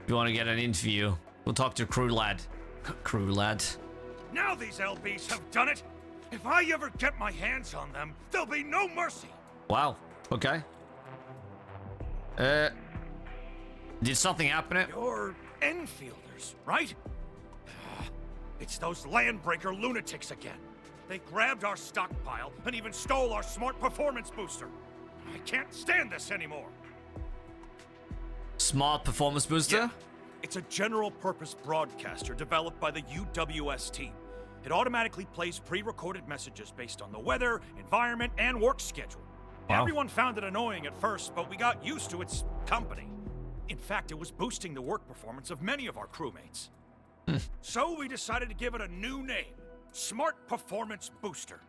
If you want to get an interview, we'll talk to crew lad. Crew lad. Now these LBs have done it. If I ever get my hands on them, there'll be no mercy. Wow. Okay. Did something happen? You're Enfielders, right? It's those landbreaker lunatics again. They grabbed our stockpile and even stole our smart performance booster. I can't stand this anymore. Smart performance booster? Yeah. It's a general-purpose broadcaster developed by the UWS team. It automatically plays pre-recorded messages based on the weather, environment, and work schedule. Wow. Everyone found it annoying at first, but we got used to its company. In fact, it was boosting the work performance of many of our crewmates. So we decided to give it a new name, Smart Performance Booster.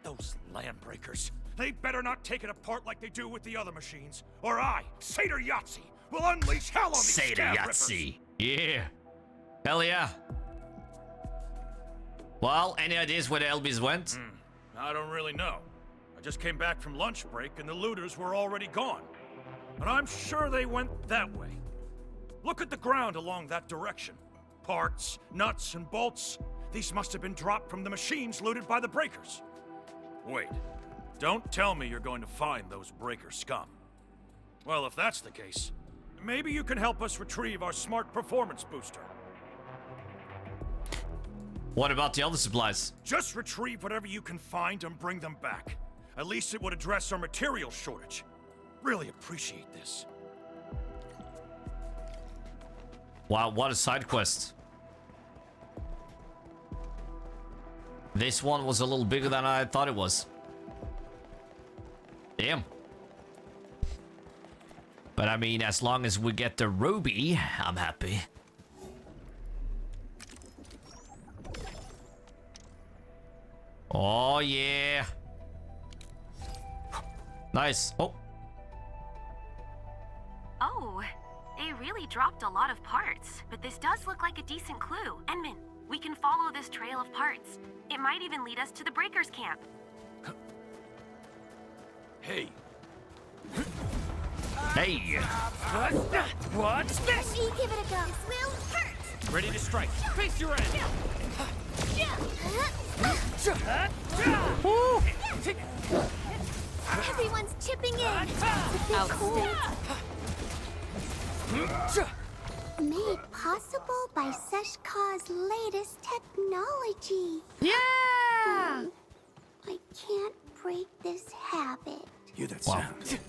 Those landbreakers, they better not take it apart like they do with the other machines, or I, Seder Yahtzee, will unleash hell on these Seder scab Yahtzee. Yeah. Hell yeah. Well, any ideas where the LBs went? I don't really know. I just came back from lunch break and the looters were already gone. And I'm sure they went that way. Look at the ground along that direction. Parts, nuts, and bolts. These must have been dropped from the machines looted by the breakers. Wait, don't tell me you're going to find those breaker scum. Well, if that's the case, maybe you can help us retrieve our smart performance booster. What about the other supplies? Just retrieve whatever you can find and bring them back. At least it would address our material shortage. Really appreciate this. Wow, what a side quest. This one was a little bigger than I thought it was. Damn. But I mean, as long as we get the ruby, I'm happy. Oh, yeah. Nice. Oh. Oh, they really dropped a lot of parts. But this does look like a decent clue. Enman, we can follow this trail of parts. It might even lead us to the Breakers camp. Hey. Hey. What's this? Give it a go. This will hurt. Ready to strike. Face your end. Everyone's chipping in. It's a bit cool. Made possible by Seshka's latest technology. Yeah! I can't break this habit. Hear that sound?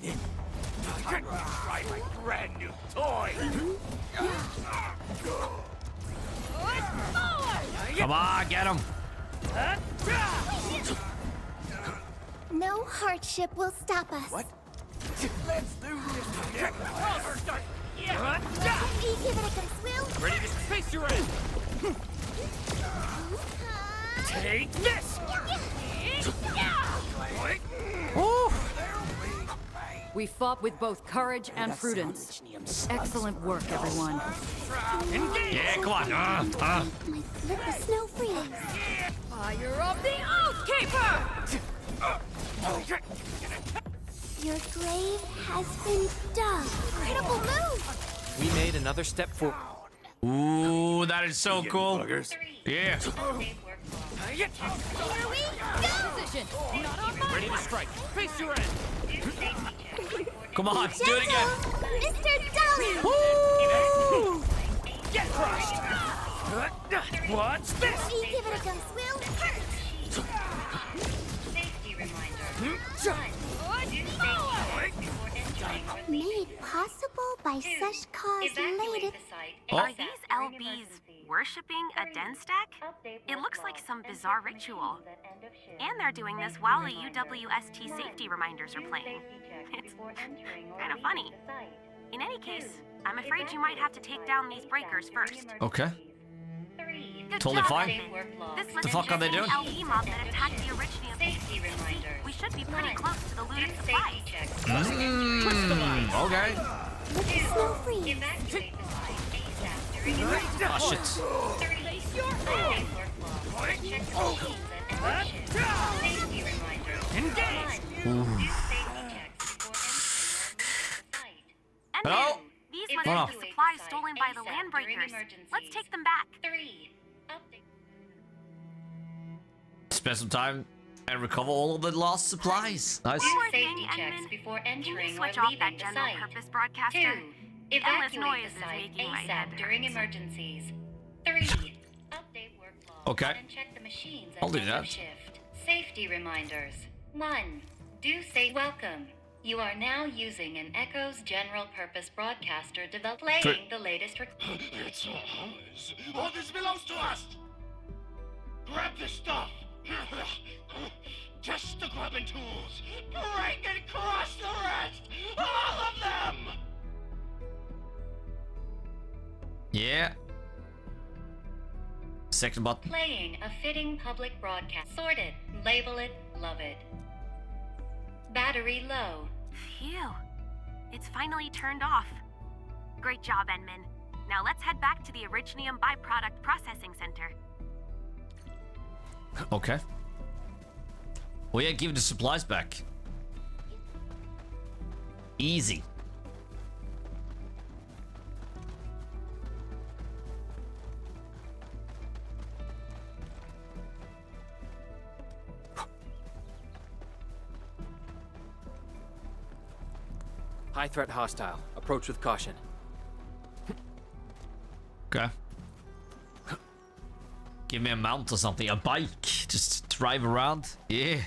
Try my brand new toy. Come on, get him. No hardship will stop us. What? Let's do this. Give it a go, Swill. Ready to face your end. Take this. We fought with both courage and prudence. Excellent work, everyone. Yeah, come on. Let the snow freeze. Fire of the Oathkeeper! Your grave has been dug. Incredible move. We made another step forward. Ooh, that is so cool. Yeah. Here we go. Position. Not on my Ready to strike. Face your end. Come on, do it again. Mr. Dolly. Woo! Get crushed. What's this? Give it a go, Swill. Made possible by Seshka's latest. Are these LBs worshipping a den stack? It looks like some bizarre ritual. And they're doing this while the UWST safety reminders are playing. It's kind of funny. In any case, I'm afraid you might have to take down these breakers first. Okay. Good Totally job, fine. Enman. This What the fuck are they doing? LB mob that attacked the Original. We should be pretty close to the looted supplies. Okay. Let the snow freeze. Oh, shit. Hello? These must be the supplies stolen by the landbreakers. Let's take them back. Spend some time and recover all of the lost supplies. Nice. One more thing, Enman. Can you switch off that general purpose broadcaster? Endless noise is making my head during hurt. emergencies. 3. Update work log. Okay. And check the machines I'll at do end that. of shift. Safety reminders. 1. Do say welcome. You are now using an Echo's general purpose broadcaster developed playing the latest It's ours. All this belongs to us. Grab the stuff. Just the grubbing tools. Break and crush the rest. All of them. Yeah. Second button. Playing a fitting public broadcast. Sort it, label it, love it. Battery low. Phew. It's finally turned off. Great job, Enman. Now let's head back to the Originium byproduct processing center. Okay. Oh yeah, give the supplies back. Easy. High threat hostile. Approach with caution. Okay. Give me a mount or something. A bike. Just drive around. Yeah.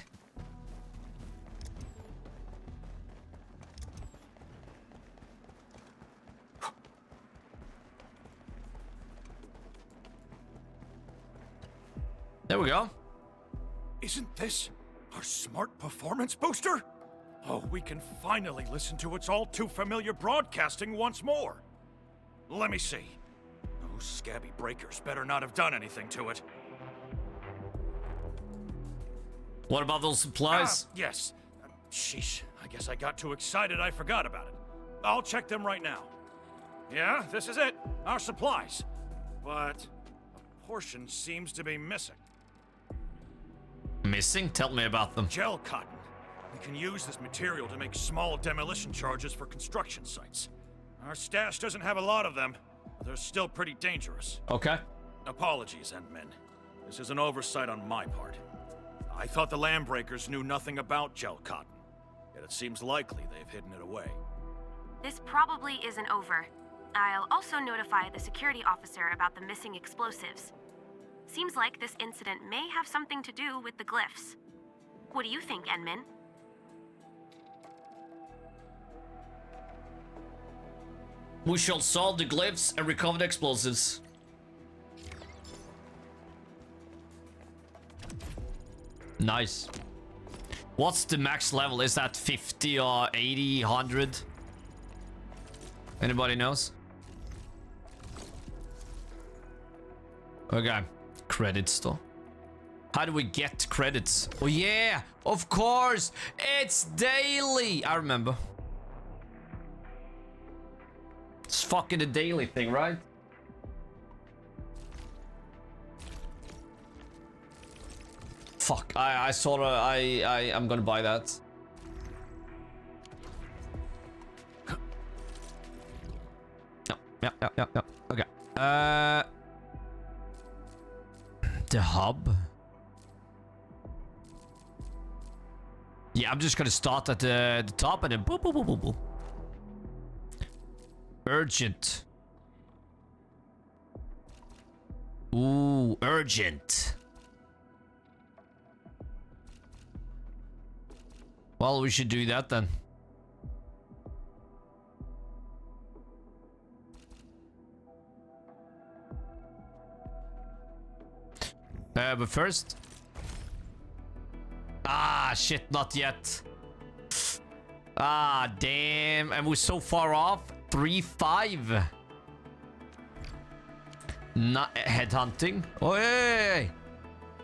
There we go. Isn't this our smart performance booster? Oh, we can finally listen to its all-too-familiar broadcasting once more. Let me see. Those scabby breakers better not have done anything to it. What about those supplies? Yes. Sheesh, I guess I got too excited I forgot about it. I'll check them right now. Yeah, this is it. Our supplies. But a portion seems to be missing. Missing? Tell me about them. Gel cotton. We can use this material to make small demolition charges for construction sites. Our stash doesn't have a lot of them, but they're still pretty dangerous. Okay. Apologies, Endmen. This is an oversight on my part. I thought the Landbreakers knew nothing about gel cotton, yet it seems likely they've hidden it away. This probably isn't over. I'll also notify the security officer about the missing explosives. Seems like this incident may have something to do with the glyphs. What do you think, Enman? We shall solve the glyphs and recover the explosives. Nice. What's the max level? Is that 50 or 80, 100? Anybody knows? Okay. Credits store. How do we get credits? Oh yeah, of course. It's daily. I remember. It's fucking the daily thing, right? Fuck, I sort of, I'm gonna buy that. Yeah. Okay. The hub. Yeah, I'm just gonna start at the top and then boop, boop, boop, boop, boop. Urgent. Ooh, urgent. Well, we should do that then. But first... Ah, shit, not yet. Ah, damn. And we're so far off. 3-5. Not headhunting. Oh, hey.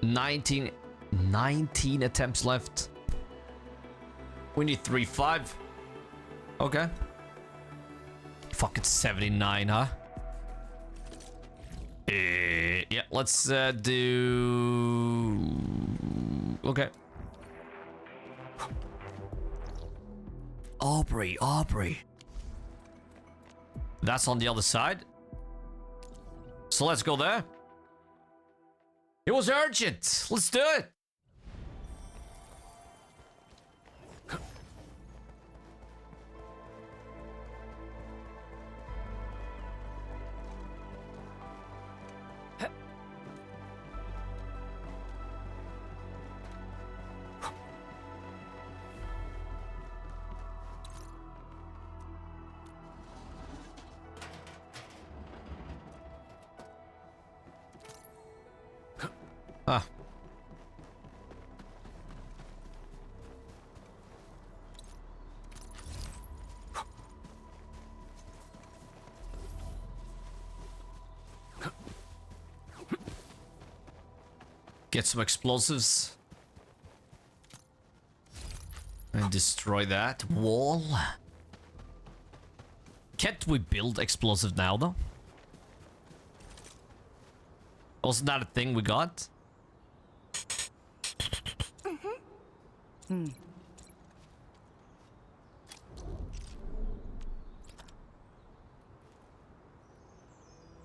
19 attempts left. We need 3-5. Okay. Fuck, it's 79, huh? Yeah, let's do... Okay. Aubrey. That's on the other side. So let's go there. It was urgent. Let's do it. Get some explosives. And destroy that wall. Can't we build explosive now, though? Wasn't that a thing we got?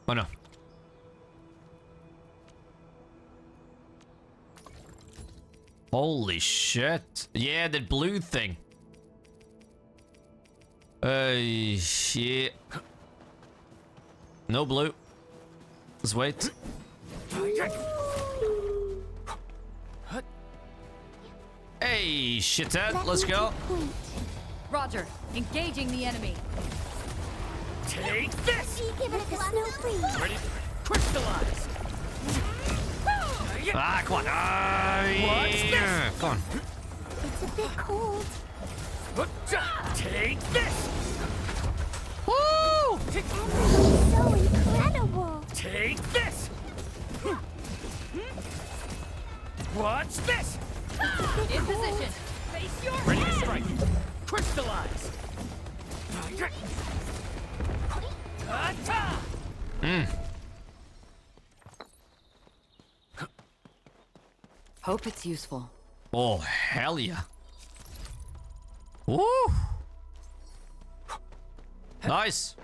Oh no. Holy shit. Yeah, that blue thing. Shit. No blue. Let's wait. Hey, shithead, let's go. Roger, engaging the enemy. Take this! Give it a snow freeze. Ready? Crystallize! Ah, come on. What's this? Come on. It's a bit cold. Take this! Woo! Everything's so incredible. Take this! What's this? In position. Face your Ready to strike. Crystallize! Hope it's useful. Oh, hell yeah. Woo! Nice.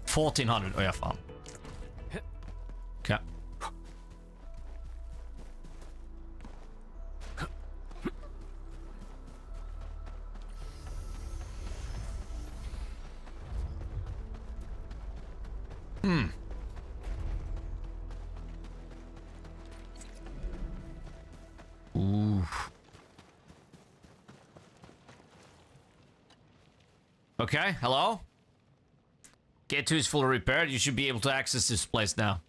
$1,400. Oh yeah, fine. Okay. Ooh. Okay, hello? Gate 2 is fully repaired. You should be able to access this place now.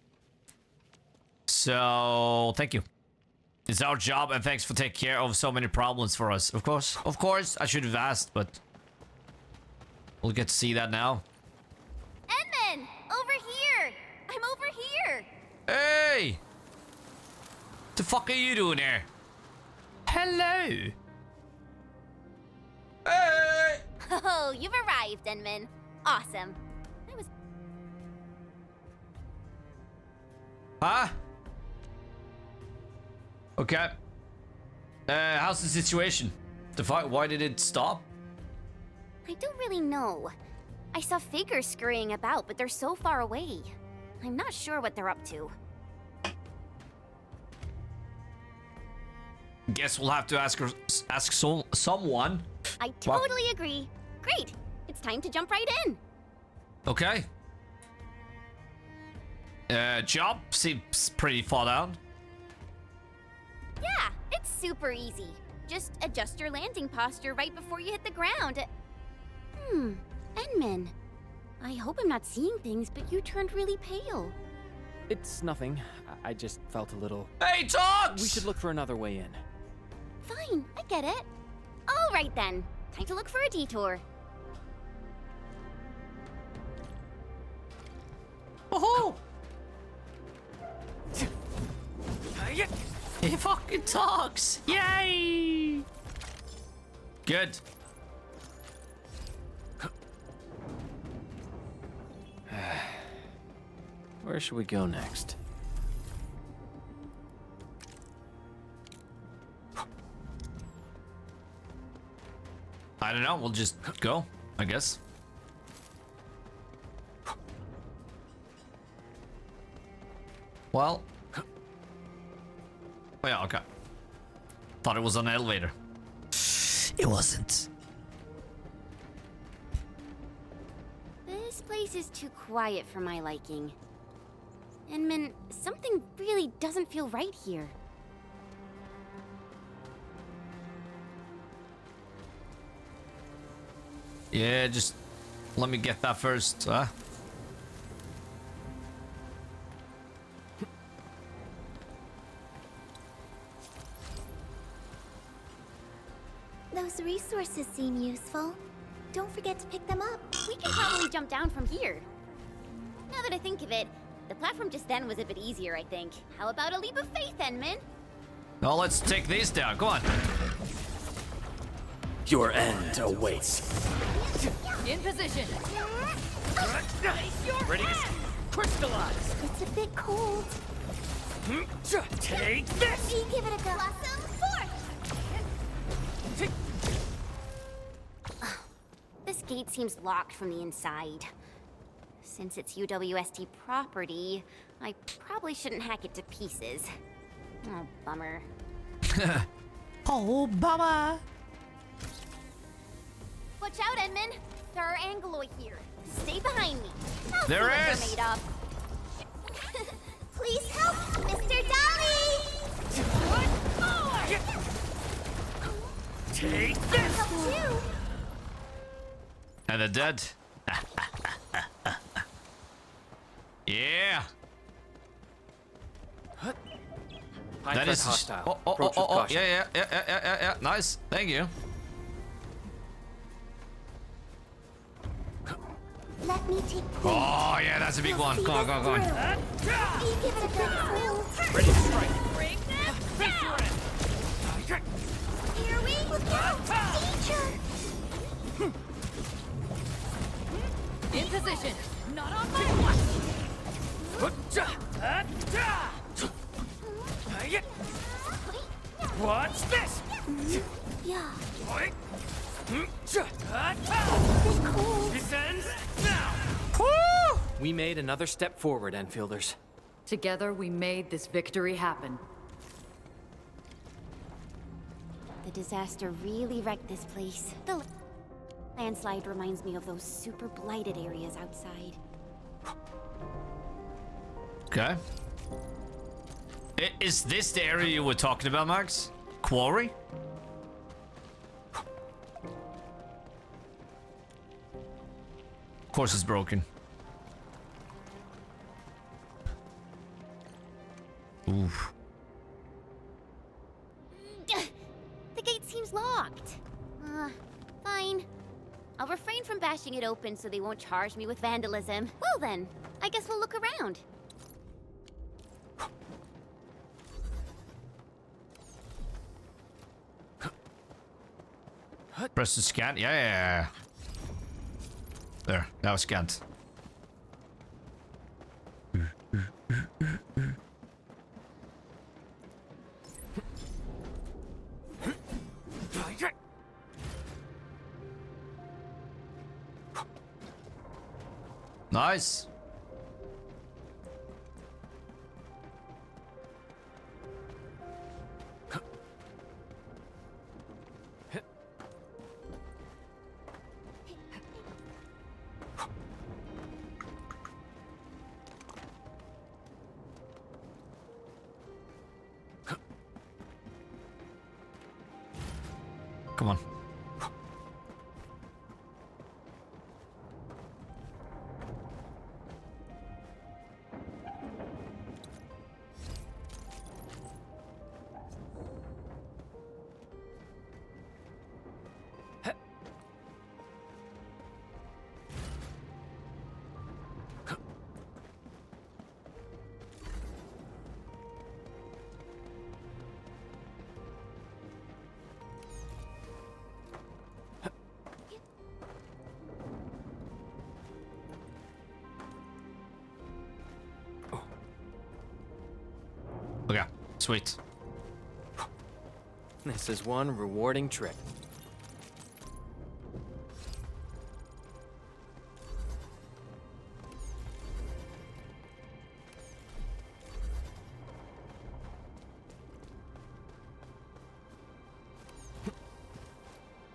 So, thank you. It's our job, and thanks for taking care of so many problems for us. Of course, I should have asked, but we'll get to see that now. Edmund! Over here! I'm over here! Hey! The fuck are you doing here? Hello! Hey! Oh, you've arrived, Edmund. Awesome. Huh? Okay. How's the situation? The fight, why did it stop? I don't really know. I saw figures scurrying about, but they're so far away. I'm not sure what they're up to. Guess we'll have to ask someone. I totally agree. Great. It's time to jump right in. Okay. Job seems pretty far down. Yeah, it's super easy. Just adjust your landing posture right before you hit the ground. Edmund. I hope I'm not seeing things, but you turned really pale. It's nothing. I just felt a little... Hey, Tox! We should look for another way in. Fine, I get it. All right then. Time to look for a detour. Oh! He fucking talks! Yay! Good. Where should we go next? I don't know, we'll just go, I guess. Well. Oh yeah, okay. Thought it was an elevator. It wasn't. This place is too quiet for my liking. Edmund, something really doesn't feel right here. Yeah, just let me get that first, huh? Those resources seem useful. Don't forget to pick them up. We can probably jump down from here. Now that I think of it, the platform just then was a bit easier, I think. How about a leap of faith, Enman? Now let's take these down. Come on. Your end awaits. In position. Ready to crystallize. It's a bit cold. Take this! You give it a go. Blossom forth! This gate seems locked from the inside. Since it's UWST property, I probably shouldn't hack it to pieces. Oh, bummer. Oh, bummer. Watch out, Enman! There are Angeloi here. Stay behind me. I'll There see what is. they're made of. Please help, Mr. Dolly! One more! Take this! Help you! And they're dead. Yeah. That is hostile. Oh, Approach with caution. yeah. Nice. Thank you. Let me take point. Oh, yeah, that's a big one. Come on. You give it a good hold. Ready to strike. Bring them down! Here we go! Danger! In position. Not on my watch. What's this? Yeah. This ends now! We made another step forward, Enfielders. Together, we made this victory happen. The disaster really wrecked this place. The landslide reminds me of those super blighted areas outside. Okay. Is this the area you were talking about, Max? Quarry? Of course it's broken. Oof. The gate seems locked. Fine. I'll refrain from bashing it open so they won't charge me with vandalism. Well then, I guess we'll look around. Press the scan. Yeah. There, that was scanned. Nice. Come on. Okay, sweet. This is one rewarding trip.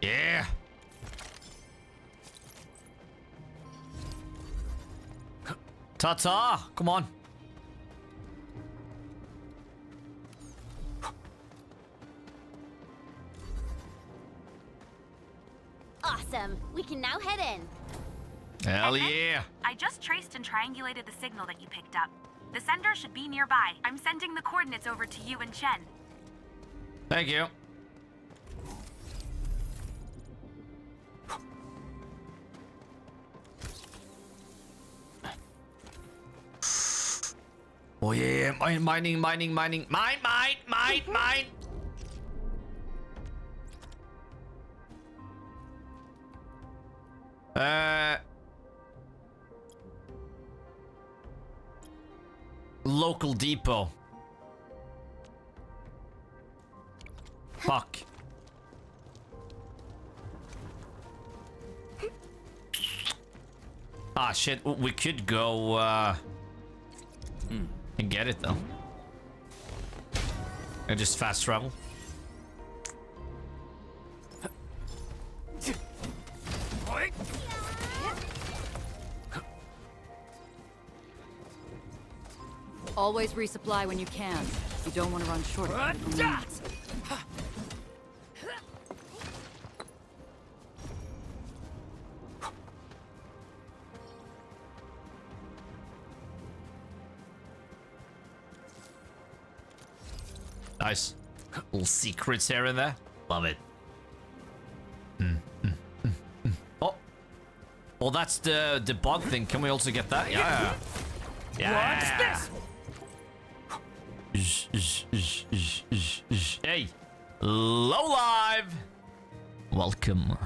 Yeah. Ta-ta! Come on. Awesome. We can now head in. Hell yeah. I just traced and triangulated the signal that you picked up. The sender should be nearby. I'm sending the coordinates over to you and Chen. Thank you. Oh yeah, mining. Mine. Local depot. Fuck. Ah shit, we could go and get it though. And just fast travel. Always resupply when you can. You don't want to run short of critical needs. Nice. Little secrets here and there. Love it. Oh. Well, that's the bug thing. Can we also get that? Yeah. Yeah. What's this? Hey. Low live. Welcome.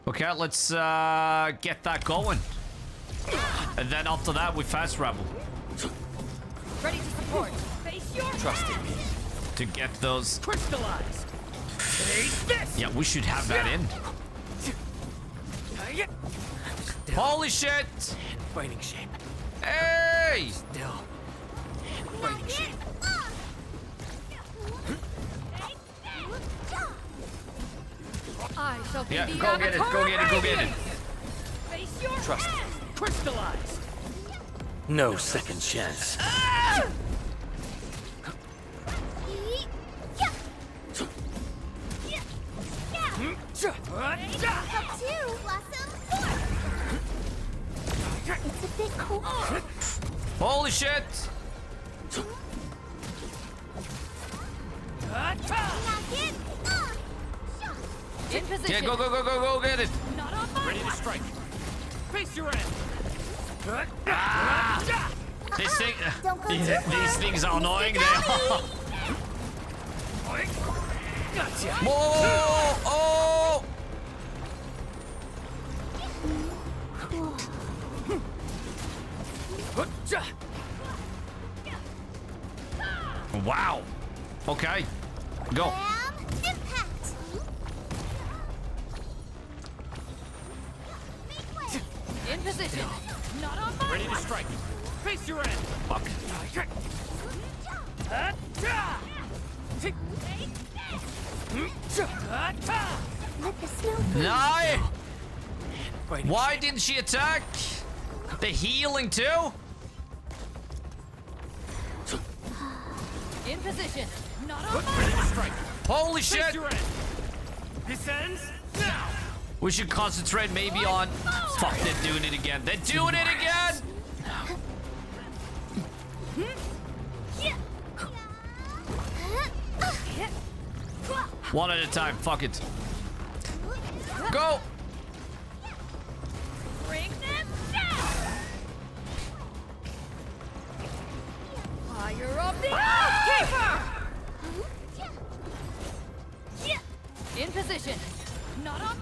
Okay, let's get that going. And then after that, we fast travel. Ready to support. Face your Trust in me. To get those. Crystallized. Take this. Yeah, we should have that in. Holy shit! Fighting shape. Hey! Still. Fighting shape. I shall be Yeah, the go get it, go get it, go get it. Face your Trust me. crystallized. No second chance. It's a bit cold. Holy shit! In position. Yeah, go get it. Not on my Ready to strike. Face your end. This thing, Don't go too these things are annoying. They are. Gotcha. Whoa! Oh! Wow. Okay. Go. Bam! Impact! In position. Not on my Ready to strike. Face your end. Fuck. Let the snow No! Why didn't she attack? The healing too? In position. Not on my Ready to strike. Holy Face shit! your end. This ends now. We should concentrate maybe on... Fuck, they're doing it again. They're doing it again! One at a time, fuck it. Go! Bring them down. Fire of the Keeper. In position. Not on.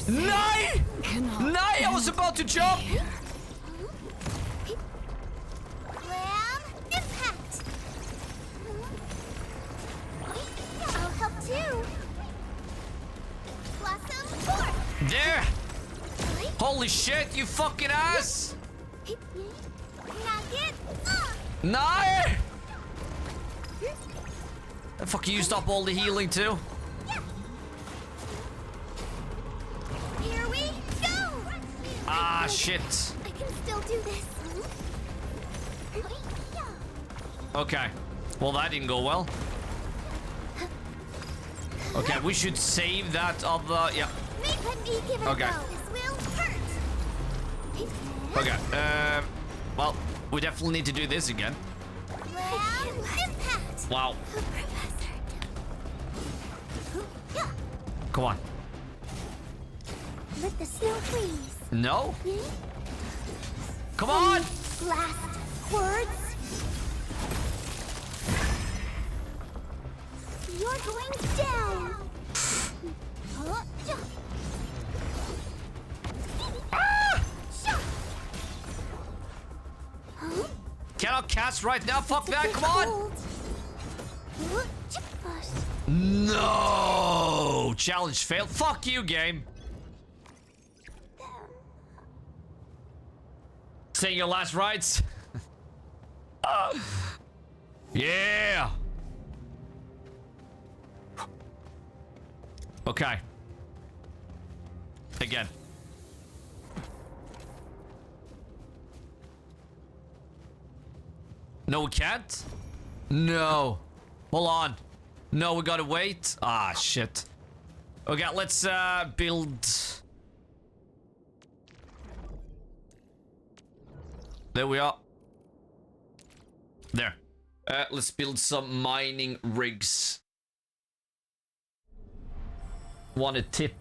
Nay! Nay, I was about to jump! Bam! Impact! I'll help too. Blossom forth! There! Holy shit, you fucking ass! Knock it! Nay! I fucking used up all the healing too. Here we go! Ah, shit. I can still do this. Okay. Well, that didn't go well. Okay, we should save that other... Yeah. Let me give it Okay. a go. This will hurt. Okay. Well, we definitely need to do this again. Bam! Impact! Wow. Professor. Come on. Let the snow freeze. No? Come on! Blast words. You're going down. Cannot cast right now. Fuck that. Come on. No! Challenge failed. Fuck you, game. Saying your last rites. Yeah. Okay. Again. No, we can't? No. Hold on. No, we gotta wait. Ah, shit. Okay, let's build. There we are. There. Let's build some mining rigs. Want a tip?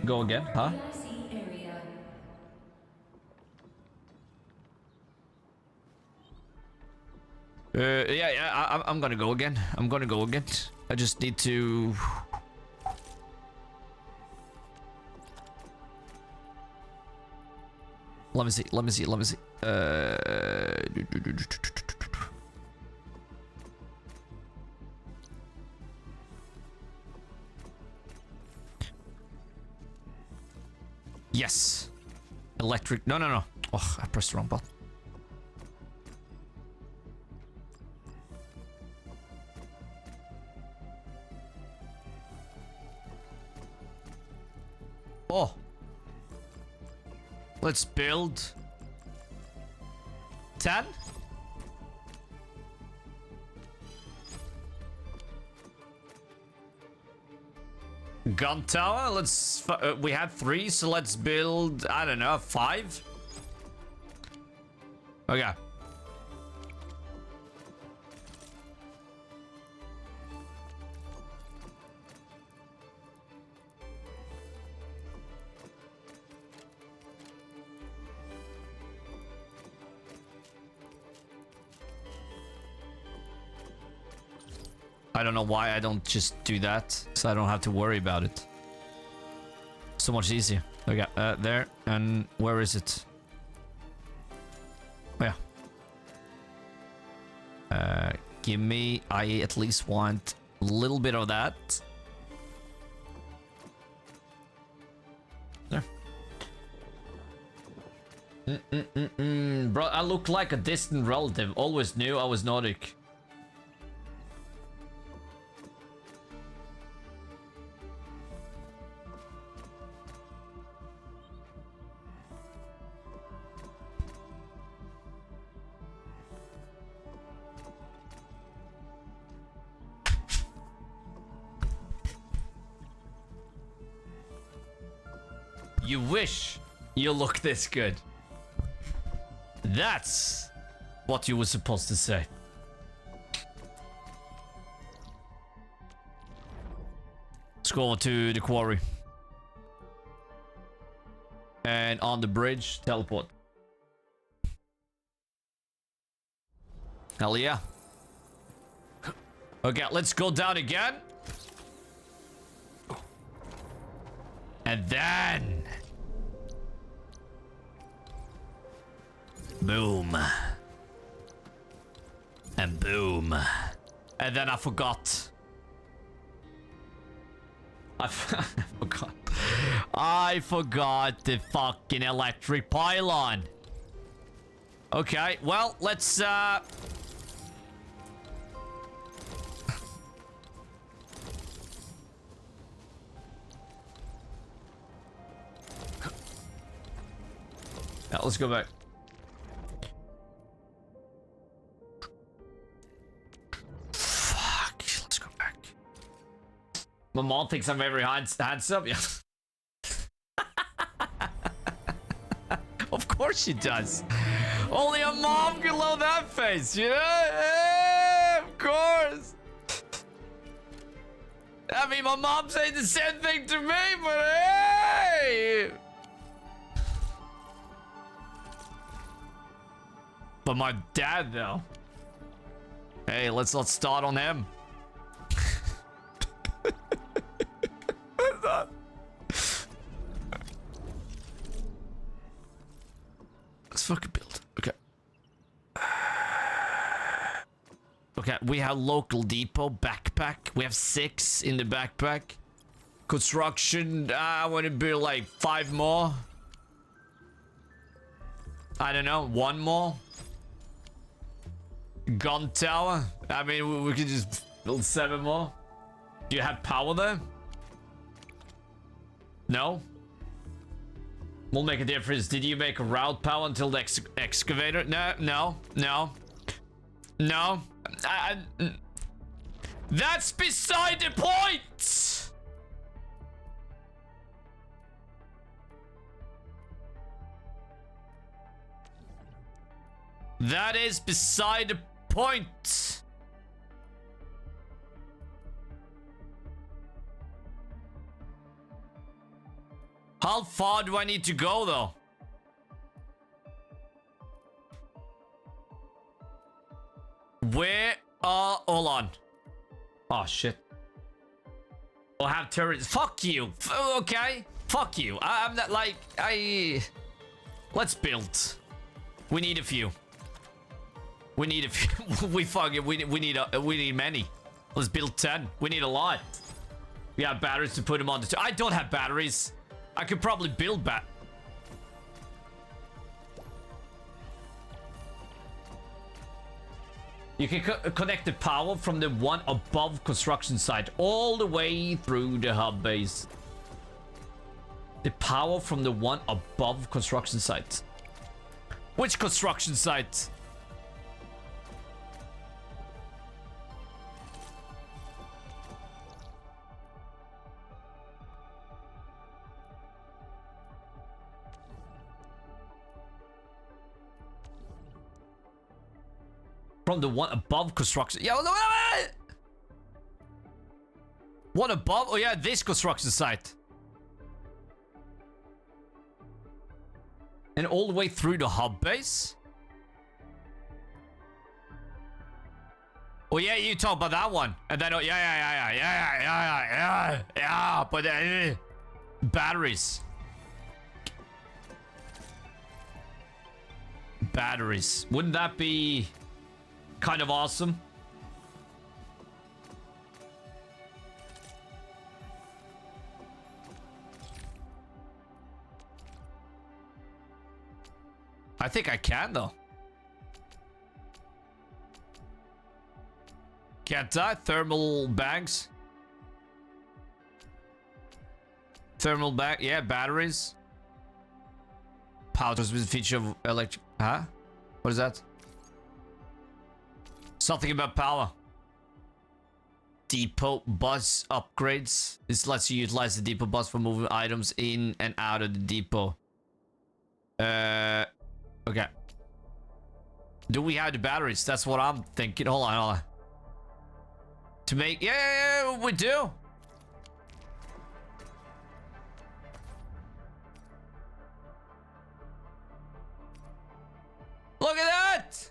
Go again, huh? Yeah, I'm gonna go again. I'm gonna go again. I just need to... Let me see. Yes. Electric. No. Oh, I pressed the wrong button. Oh. Let's build 10. Gun tower. Let's. We had 3, so let's build. I don't know, 5. Okay. I don't know why I don't just do that, so I don't have to worry about it. So much easier. Okay, there. And where is it? Oh, yeah. Give me... I at least want a little bit of that. There. Bro, I look like a distant relative. Always knew I was Nordic. You wish you look this good. That's what you were supposed to say. Let's go to the quarry. And on the bridge, teleport. Hell yeah. Okay, let's go down again. And then... boom. And boom. And then I forgot. I forgot. I forgot the fucking electric pylon. Okay, well, let's... Yeah, let's go back. Fuck, let's go back. My mom thinks I'm very handsome. Yeah. Of course she does. Only a mom can love that face, you know? Yeah, of course. I mean, my mom said the same thing to me, but hey! But my dad, though. Hey, let's not start on him. Let's fucking build. Okay. Okay, we have local depot, backpack. We have 6 in the backpack. Construction, I want to build like 5 more. I don't know, 1 more. Gun tower. I mean, we could just build 7 more. Do you have power there? No? Will make a difference. Did you make a route power until the excavator? No. That's beside the point! That is beside the point. How far do I need to go, though? Where hold on. Oh, shit. We'll have turrets. Fuck you. Okay. Fuck you. I'm not like... Let's build. We need a few. We need a few. We need many. Let's build 10. We need a lot. We have batteries to put them on the... I don't have batteries. I could probably build You can connect the power from the one above construction site all the way through the hub base. The power from the one above construction site. Which construction site? From the one above construction. Yeah, no, one above? Oh yeah, this construction site. And all the way through the hub base? Oh yeah, you talk about that one. And then, oh, yeah, but batteries. Batteries. Wouldn't that be... kind of awesome? I think I can, though. Can't I? Thermal bags. Thermal bag. Yeah, batteries. Powders with feature of electric... Huh? What is that? Something about power. Depot bus upgrades. This lets you utilize the depot bus for moving items in and out of the depot. Okay. Do we have the batteries? That's what I'm thinking. Hold on. To make... Yeah, we do. Look at that!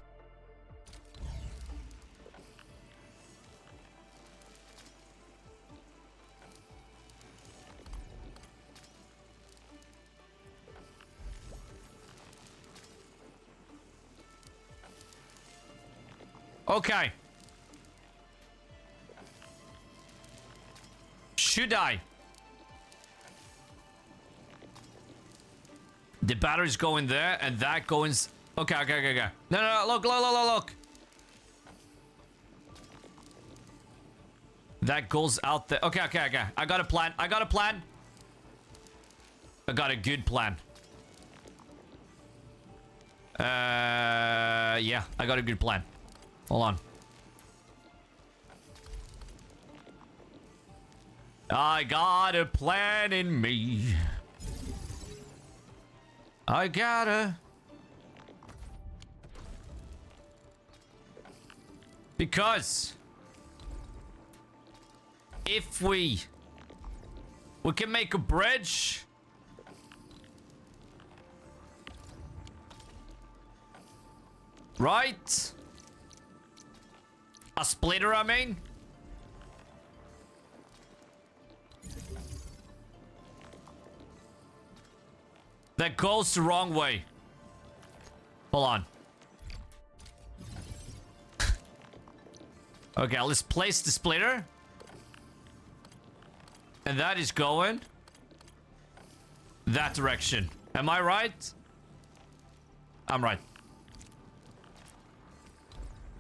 Okay. Should I? The batteries go in there and that goes... Okay. No, look. That goes out there. Okay. I got a plan. I got a good plan. Yeah, I got a good plan. Hold on. I got a plan in me. I gotta. Because if we can make a bridge. Right? A splitter, I mean? That goes the wrong way. Hold on. Okay, let's place the splitter. And that is going that direction. Am I right? I'm right.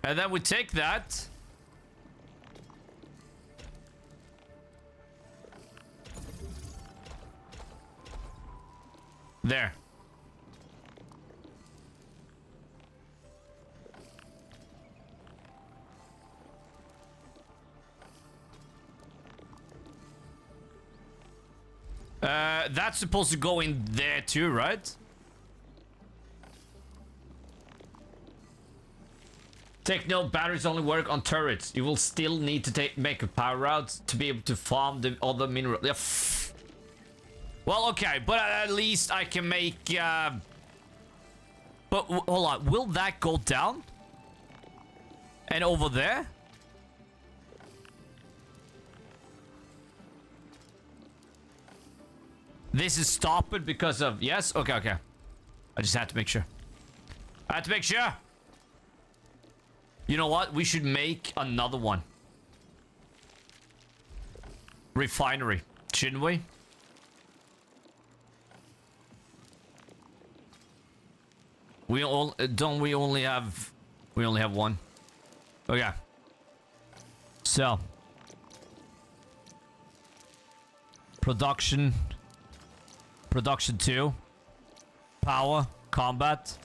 And then we take that. There. That's supposed to go in there too, right? Take note, batteries only work on turrets. You will still need to make a power route to be able to farm the other mineral. Yeah, well, okay, but at least I can make... But hold on, will that go down? And over there? This is stopped because of... Yes? Okay, okay. I just had to make sure. I had to make sure! You know what? We should make another one. Refinery. Shouldn't we? We all... Don't we only have... We only have one. Okay. So. Production... Production 2. Power. Combat.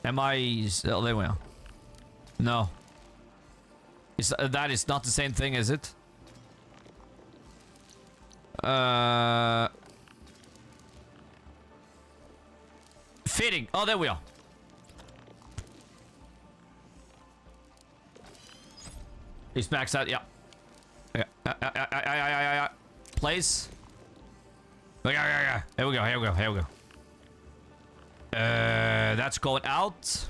Am I... Oh, there we are. No. That is not the same thing, is it? Fitting. Oh, there we are. He's maxed out, yeah. Yeah. Place. Yeah. Here we go. That's going out.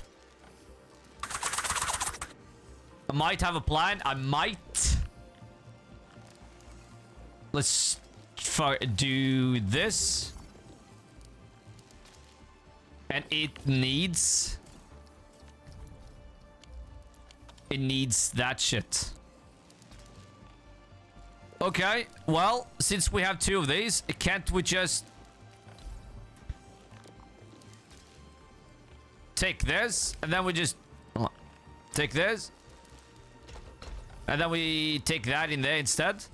I might have a plan. I might. Let's do this. And it needs that shit. Okay, well, since we have 2 of these, can't we just take this and then we just take this and then we take that in there instead,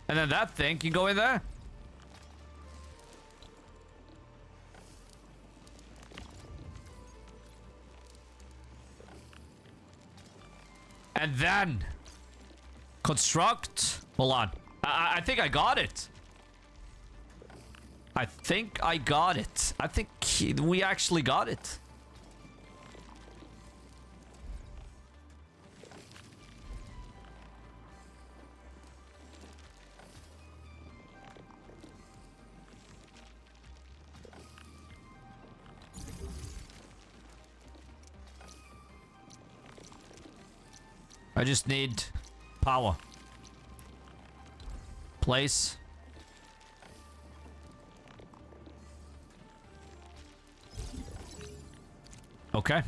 and then that thing can go in there? And then construct. Hold on. I think I got it. I think we actually got it. I just need power. Place. Okay.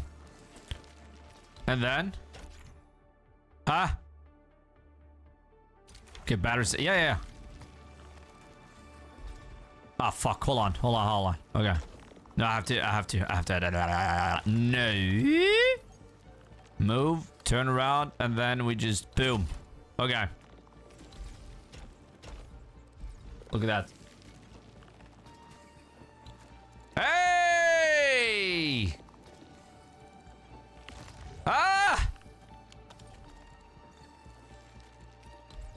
And then? Huh? Okay, batteries. Yeah. Ah, fuck. Hold on. Okay. No, I have to. No. Move. Turn around. And then we just... Boom. Okay. Look at that. Hey! Ah!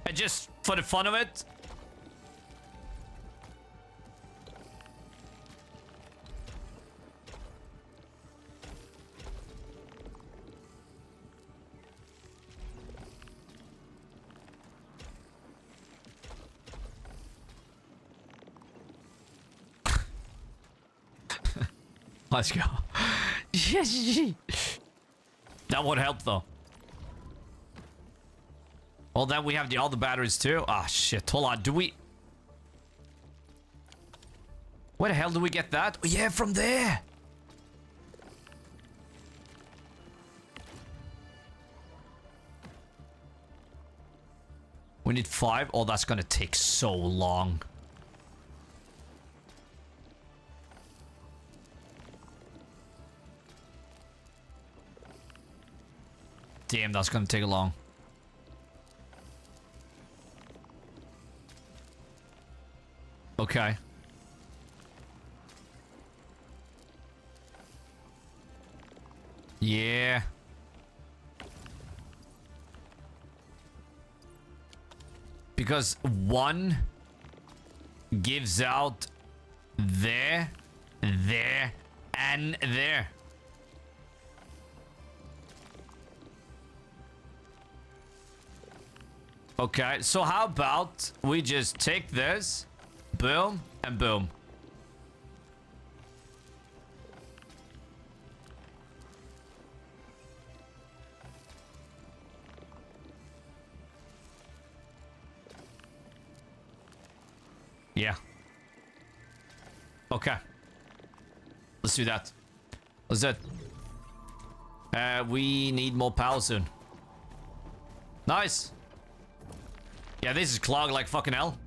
And just for the fun of it. Let's go. That would help though. Well, then we have the other batteries too. Ah, shit. Hold on. Do we... Where the hell do we get that? Oh, yeah, from there. We need 5. Oh, that's gonna take so long. Damn, that's gonna take long. Okay. Yeah. Because 1 gives out there, there, and there. Okay, so how about we just take this, boom, and boom. Yeah. Okay. Let's do that. Let's do it. We need more power soon. Nice. Yeah, this is clogged like fucking hell.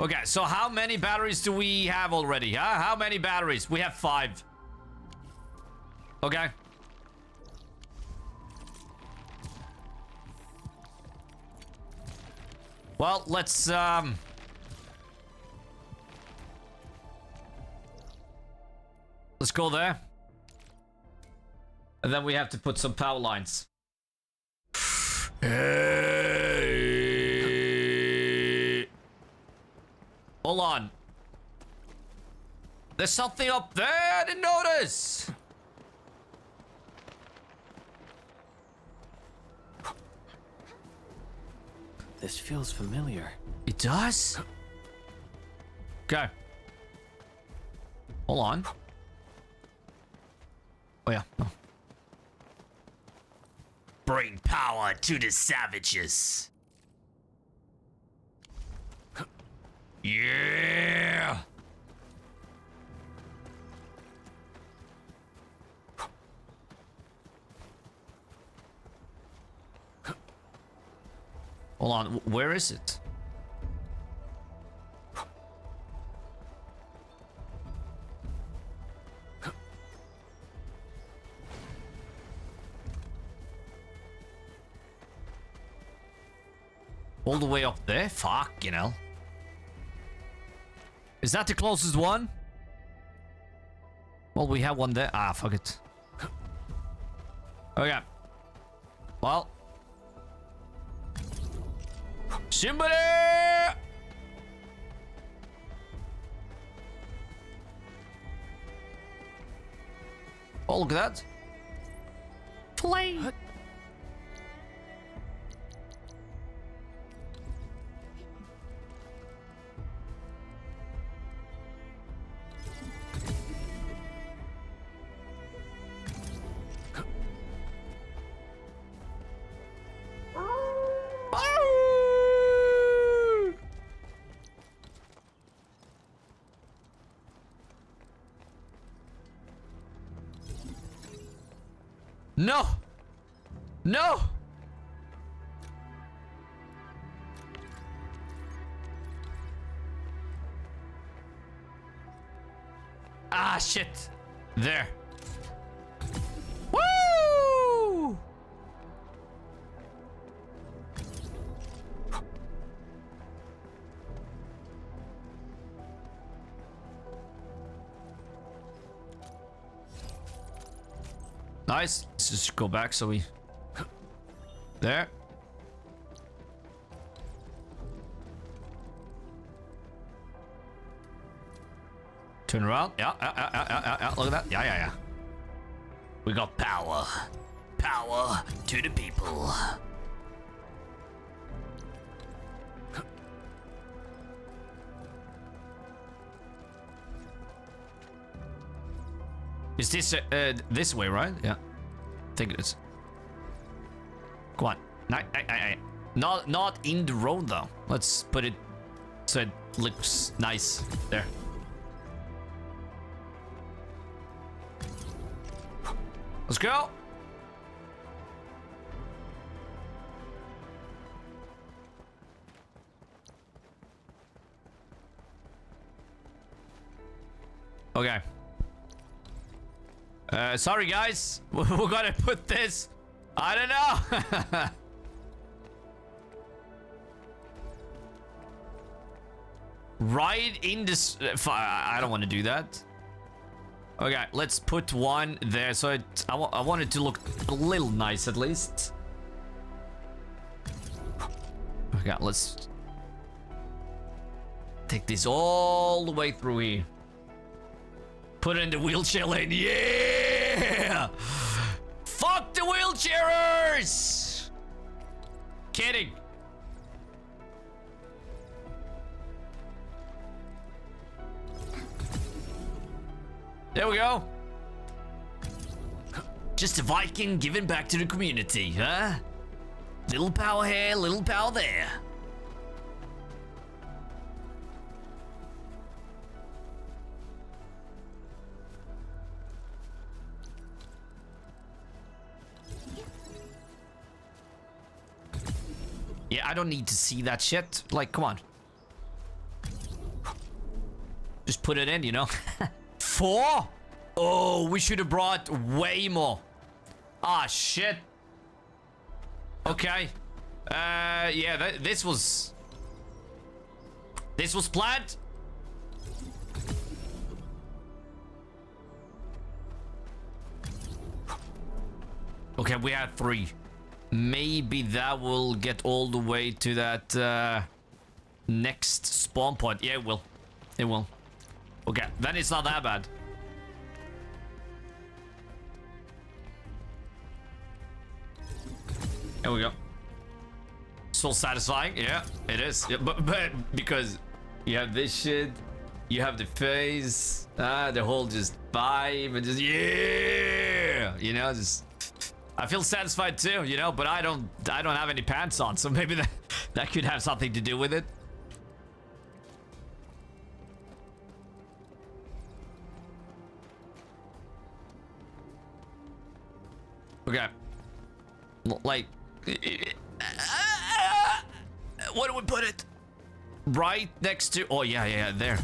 Okay, so how many batteries do we have already? Huh? How many batteries? We have 5. Okay. Well, let's go there. And then we have to put some power lines. Hey. Hold on. There's something up there I didn't notice. This feels familiar. It does? Okay. Hold on. Oh, yeah. Oh. Bring power to the savages. Yeah. Hold on, where is it? All the way up there? Fuck, you know. Is that the closest one? Well, we have one there. Ah, fuck it. Okay. Well. Somebody! Oh, look at that. Play. No! No! Ah, shit. There. Woo! Nice. Let's just go back so we... There. Turn around. Yeah. Look at that. Yeah. We got power. Power to the people. Is this this way, right? Yeah. I think it is. Come on. Not in the road though. Let's put it so it looks nice there. Let's go. Okay. Sorry guys. We're gonna put this. I don't know. Right in this. I don't want to do that. Okay, let's put one there. So I want it to look a little nice at least. Okay, let's take this all the way through here. Put it in the wheelchair lane. Yeah! Fuck the wheelchairers! Kidding. There we go. Just a Viking giving back to the community, huh? Little power here, little power there. Yeah, I don't need to see that shit. Like, come on. Just put it in, you know? 4? Oh, we should have brought way more. Ah, shit. Okay. Yeah, this was planned. Okay, we had 3. Maybe that will get all the way to that next spawn point. Yeah, it will. It will. Okay, then it's not that bad. There we go. So satisfying. Yeah, it is. Yeah, but because you have this shit, you have the phase, the whole just vibe, and just yeah, you know, just. I feel satisfied too, you know, but I don't have any pants on, so maybe that could have something to do with it. Okay. Like, what do we put it? Right next to, oh yeah, there.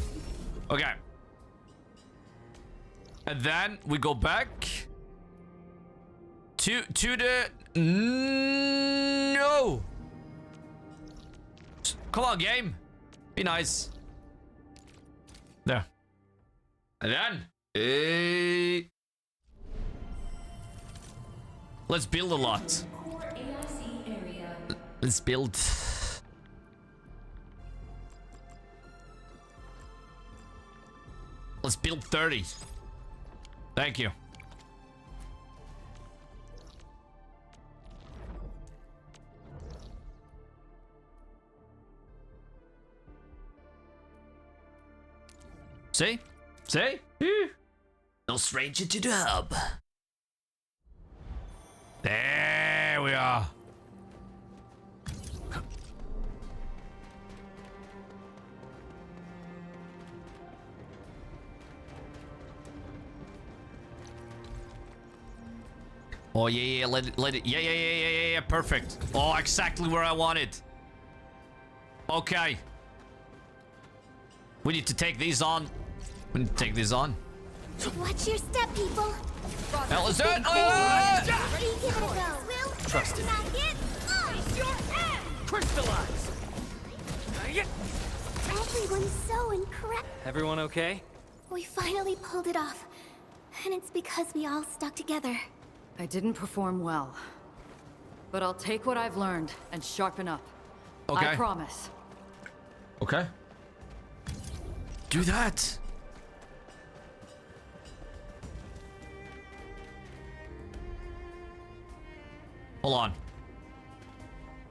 Okay. And then we go back to the no. Come on, game. Be nice. There. And then let's build a lot. Let's build. Let's build 30. Thank you. See? See? No stranger to the hub. There we are. Oh yeah, let it. Yeah. Perfect. Oh, exactly where I want it. Okay. We need to take these on. We need to take these on. Watch your step, people. Hell is that? Give it a go. Trust it. Crystallize! Everyone's so incredible. Everyone okay? We finally pulled it off. And it's because we all stuck together. I didn't perform well. But I'll take what I've learned and sharpen up. Okay. I promise. Okay. Do that. Hold on.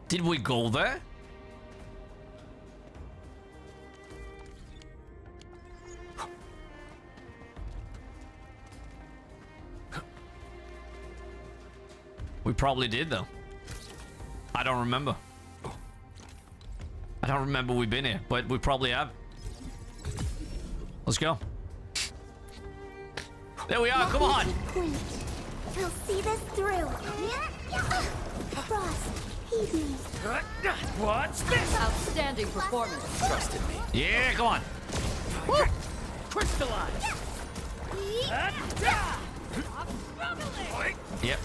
Did we go there? We probably did, though. I don't remember. I don't remember we've been here, but we probably have. Let's go. There we are, come on! We'll see this through. Frost, heed me. What's this? Outstanding performance. Trust in me. Yeah, come on. Woo. Crystallize. Yep.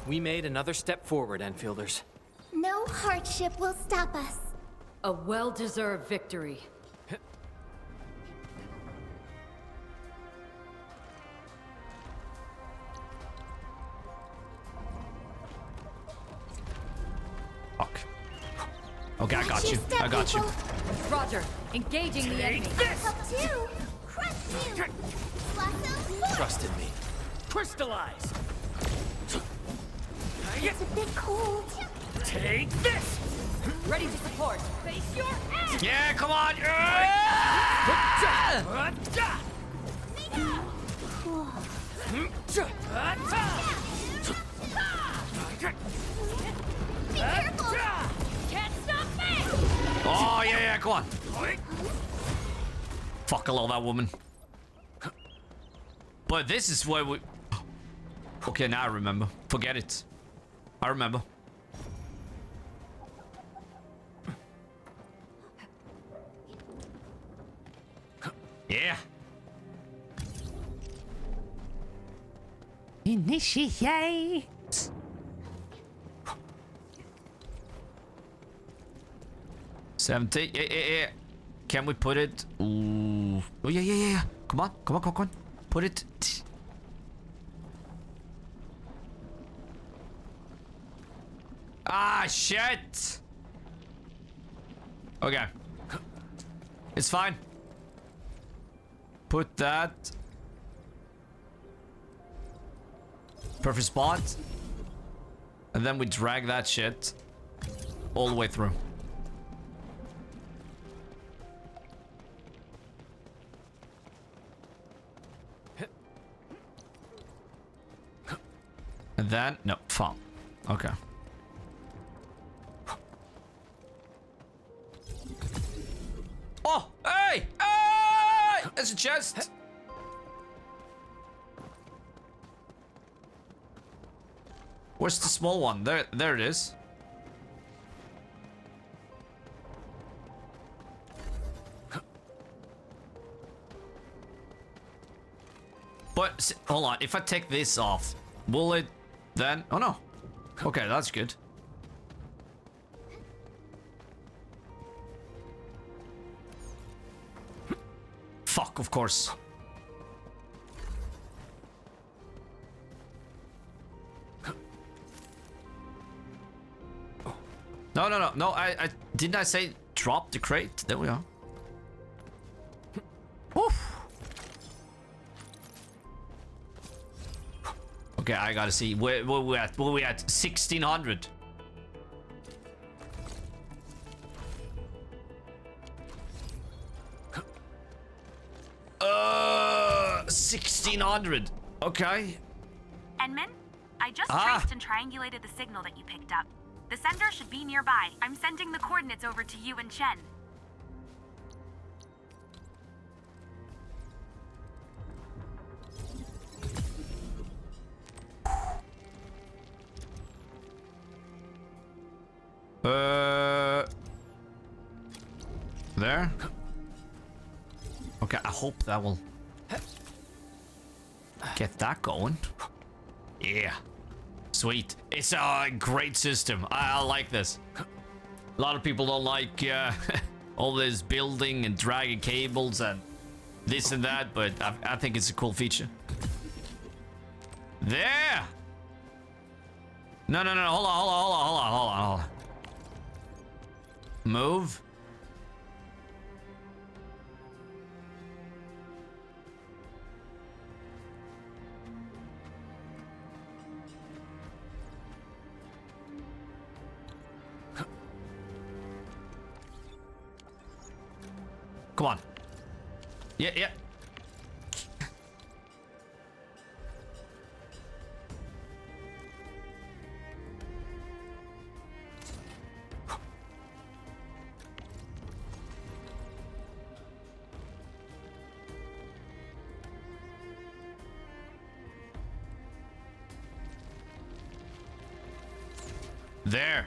We made another step forward, Enfielders. No hardship will stop us. A well-deserved victory. Fuck. Okay, I got you. I got you. Roger, engaging the enemy. Up two. Crush you. Lasso. Trust in me. Crystallize. It's a bit cold. Take this. Ready to support. Face your ass. Yeah, come on. Be careful. Can't stop me. Oh, yeah, come on. Fuck, I love that woman. But this is where we... Okay, now I remember. Forget it. I remember. Yeah. Initiate. 70. Yeah. Can we put it? Ooh. Oh, yeah. Come on. Put it. Ah, shit. Okay. It's fine. Put that. Perfect spot. And then we drag that shit all the way through. And then, no, fall. Okay. Oh, hey! There's a chest. Where's the small one? There it is. But hold on, if I take this off, will it then? Oh no. Okay, that's good. Fuck, of course. No, I didn't I say drop the crate? There we are. Oof. Okay, I gotta see. Where we at? Where we at? 1600. 1600. Okay. Edmund, I just traced and triangulated the signal that you picked up. The sender should be nearby. I'm sending the coordinates over to you and Chen. There? Okay, I hope that will get that going. Yeah. Sweet. It's a great system. I like this. A lot of people don't like all this building and dragging cables and this and that, but I think it's a cool feature. There! No. Hold on. Move. Come on. Yeah. There.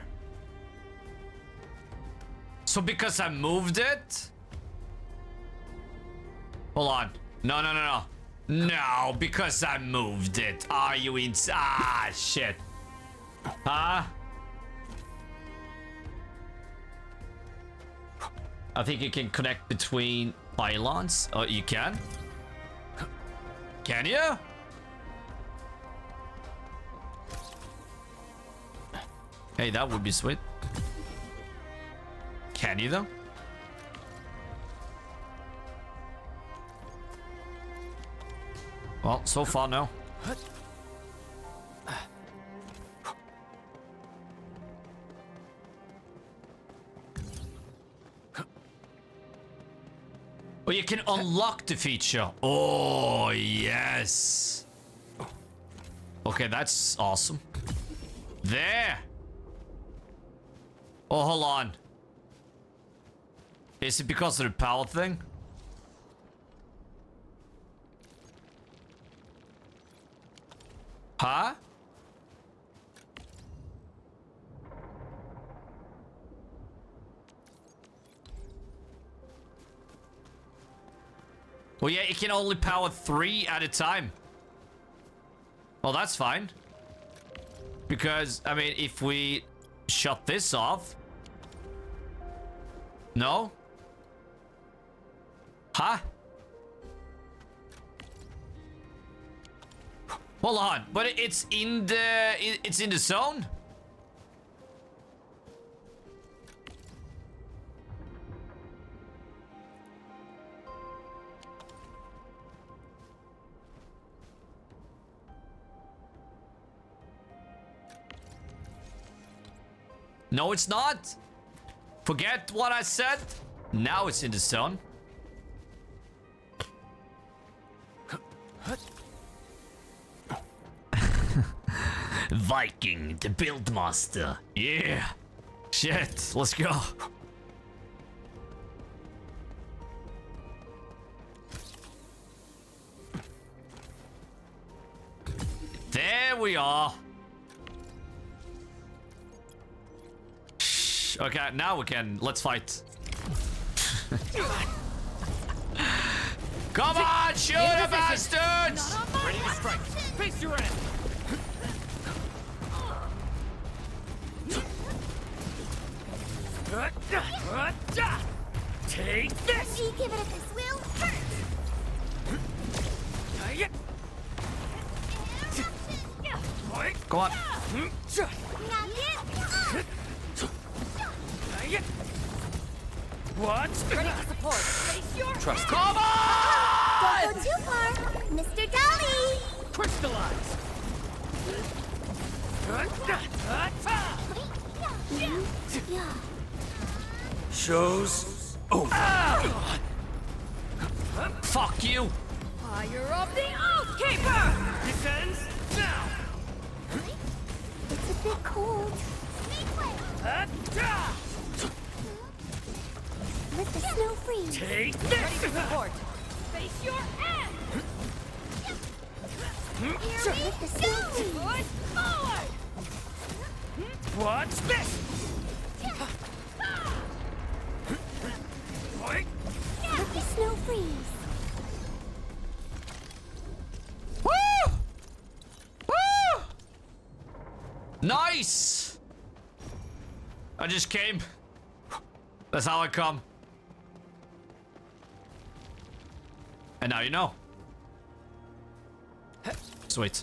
So because I moved it? Hold on. No, no, no, no. No, because I moved it. Are you ah, shit. Huh? I think you can connect between pylons. Oh, you can? Can you? Hey, that would be sweet. Can you though? Well, so far no. Oh, you can unlock the feature. Oh, yes. Okay, that's awesome. There. Oh, hold on. Is it because of the power thing? Huh? Well, yeah, it can only power 3 at a time. Well, that's fine. Because, I mean, if we shut this off... No? Huh? Hold on, but it's in the zone? No, it's not. Forget what I said. Now it's in the zone. Viking, the build master. Yeah. Shit, let's go. There we are. Shh. Okay, now we can. Let's fight. Come on, shoot the bastards! Ready to strike. Face your end. Take this! You give it a this will hurt! Go on. What? Ready to support. Face your Trust. Come on! Don't go too far, Mr. Dolly! Crystallize! Yeah. Show's over. Fuck you! Fire of the Oathkeeper! Descends now! It's a bit cold. Let the snow freeze. Take Ready this! to support. Face your end! Let the snow freeze. Push forward! What's this? Let the snow freeze. Woo! Woo! Nice! I just came. That's how I come. And now you know. Sweet.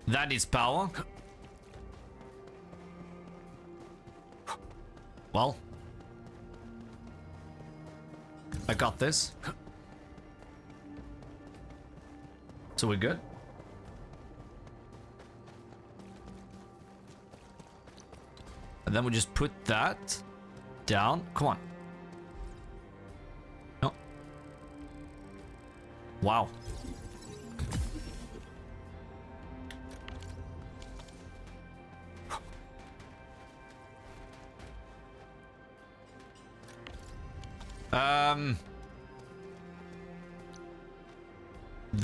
That needs power. Well. I got this. So we're good? And then we just put that down. Come on. No. Wow.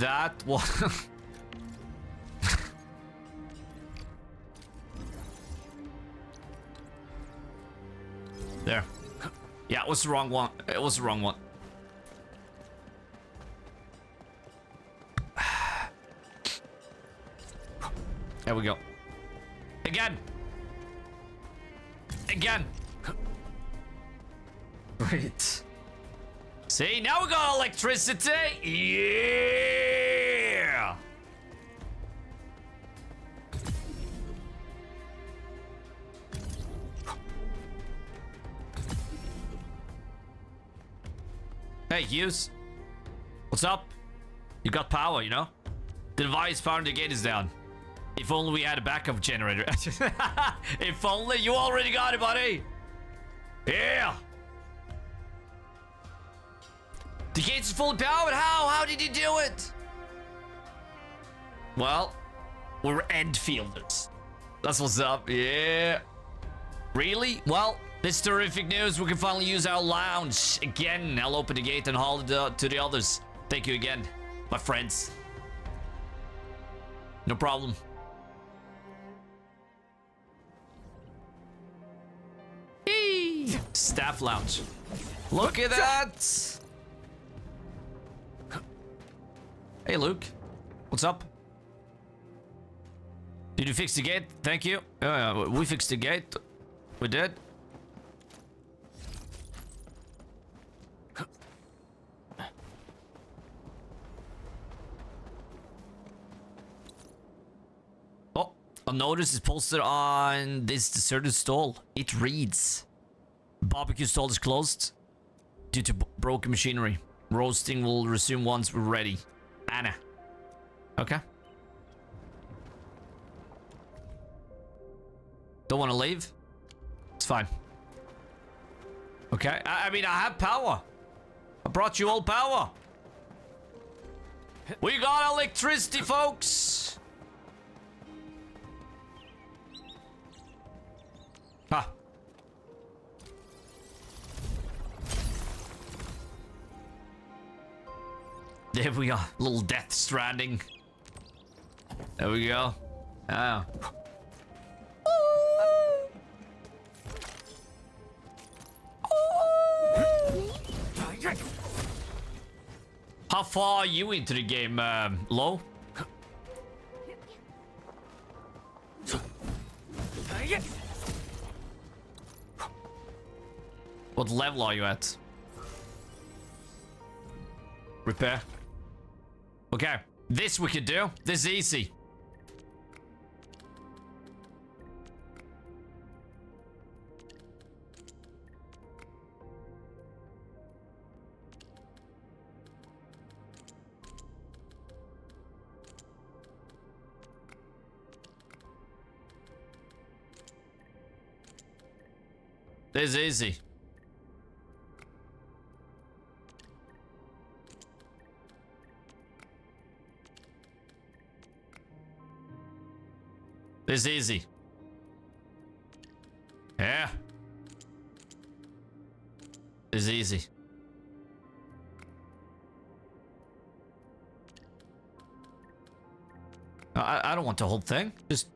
That was... There. Yeah, it was the wrong one. It was the wrong one. There we go. Again. Again. Great. See, now we got electricity. Yeah. Hey, Hughes. What's up? You got power, you know? The device powering the gate is down. If only we had a backup generator. If only you already got it, buddy. Yeah. The gate's fully powered. How? How did you do it? Well, we're Endfielders. That's what's up. Yeah. Really? Well, this terrific news. We can finally use our lounge again. I'll open the gate and haul it to the others. Thank you again, my friends. No problem. Eee! Staff lounge. Look at that. Hey, Luke. What's up? Did you fix the gate? Thank you. We fixed the gate. We did. Oh, a notice is posted on this deserted stall. It reads, barbecue stall is closed due to broken machinery. Roasting will resume once we're ready. Anna. Okay. Don't want to leave? It's fine. Okay. I mean, I have power. I brought you all power. We got electricity, folks. Huh. There we are. Little Death Stranding. There we go. Oh. How far are you into the game, Lo? What level are you at? Repair. Okay, this we could do. This is easy. This is easy. This is easy. Yeah. This is easy. I don't want the whole thing. Just...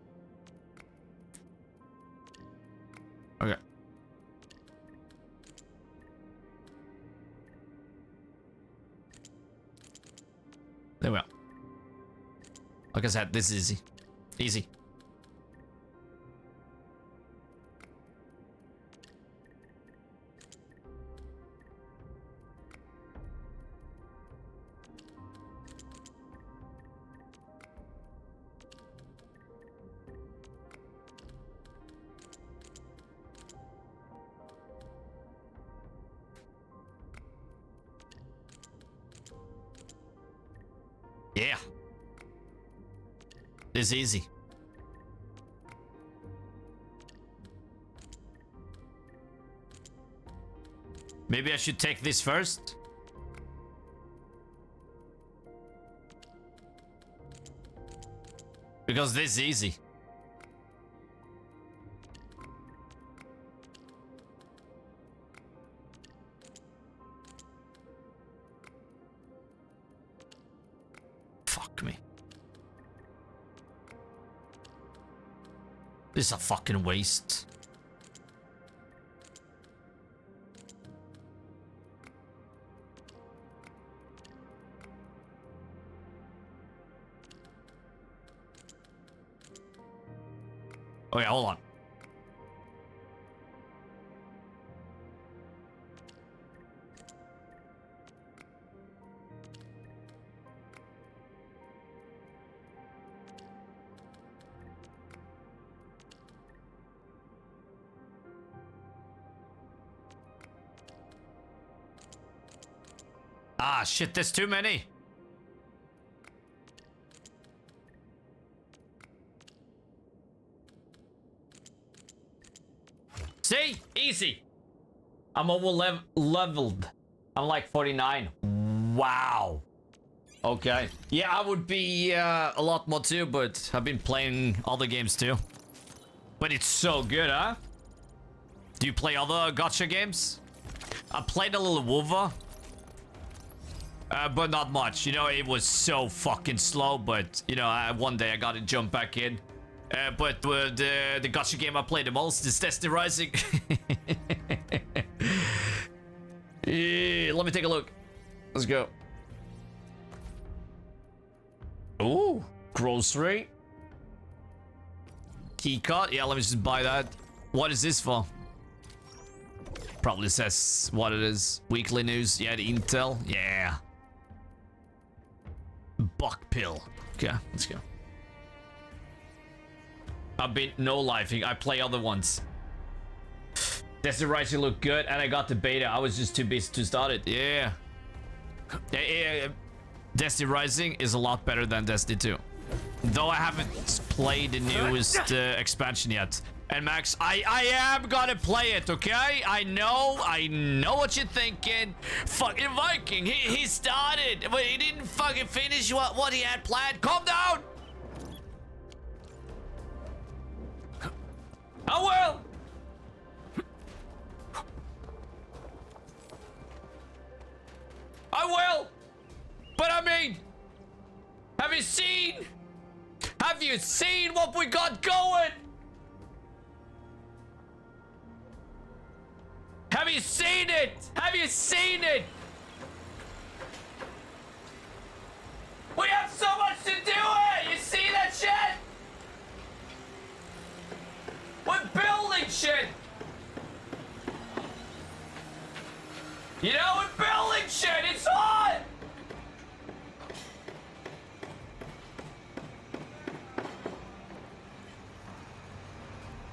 Okay. There we are. Like I said, this is easy. Easy. Yeah. This is easy. Maybe I should take this first. Because this is easy. This is a fucking waste. Oh yeah, hold on. Ah, shit, there's too many. See? Easy. I'm over leveled. I'm like 49. Wow. Okay. Yeah, I would be a lot more too, but I've been playing other games too. But it's so good, huh? Do you play other gacha games? I played a little WoW. But not much. You know, it was so fucking slow, but, you know, one day I gotta jump back in. But the gacha game I played the most is Destiny Rising. Yeah, let me take a look. Let's go. Ooh, grocery. Keycard. Yeah, let me just buy that. What is this for? Probably says what it is. Weekly news. Yeah, the intel. Yeah. Buck pill. Okay, let's go. I've been no-lifing. I play other ones. Destiny Rising looked good, and I got the beta. I was just too busy to start it. Yeah. Destiny Rising is a lot better than Destiny 2. Though I haven't played the newest expansion yet. And Max, I am gonna play it, okay? I know what you're thinking. Fucking Viking, he started, but he didn't fucking finish what he had planned. Calm down! I will! I will! But I mean, have you seen what we got going? Have you seen it? Have you seen it? We have so much to do it! You see that shit? We're building shit! You know, we're building shit! It's on!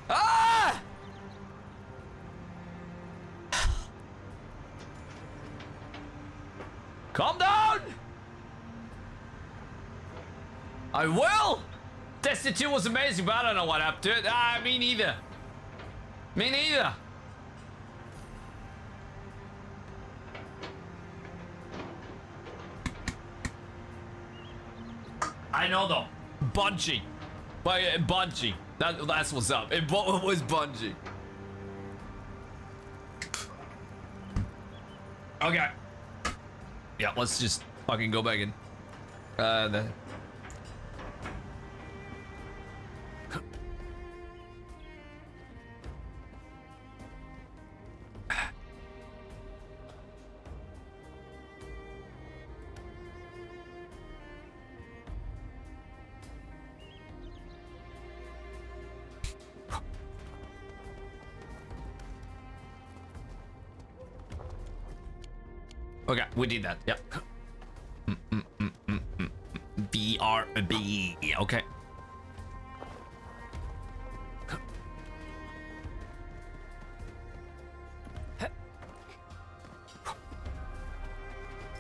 Ah! Calm down! I will! Destiny 2 was amazing, but I don't know what happened to it. Ah, me neither. Me neither. I know though. Bungie. Bungie. That's what's up. It was Bungie. Okay. Yeah, let's just fucking go back in. Okay, we did that. Yep. BRB. Okay.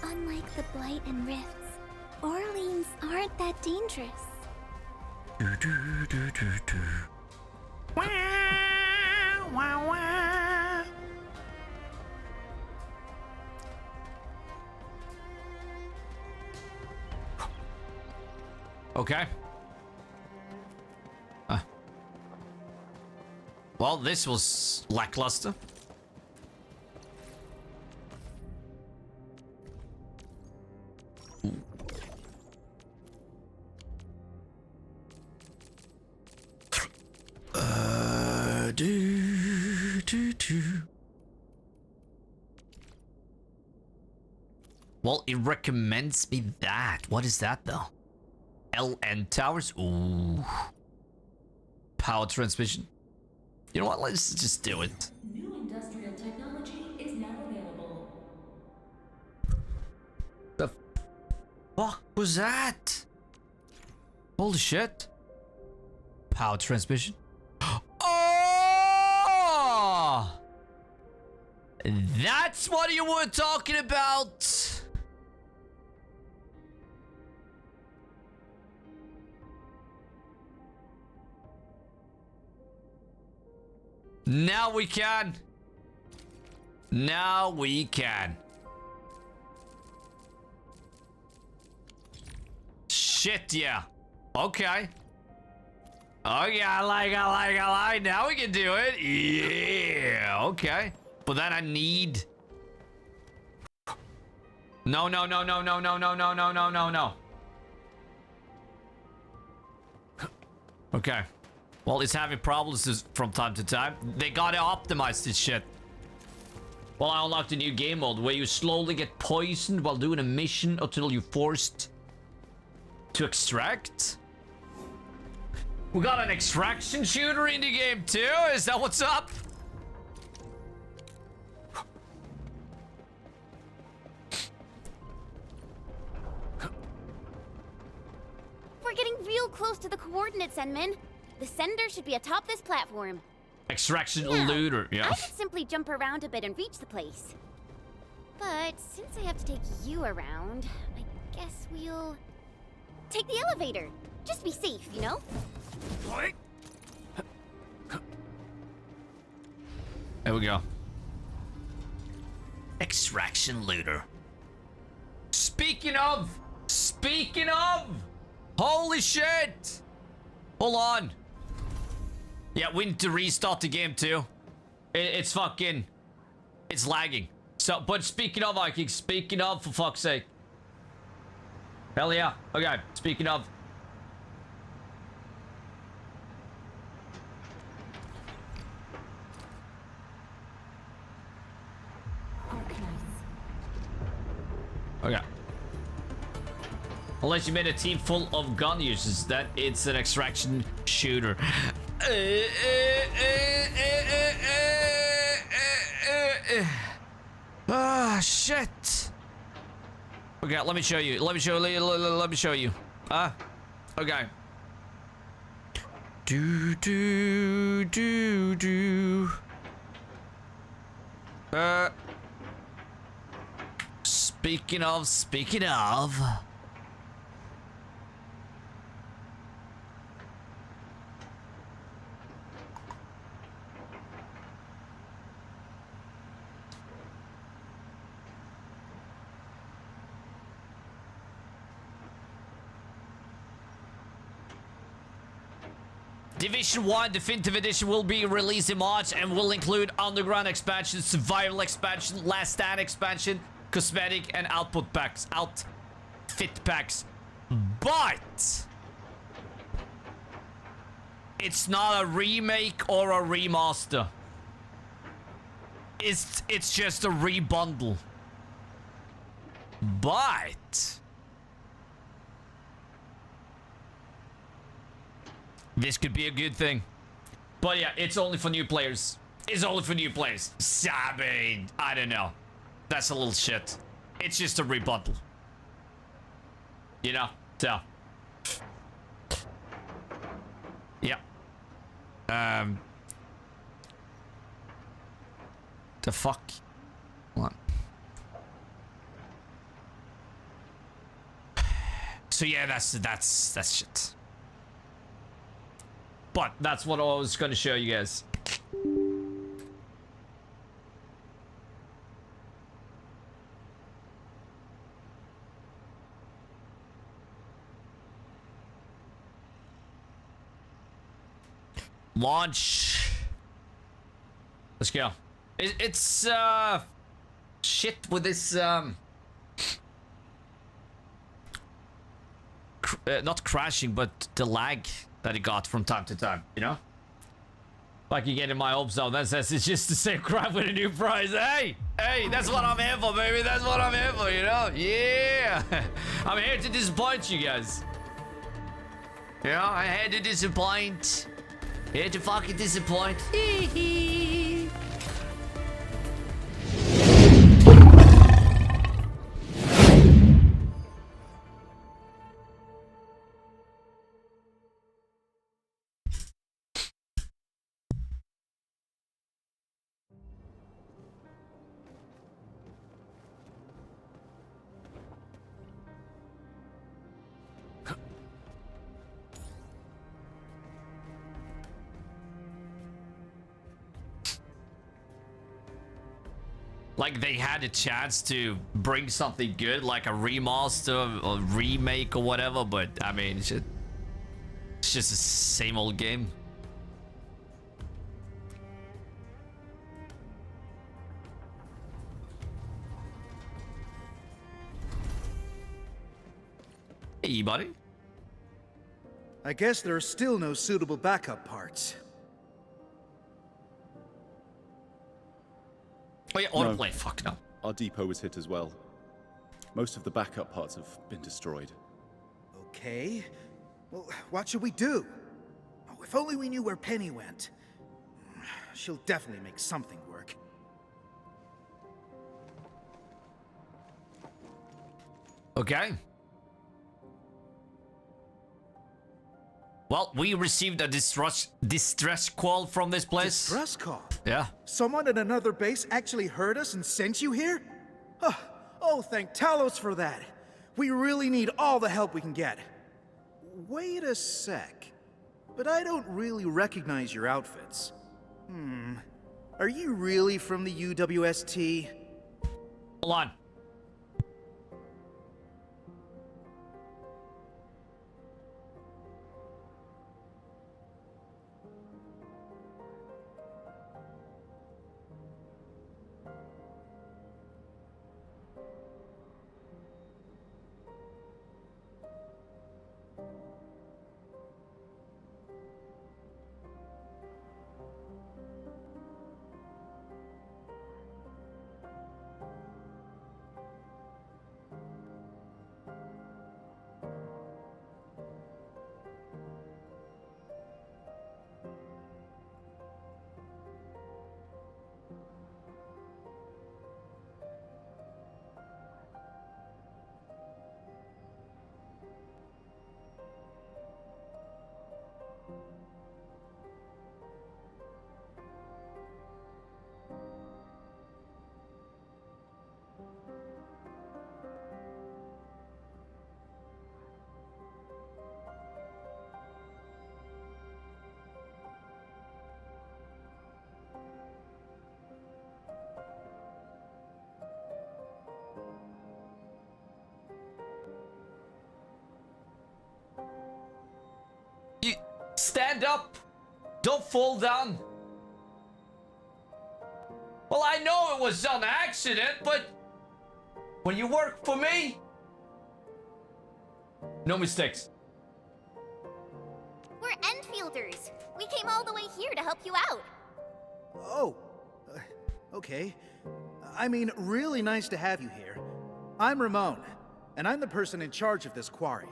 Unlike the Blight and Rifts, Orleans aren't that dangerous. Okay. Well, this was lackluster. Well, it recommends me that. What is that though? LN towers? Ooh. Power transmission. You know what? Let's just do it. New industrial technology is now available. The fuck was that? Holy shit. Power transmission. Oh! That's what you were talking about. Now we can. Now we can. Shit, yeah. Okay. Okay, I like. Now we can do it. Yeah, okay. But then I need... No. Okay. Well, it's having problems from time to time. They gotta optimize this shit. Well, I unlocked a new game mode where you slowly get poisoned while doing a mission until you're forced to extract. We got an extraction shooter in the game too? Is that what's up? We're getting real close to the coordinates, Enman. The sender should be atop this platform. Extraction Now, looter, yeah. I could simply jump around a bit and reach the place. But since I have to take you around, I guess we'll take the elevator. Just be safe, you know? There we go. Extraction looter. Speaking of, holy shit. Hold on. Yeah, we need to restart the game too. It's fucking, it's lagging. So, but speaking of Viking, for fuck's sake. Hell yeah. Okay, speaking of. Okay. Unless you made a team full of gun users, then it's an extraction shooter. Ah, shit. Okay, let me show you. Let me show you. Okay. Speaking of. Division 1 Definitive Edition will be released in March and will include Underground expansion, Survival expansion, Last Stand expansion, Cosmetic and Output packs. Outfit packs. But it's not a remake or a remaster. It's just a rebundle. But this could be a good thing. But yeah, it's only for new players. It's only for new players. I mean, I don't know. That's a little shit. It's just a rebuttal. You know? So. Yeah. The fuck? Hold on. So yeah, that's shit. But that's what I was going to show you guys. Launch. Let's go. It's shit with this not crashing, but the lag that it got from time to time, you know? If I can get in my hopes up, that says it's just the same crap with a new prize. Hey, that's what I'm here for, baby. That's what I'm here for, you know? Yeah. I'm here to disappoint you guys. Yeah, I had to disappoint. Here to fucking disappoint. Like they had a chance to bring something good, like a remaster or remake or whatever, but I mean, it's just the same old game. Hey, buddy. I guess there are still no suitable backup parts. Oh yeah, autoplay, fuck no. Our depot was hit as well. Most of the backup parts have been destroyed. Okay. Well, what should we do? Oh, if only we knew where Penny went. She'll definitely make something work. Okay. Well, we received a distress call from this place. Distress call? Yeah. Someone at another base actually heard us and sent you here? Oh, thank Talos for that. We really need all the help we can get. Wait a sec. But I don't really recognize your outfits. Are you really from the UWST? Hold on. Stand up! Don't fall down! Well, I know it was an accident, but when you work for me, no mistakes. We're Enfielders. We came all the way here to help you out. Oh, okay. I mean, really nice to have you here. I'm Ramon, and I'm the person in charge of this quarry.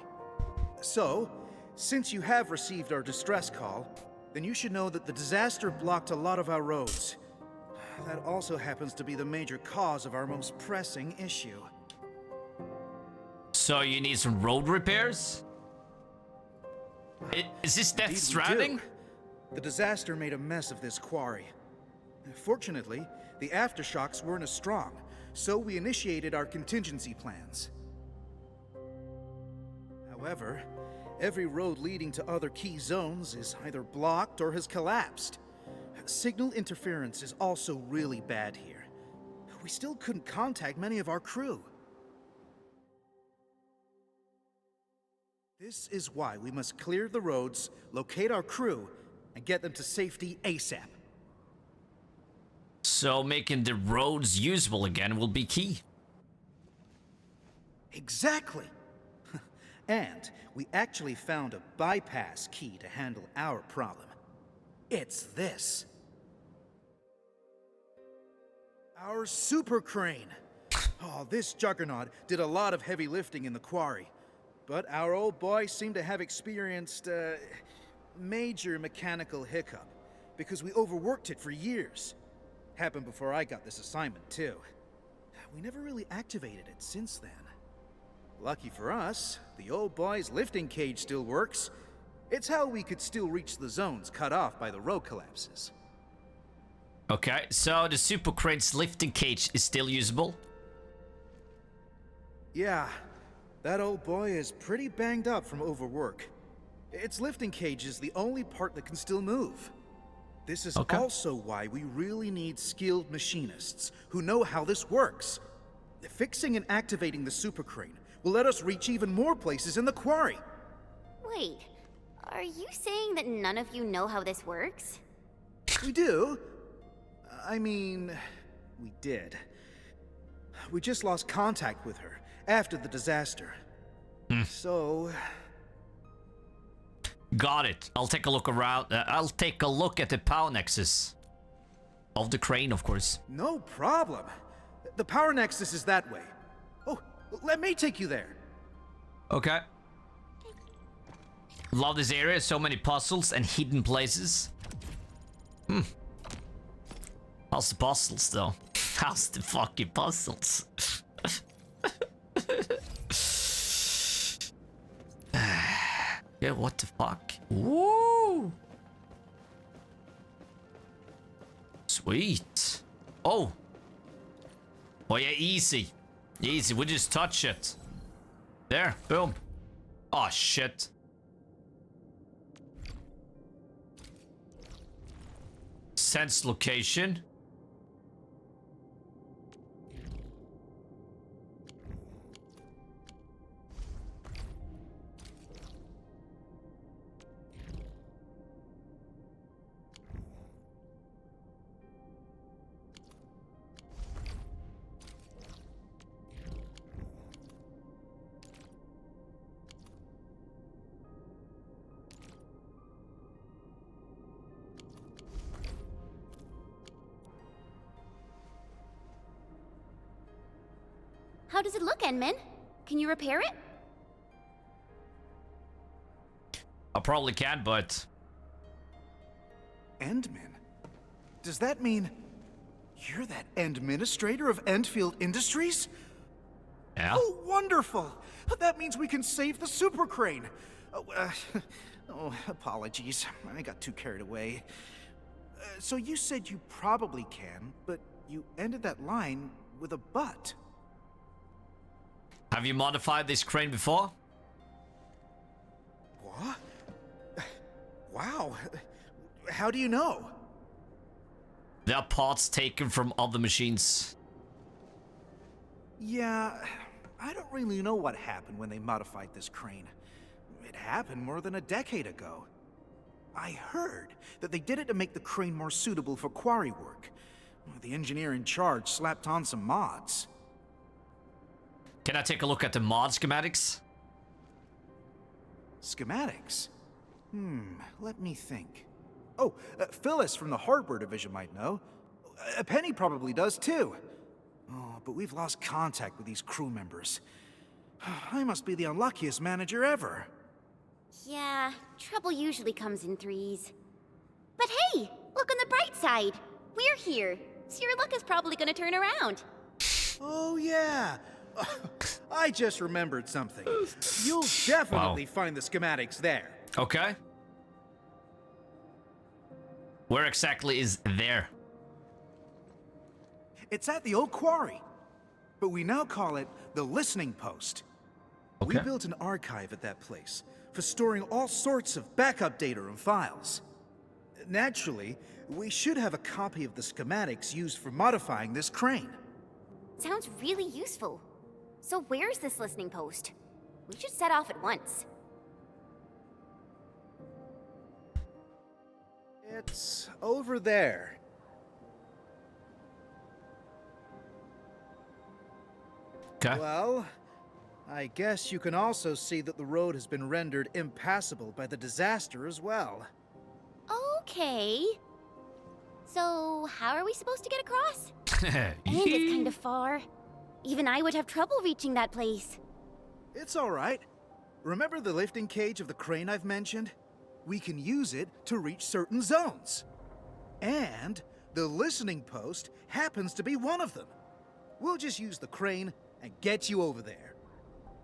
So, since you have received our distress call, then you should know that the disaster blocked a lot of our roads. That also happens to be the major cause of our most pressing issue. So you need some road repairs? Is this Death Stranding? The disaster made a mess of this quarry. Fortunately, the aftershocks weren't as strong, so we initiated our contingency plans. However, every road leading to other key zones is either blocked or has collapsed. Signal interference is also really bad here. We still couldn't contact many of our crew. This is why we must clear the roads, locate our crew, and get them to safety ASAP. So making the roads usable again will be key. Exactly! And we actually found a bypass key to handle our problem. It's this. Our super crane. Oh, this juggernaut did a lot of heavy lifting in the quarry. But our old boy seemed to have experienced a major mechanical hiccup because we overworked it for years. Happened before I got this assignment, too. We never really activated it since then. Lucky for us, the old boy's lifting cage still works. It's how we could still reach the zones cut off by the road collapses. Okay, so the super crane's lifting cage is still usable? Yeah, that old boy is pretty banged up from overwork. Its lifting cage is the only part that can still move. This is also why we really need skilled machinists who know how this works. Fixing and activating the super crane will let us reach even more places in the quarry. Wait, are you saying that none of you know how this works? We do. I mean, we did. We just lost contact with her after the disaster. So... Got it. I'll take a look around. I'll take a look at the power nexus. Of the crane, of course. No problem. The power nexus is that way. Oh, let me take you there. Okay. Love this area. So many puzzles and hidden places. How's the puzzles, though? How's the fucking puzzles? Yeah, what the fuck? Woo! Sweet. Oh. Oh yeah, easy. Easy, we just touch it. There, boom. Oh shit. Sense location. How does it look, Enman? Can you repair it? I probably can, but... Endman? Does that mean you're that administrator of Endfield Industries? Yeah. Oh, wonderful! That means we can save the super crane. Oh, apologies. I got too carried away. So you said you probably can, but you ended that line with a but. Have you modified this crane before? What? Wow. How do you know? There are parts taken from other machines. Yeah, I don't really know what happened when they modified this crane. It happened more than a decade ago. I heard that they did it to make the crane more suitable for quarry work. The engineer in charge slapped on some mods. Can I take a look at the mod schematics? Schematics? Let me think. Oh, Phyllis from the hardware division might know. Penny probably does too. Oh, but we've lost contact with these crew members. I must be the unluckiest manager ever. Yeah, trouble usually comes in threes. But hey, look on the bright side. We're here, so your luck is probably gonna turn around. Oh yeah. I just remembered something. You'll definitely find the schematics there. Okay. Where exactly is there? It's at the old quarry, but we now call it the listening post. Okay. We built an archive at that place for storing all sorts of backup data and files. Naturally, we should have a copy of the schematics used for modifying this crane. Sounds really useful. So where's this listening post? We should set off at once. It's over there. Okay. Well, I guess you can also see that the road has been rendered impassable by the disaster as well. Okay. So, how are we supposed to get across? And it's kind of far. Even I would have trouble reaching that place. It's all right. Remember the lifting cage of the crane I've mentioned? We can use it to reach certain zones. And the listening post happens to be one of them. We'll just use the crane and get you over there.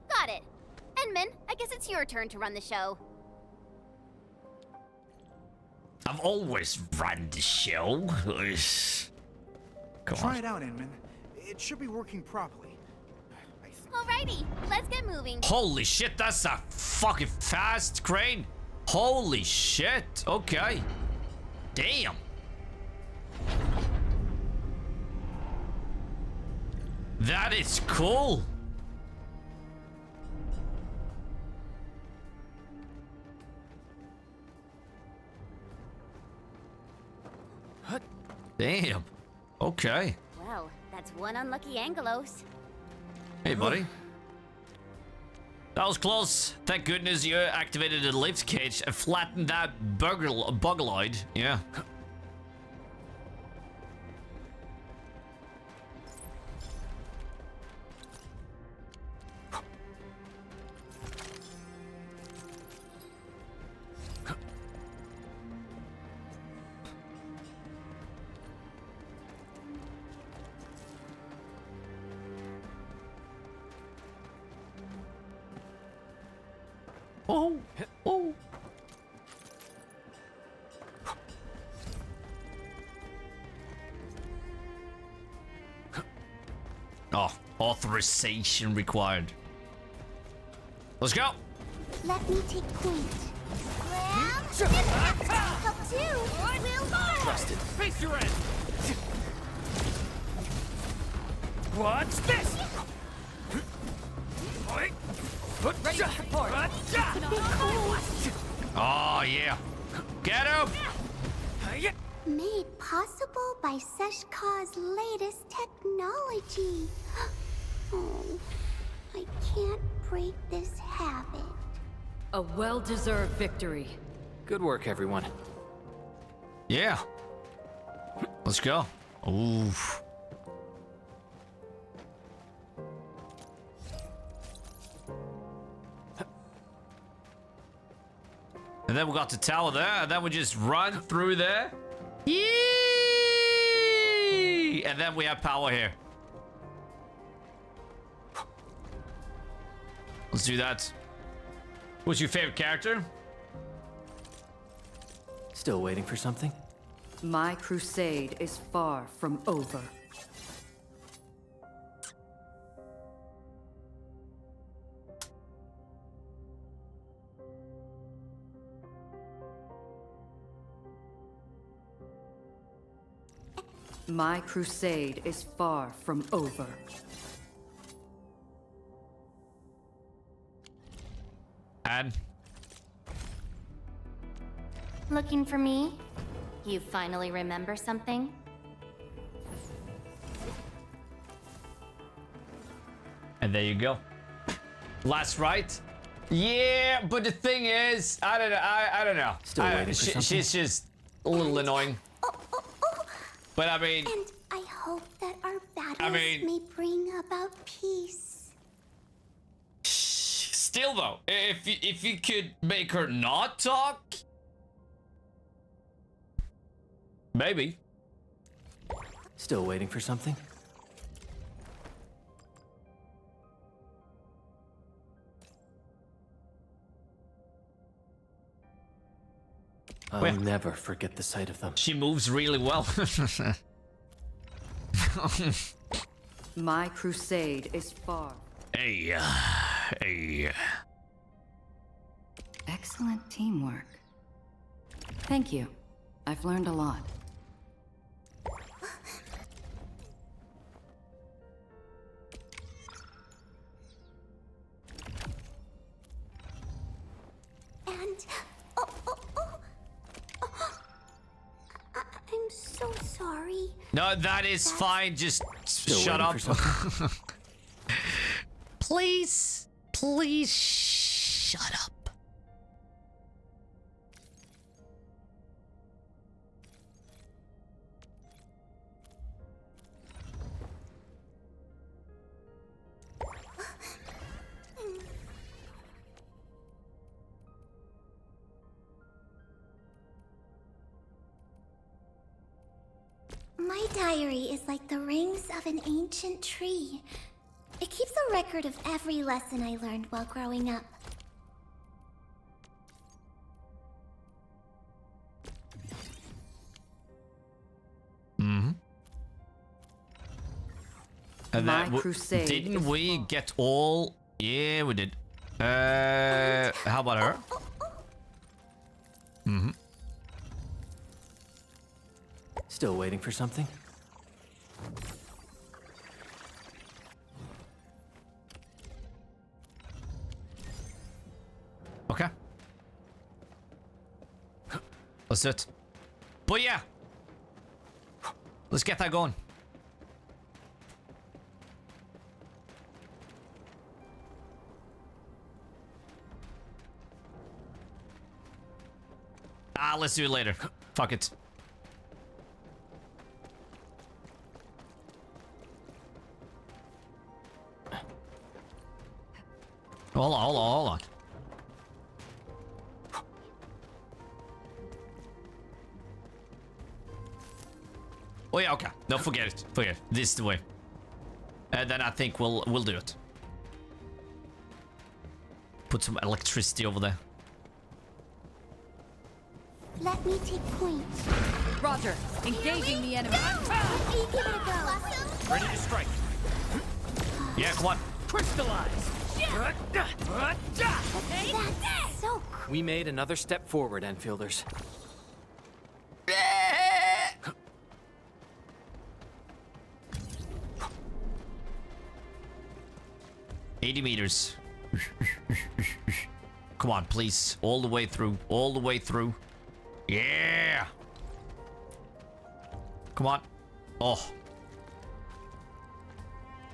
Got it. Enman, I guess it's your turn to run the show. I've always run the show. Come Try on. it out, Inman. It should be working properly. Alrighty, let's get moving. Holy shit, that's a fucking fast crane. Holy shit. Okay. Damn. That is cool. Damn. Okay. Well, that's one unlucky Angelos. Hey, buddy. That was close. Thank goodness you activated the lift cage and flattened that bugaloid. Yeah. Oh, oh. Oh, authorization required. Let's go. Let me take point. Grab. Help too. We'll go. Busted. Face your end. What's this? Ready to support. Oh, yeah. Get him. Made possible by Seshka's latest technology. Oh, I can't break this habit. A well-deserved victory. Good work, everyone. Yeah. Let's go. Oof. And then we got the tower there, and then we just run through there. Yee! And then we have power here. Let's do that. What's your favorite character? Still waiting for something? My crusade is far from over. My crusade is far from over. And Looking for me? You finally remember something? And there you go. Last right. Yeah, but the thing is, I don't know. I don't know. Still waiting for something? She's just a little annoying. But I mean, And I hope that our battles may bring about peace. still though, if you could make her not talk, maybe. Still waiting for something? I'll never forget the sight of them. She moves really well. My crusade is far. Hey. Excellent teamwork. Thank you. I've learned a lot. And I'm so sorry. No, that is fine. Just shut up. Please shut up. diary is like the rings of an ancient tree. It keeps a record of every lesson I learned while growing up. Mm-hmm. And My then crusade didn't is we get all? Yeah, we did. How about her? Mm-hmm. Still waiting for something? Okay. Let's do it. But yeah. Let's get that going. Let's do it later. Fuck it. Hold on. Oh yeah, okay. No, forget it. Forget it. This is the way. And then I think we'll do it. Put some electricity over there. Let me take point. Roger. Engaging the enemy. Let me give it a go. Ready to strike. Yeah, come on. Crystallize. That's so cool. We made another step forward, Enfielders. 80 meters. Come on, please. All the way through. All the way through. Yeah. Come on. Oh.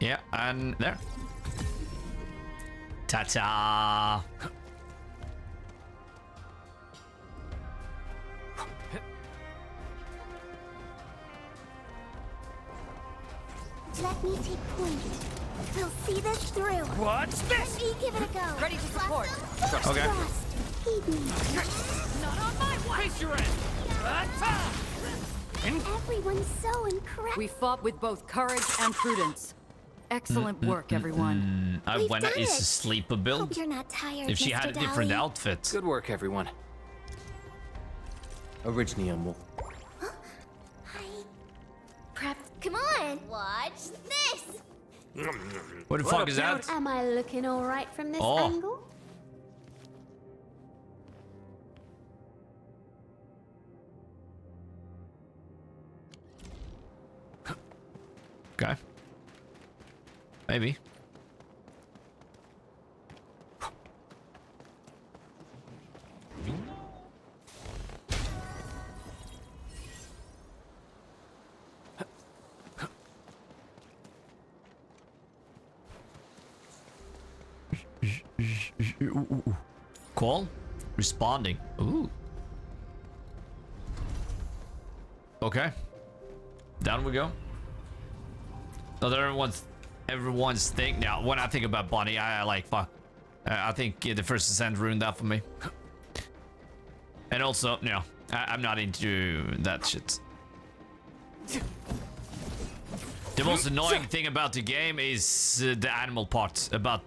Yeah, and there. Ta-ta. Let me take point. We'll see this through. What's this? Let me give it a go. Ready to support. Okay. Heed me. Not on my watch. Face your end. Everyone's so incredible. We fought with both courage and prudence. Excellent work, everyone. We've When done is it. a sleeper build? Hope you're not tired, If she had a Mr. different Dowling. outfit. Good work, everyone. Originium. Prep. Come on. Watch this. What the fuck is that? Am I looking all right from this Oh. angle? Okay. Maybe. Call? Responding. Ooh. Okay. Down we go. Not everyone's thing. Now, when I think about Bonnie, I like fuck. I think the first ascent ruined that for me. And also, no, I'm not into that shit. The most annoying thing about the game is the animal part. About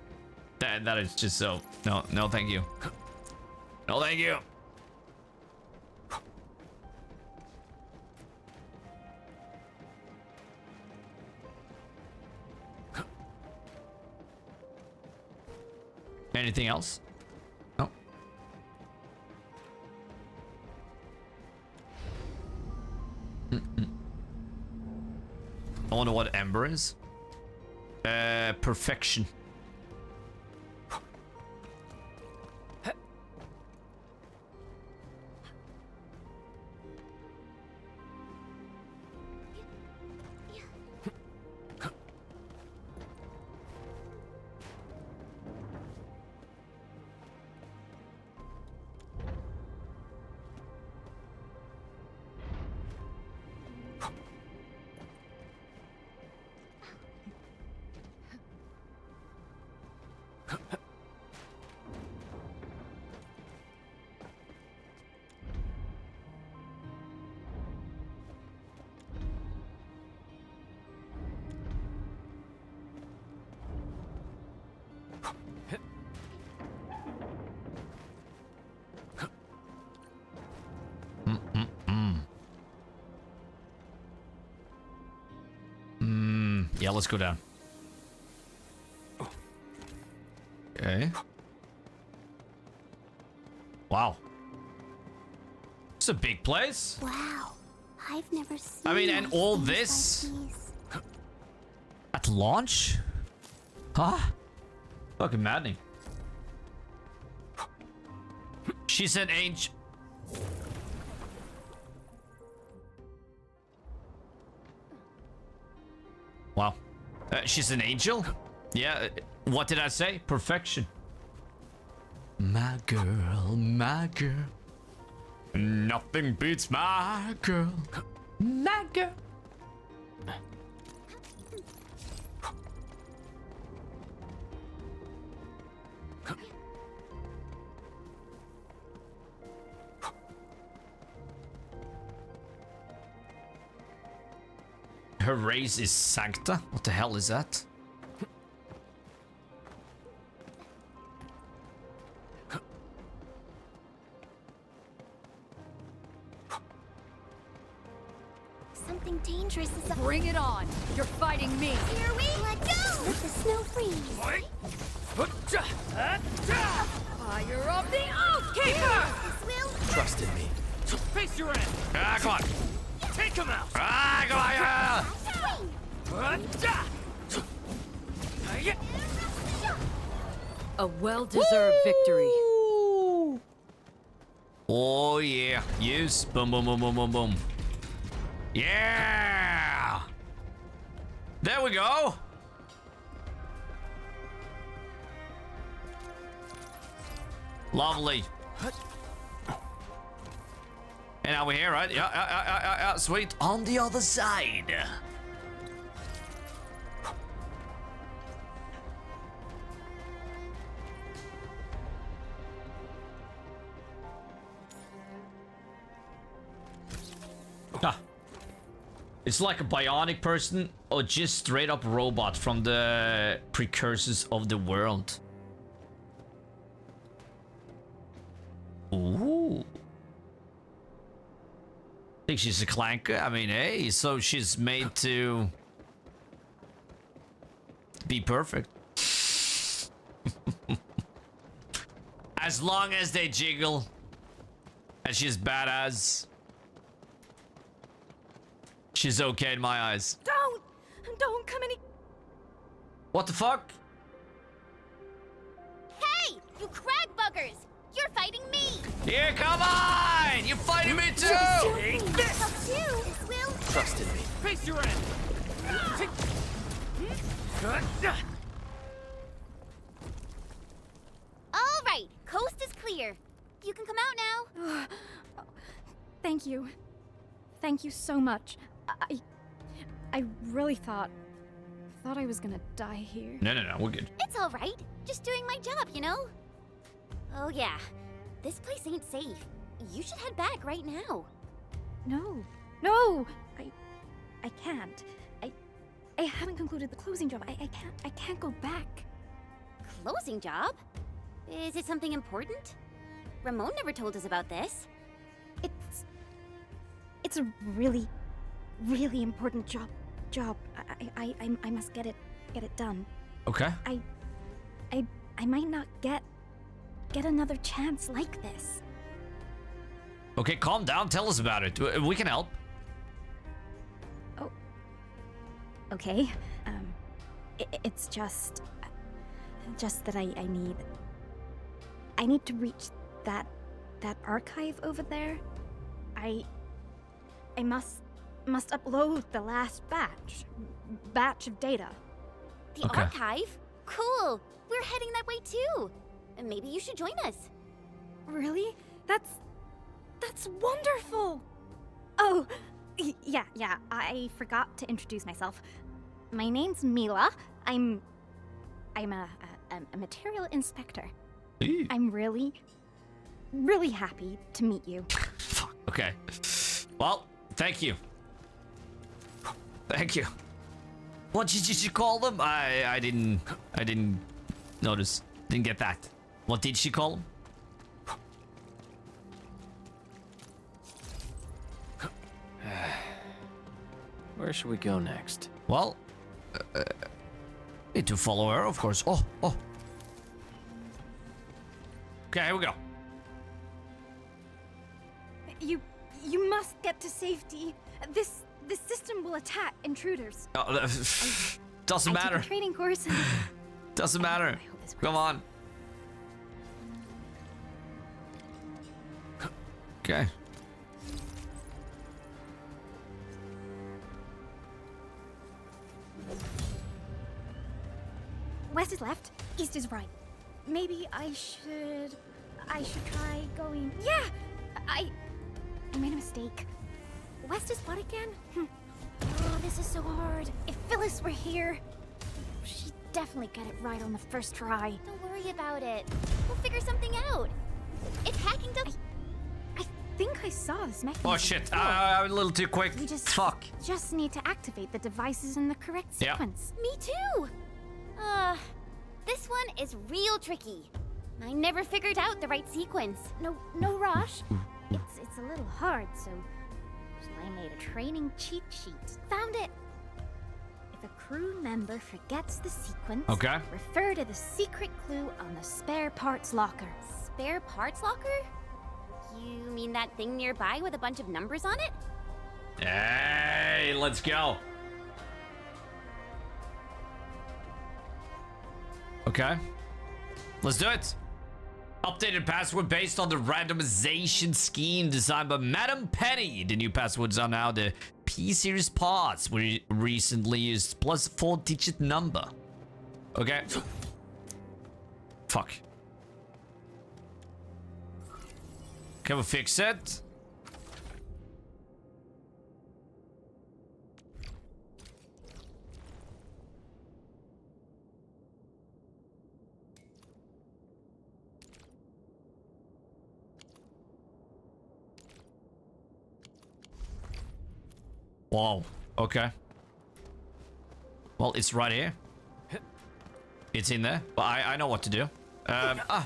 that is just so. No, thank you. No, thank you. Anything else? No. I wonder what Ember is. Perfection. Yeah, let's go down. Okay. Wow. It's a big place. Wow. I've never seen. I mean, and all things this like these. at launch? Huh? Fucking maddening. She's an angel. Wow. She's an angel? Yeah. What did I say? Perfection. My girl, my girl. Nothing beats my girl. My girl. Her race is Sancta? What the hell is that? Something dangerous is up. Bring it on! You're fighting me! Here we let go! Let the snow freeze. Fire of the Oathkeeper! This will Trust in me. Face your end! Ah, come on! Take him out! Ah, come on! A well-deserved victory. Oh yeah, yes, boom, boom, boom, boom, boom, boom. Yeah! There we go! Lovely. And now we're here, right? Yeah, sweet. On the other side. Ah. It's like a bionic person or just straight up robot from the precursors of the world. Ooh. I think she's a clanker. I mean, hey, so she's made to be perfect. As long as they jiggle and she's badass, she's okay in my eyes. Don't come any. What the fuck? Hey, you crag buggers! You're fighting me! Yeah, come on! You're fighting me too! Trust in me. Face your end! All right, coast is clear. You can come out now. Thank you. Thank you so much. I really thought I was gonna die here. No, we're good. It's all right. Just doing my job, you know? Oh yeah, this place ain't safe. You should head back right now. No, I can't. I haven't concluded the closing job. I can't go back. Closing job? Is it something important? Ramon never told us about this. It's a really important job. I must get it done. Okay. I might not get another chance like this. Okay, calm down. Tell us about it. We can help. Oh. Okay. It's just that I need to reach that archive over there. I must upload the last batch of data. The archive? Cool. We're heading that way too. Maybe you should join us. Really? That's wonderful. Oh, yeah. I forgot to introduce myself. My name's Mila. I'm a material inspector. Eee. I'm really happy to meet you. Fuck. Okay. Well, thank you. Thank you. What did she call them? I didn't notice. Didn't get that. What did she call them? Where should we go next? Well, need to follow her, of course. Oh. Okay, here we go. You must get to safety. This system will attack intruders. Doesn't I took matter. a training course. Doesn't matter. Come on. Okay. West is left, east is right. Maybe I should try going. Yeah, I made a mistake. West is what again? Oh, this is so hard. If Phyllis were here, she'd definitely get it right on the first try. Don't worry about it. We'll figure something out. If hacking does... I think I saw this mechanism. Oh shit! before. I'm a little too quick. We Fuck. just need to activate the devices in the correct Yeah. sequence. Me too! This one is real tricky. I never figured out the right sequence. No rush. It's a little hard, so I made a training cheat sheet. Found it. If a crew member forgets the sequence, Okay. refer to the secret clue on the spare parts locker. Spare parts locker? You mean that thing nearby with a bunch of numbers on it? Hey, let's go. Okay. Let's do it. Updated password based on the randomization scheme designed by Madam Penny. The new passwords are now the P-series parts we recently used plus 4-digit number. Okay. Fuck. Can we fix it? Wow. Okay. Well, it's right here. It's in there. Well, I know what to do. Yeah,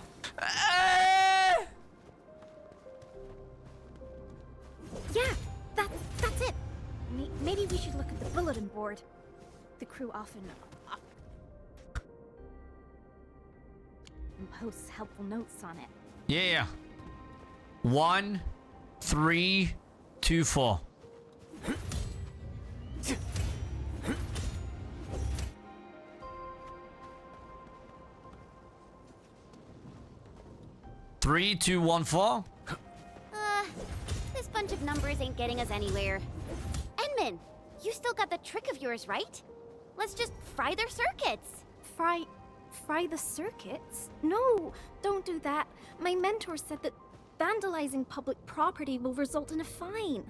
that's it. Maybe we should look at the bulletin board. The crew often posts helpful notes on it. Yeah. 1, 3, 2, 4. Three, 2, 1, 4. This bunch of numbers ain't getting us anywhere. Enman, you still got the trick of yours, right? Let's just fry their circuits. Fry the circuits? No, don't do that. My mentor said that vandalizing public property will result in a fine.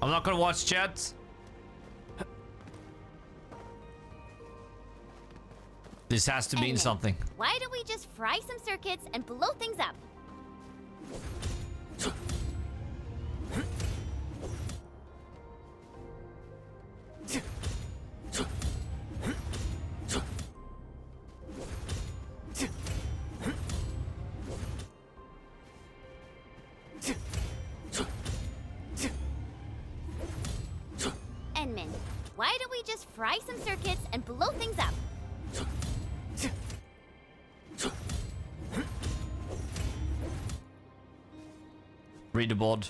I'm not gonna watch chat. This has to mean Enman, something. Why don't we just fry some circuits and blow things up? Enman, why don't we just fry some circuits and blow things up? Read the board.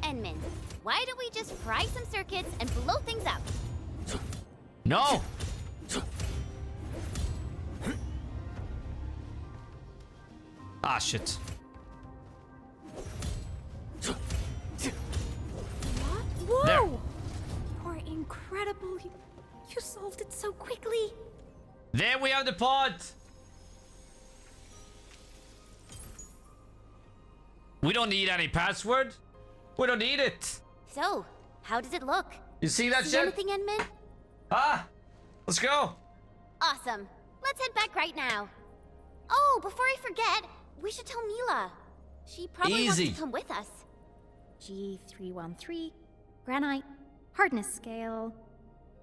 Enman, why don't we just fry some circuits and blow things up? No! Ah, shit. Whoa! There. You're incredible. You solved it so quickly. There we have the pod! We don't need any password. We don't need it. So, how does it look? You see that See shit? anything, Enman? Ah! Let's go! Awesome. Let's head back right now. Oh, before I forget, we should tell Mila. She probably wants to come with us. G313, granite, hardness scale.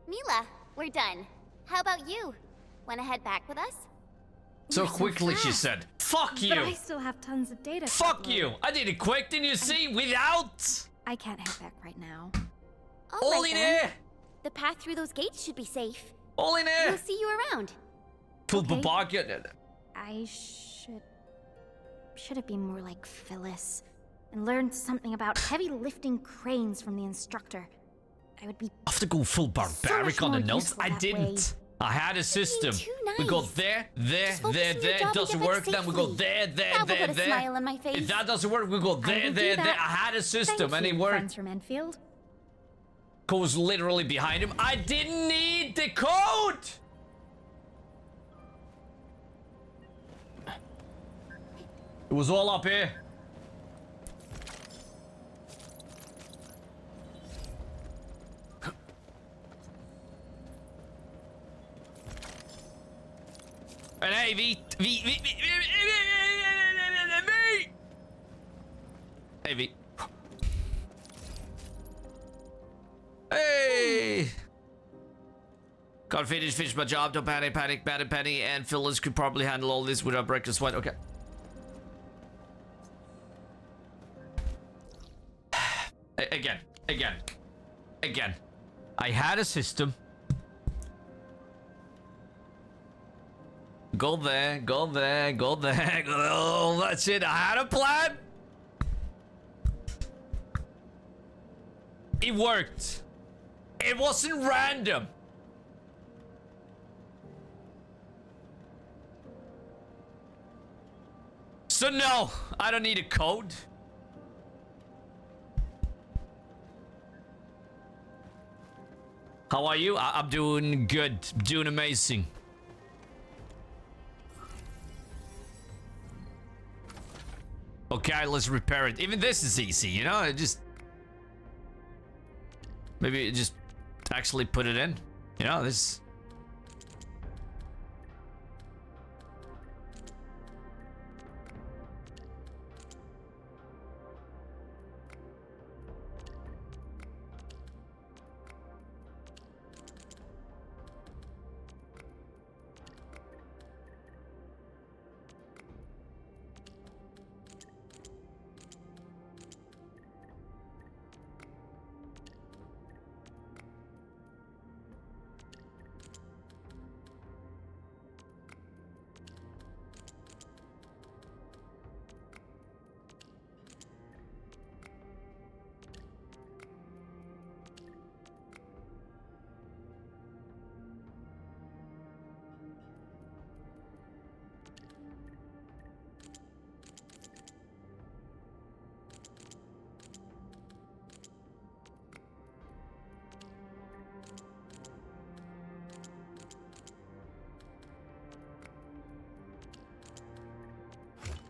Mila, we're done. How about you? Wanna head back with us? So quickly, she said. Fuck you! But I still have tons of data. Fuck you! I did it quick, didn't you see? Without! I can't head back right now. All right, then. The path through those gates should be safe. All in We'll see you around. Full Okay. babaka. I should have been more like Phyllis and learned something about heavy lifting cranes from the instructor. I would be I have to go full barbaric on the more notes. useful I that didn't. I had a system. We go there, there, Just focus there, on your there. job It and doesn't get back work. Then we go safely. there, there, That will there, put a there. smile on my face. If that doesn't work, we go there, will do there, there. that. I had a system Thank and it you, worked. friends from Enfield. Goes literally behind him. I didn't need the code. It was all up here. And hey, Hey, V. Hey! Can't finish my job. Don't panic, bad and penny. And Phyllis could probably handle all this without breaking a sweat. Okay. Again. I had a system. Go there. Oh, that's it. I had a plan. It worked. It wasn't random. So no, I don't need a code. How are you? I'm doing good. Doing amazing. Okay, let's repair it. Even this is easy, you know? Maybe just actually put it in. You know, this...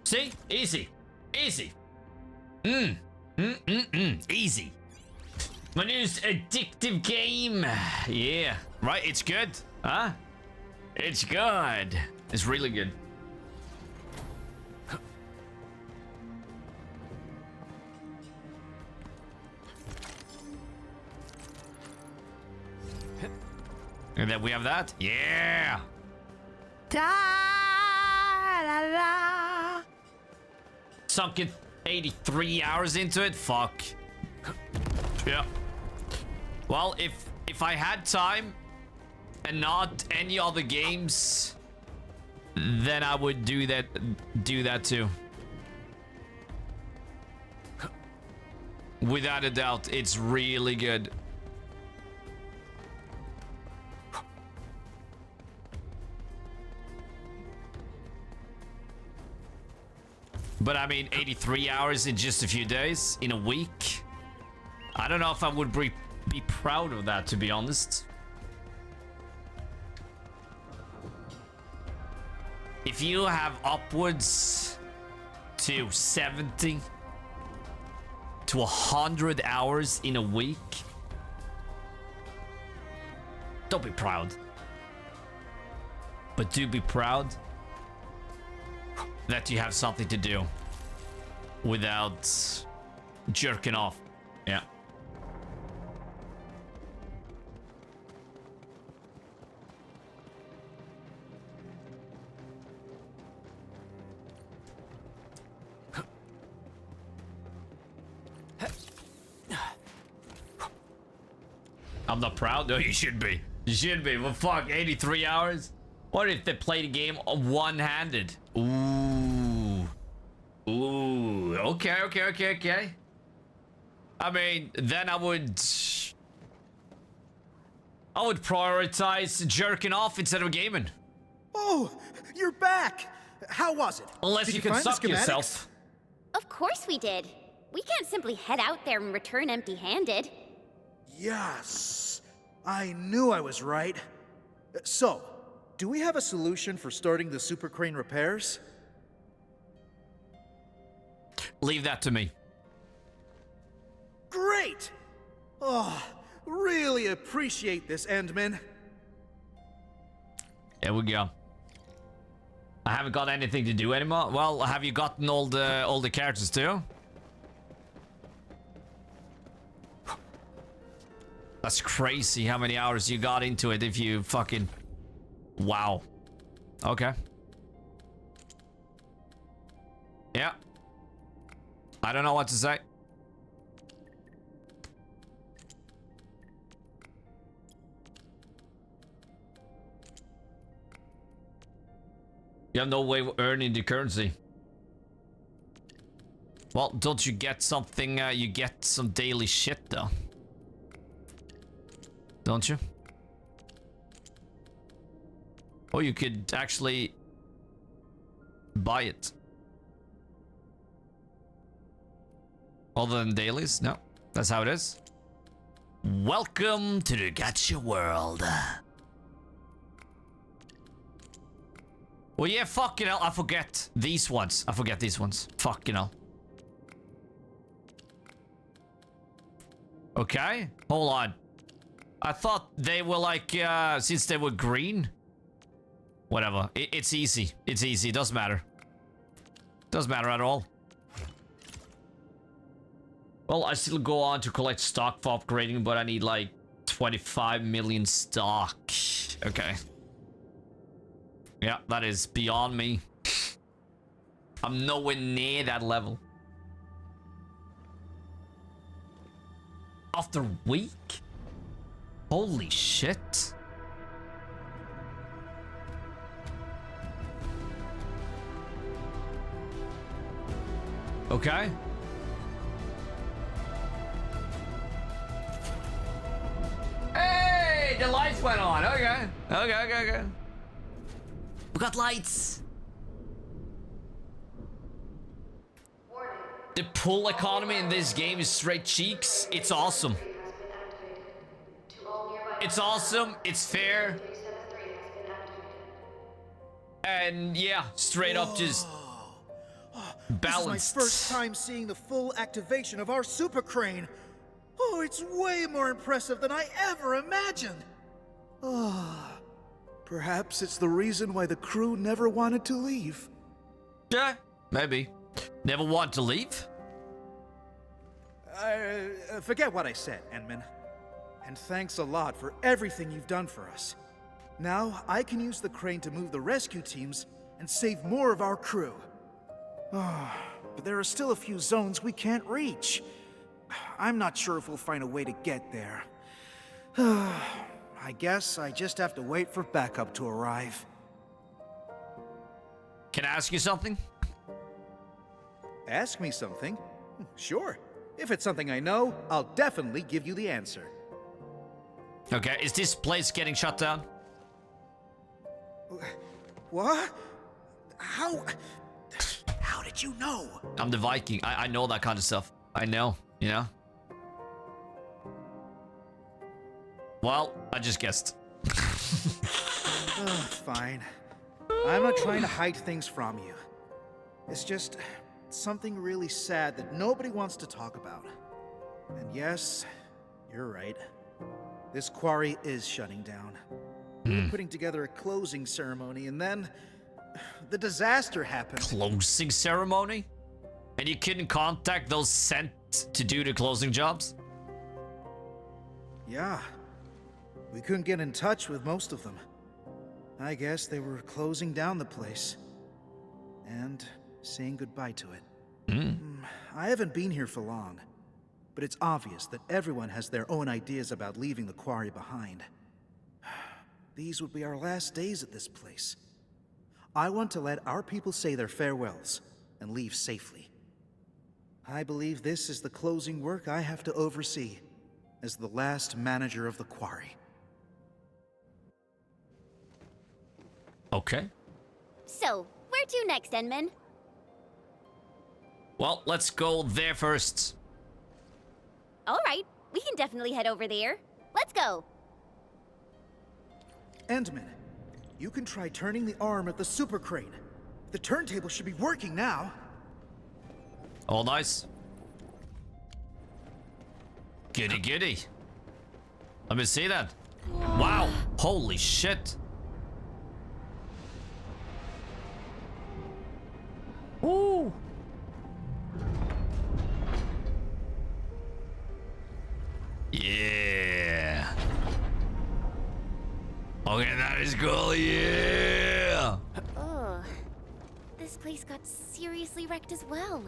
See? Easy. Easy. Easy. My newest addictive game. Yeah. Right, it's good. Huh? It's good. It's really good. And then we have that. Yeah. Sunk it 83 hours into it. Fuck. Yeah. Well, if I had time and not any other games, then I would do that too. Without a doubt, it's really good. But I mean, 83 hours in just a few days, in a week. I don't know if I would be proud of that, to be honest. If you have upwards to 70 to 100 hours in a week, don't be proud. But do be proud that you have something to do without jerking off. Yeah. I'm not proud. No, you should be. You should be. Well, fuck, 83 hours? What if they play the game one-handed? Ooh. Ooh. Okay. I mean, then I would prioritize jerking off instead of gaming. Oh, you're back. How was it? Unless you can find the suck yourself. Of course we did. We can't simply head out there and return empty-handed. Yes. I knew I was right. So, do we have a solution for starting the super crane repairs? Leave that to me. Great! Oh, really appreciate this, Endman. There we go. I haven't got anything to do anymore. Well, have you gotten all the characters too? That's crazy how many hours you got into it if you fucking... Wow. Okay. Yeah. I don't know what to say. You have no way of earning the currency. Well, don't you get something, you get some daily shit though. Don't you? Or you could actually buy it. Other than dailies? No, that's how it is. Welcome to the gacha world. Well, yeah, fucking hell, I forget these ones. Fucking hell. Okay, hold on. I thought they were like, since they were green. Whatever, it's easy. It's easy, doesn't matter. Doesn't matter at all. Well, I still go on to collect stock for upgrading, but I need like 25 million stock. Okay. Yeah, that is beyond me. I'm nowhere near that level. After a week? Holy shit. Okay. Hey, the lights went on. Okay. Okay. We got lights. The pull economy in this game is straight cheeks. It's awesome. It's awesome. It's fair. And yeah, straight up just balanced. This is my first time seeing the full activation of our super crane. Oh, it's way more impressive than I ever imagined. Oh, perhaps it's the reason why the crew never wanted to leave. Yeah, maybe. Never want to leave? Forget what I said, Endman. And thanks a lot for everything you've done for us. Now, I can use the crane to move the rescue teams and save more of our crew. But there are still a few zones we can't reach. I'm not sure if we'll find a way to get there. I guess I just have to wait for backup to arrive. Can I ask you something? Ask me something? Sure. If it's something I know, I'll definitely give you the answer. Okay, is this place getting shut down? What? How did you know? I'm the Viking. I know that kind of stuff. I know, you know? Well, I just guessed. Fine. I'm not trying to hide things from you. It's just something really sad that nobody wants to talk about. And yes, you're right. This quarry is shutting down. We were putting together a closing ceremony, and then the disaster happened. Closing ceremony? And you couldn't contact those sent to do the closing jobs? Yeah. We couldn't get in touch with most of them. I guess they were closing down the place. And saying goodbye to it. I haven't been here for long, but it's obvious that everyone has their own ideas about leaving the quarry behind. These would be our last days at this place. I want to let our people say their farewells and leave safely. I believe this is the closing work I have to oversee as the last manager of the quarry. Okay. So, where to next, Enman? Well, let's go there first. All right, we can definitely head over there. Let's go. Endman, you can try turning the arm at the super crane. The turntable should be working now. Oh, nice. Goody goody. Let me see that. Wow. Holy shit. Ooh. Yeah. Okay, that is cool. Yeah. Ugh. This place got seriously wrecked as well.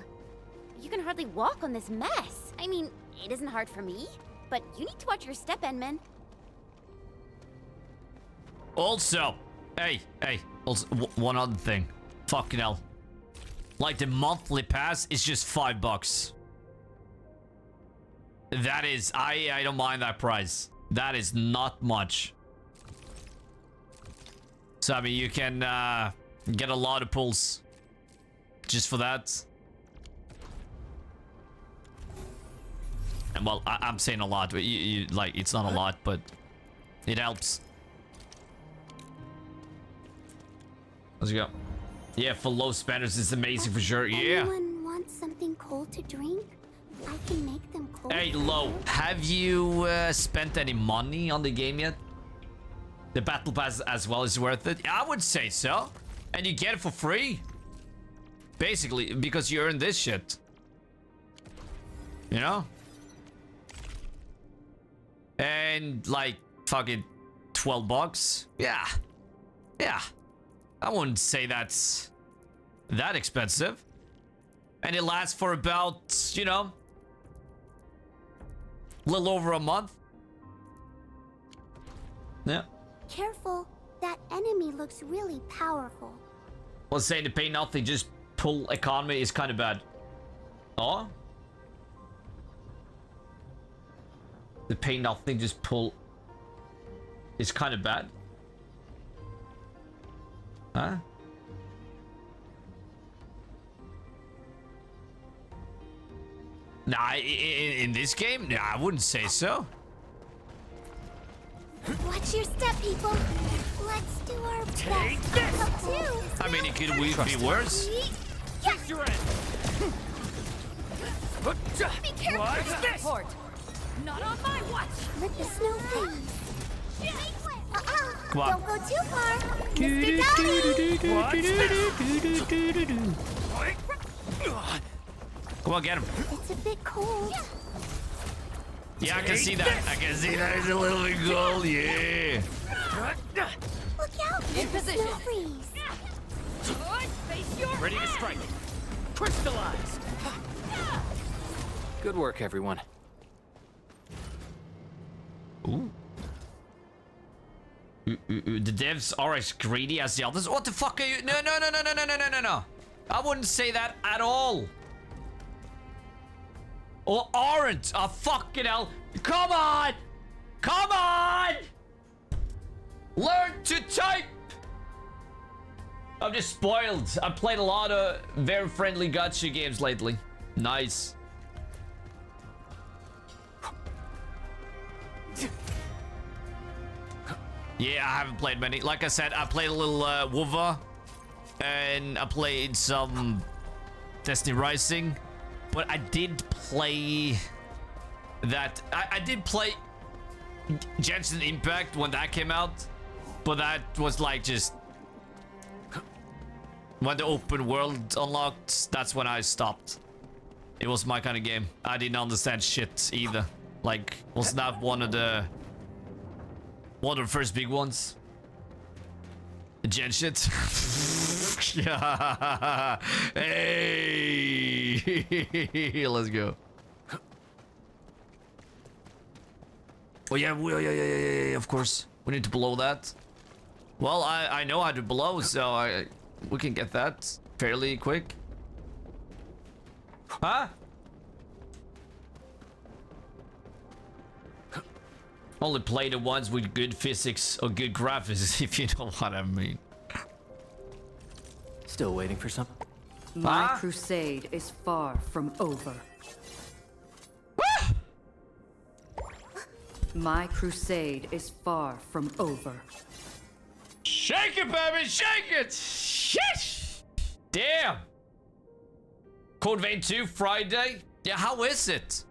You can hardly walk on this mess. I mean, it isn't hard for me, but you need to watch your step, Enman. Also, hey, also, one other thing. Fucking hell. Like, the monthly pass is just $5. That is, I don't mind that price. That is not much. So, I mean, you can get a lot of pulls just for that. And, well, I'm saying a lot, but you like, it's not a lot, but it helps. Let's go. Yeah, for low spenders, it's amazing for sure. Yeah. Anyone wants something cold to drink? I can make them cold. Hey, Low, have you spent any money on the game yet? The battle pass as well is worth it. I would say so. And you get it for free. Basically, because you earn this shit. You know? And like fucking $12. Yeah. Yeah. I wouldn't say that's that expensive. And it lasts for about, you know, a little over a month. Yeah. Careful, that enemy looks really powerful. Well, saying to pay nothing, just pull economy is kind of bad. Oh? The pay nothing, just pull is kind of bad. Huh? Nah, in this game, nah, I wouldn't say so. Watch your step, people. Let's do our best. Take this! I mean, it could be worse. Yes. Your end. Be careful. What's this? Not on my watch! Let the snow fade. Come on. Don't go too far. Mr. Dolly! Come on, get him. It's a bit cold. Yeah, I can see that. I can see that. It's a little bit cold. Yeah. Look out! In position. Snow freeze. Face your Ready to strike. Crystallized. Good work, everyone. Ooh. The devs are as greedy as the others. What the fuck are you? No. I wouldn't say that at all. Or aren't. Oh, fucking hell. Come on. Come on. Learn to type. I'm just spoiled. I've played a lot of very friendly gacha games lately. Nice. Yeah, I haven't played many. Like I said, I played a little WoW, and I played some Destiny Rising, but I did play that. I did play Genshin Impact when that came out, But that was like just... When the open world unlocked, that's when I stopped. It was my kind of game. I didn't understand shit either. Like, wasn't that one of the first big ones? Gen shit. Yeah. Hey, let's go. Oh yeah, yeah, of course. We need to blow that. Well, I know how to blow, so we can get that fairly quick. Huh? Only play the ones with good physics or good graphics, if you know what I mean. Still waiting for some. My crusade is far from over. My crusade is far from over. Shake it, baby, shake it! Sheesh! Damn! Code Vein 2 Friday? Yeah, how is it?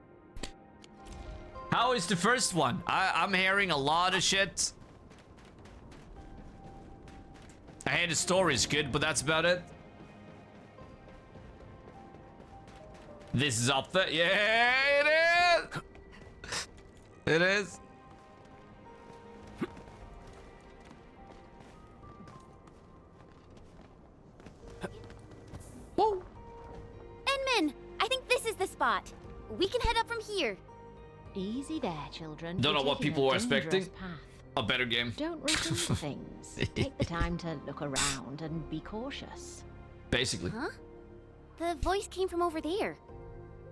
How is the first one? I'm hearing a lot of shit. I hear the story is good, but that's about it. This is up there. Yeah, it is! It is. Whoa! Enman, I think this is the spot. We can head up from here. Easy there, children. Don't know what people were expecting. A better game. Don't rush into things. Take the time to look around and be cautious. Basically. Huh? The voice came from over there.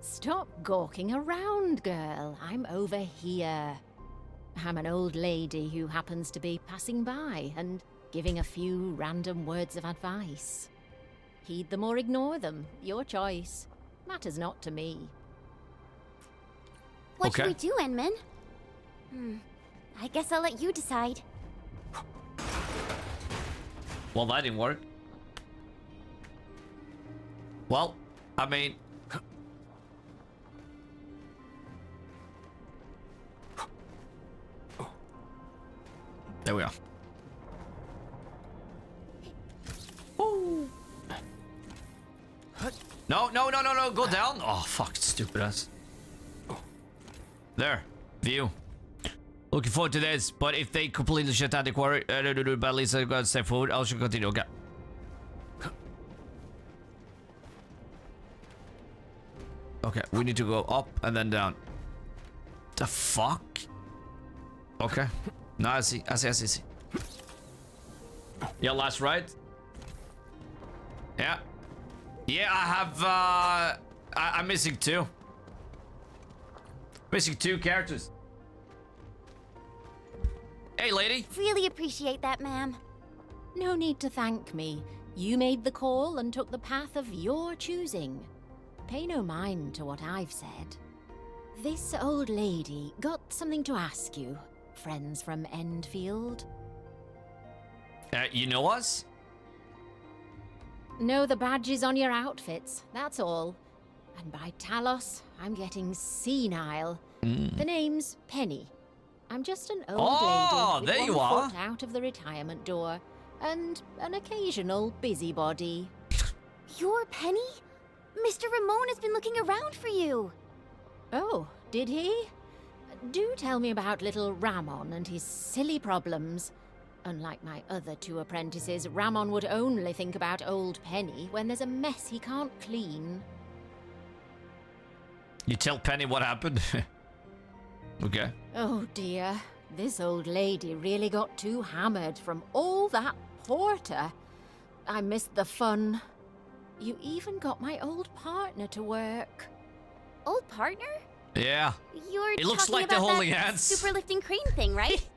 Stop gawking around, girl. I'm over here. I'm an old lady who happens to be passing by and giving a few random words of advice. Heed them or ignore them. Your choice. Matters not to me. What should we do, Enman? I guess I'll let you decide. Well, that didn't work. Well, I mean... There we are. Ooh. No, go down. Oh, fuck, stupid ass. There, view. Looking forward to this, but if they completely shut down the quarry, but at least I gotta step forward. I should continue. Okay. Okay, we need to go up and then down. The fuck? Okay. No, I see. Yeah, last right. Yeah. Yeah, I have, I'm missing two. Missing two characters. Hey, lady. Really appreciate that, ma'am. No need to thank me. You made the call and took the path of your choosing. Pay no mind to what I've said. This old lady got something to ask you, friends from Endfield. You know us? Know the badges on your outfits, that's all. And by Talos, I'm getting senile. The name's Penny. I'm just an old lady there with you one are. foot out of the retirement door, and an occasional busybody. You're Penny? Mr. Ramon has been looking around for you. Oh, did he? Do tell me about little Ramon and his silly problems. Unlike my other two apprentices, Ramon would only think about old Penny when there's a mess he can't clean. You tell Penny what happened? Okay. Oh dear, this old lady really got too hammered from all that porter. I missed the fun. You even got my old partner to work. Old partner? Yeah. You're it looks talking like about the holy that hands. superlifting crane thing, right?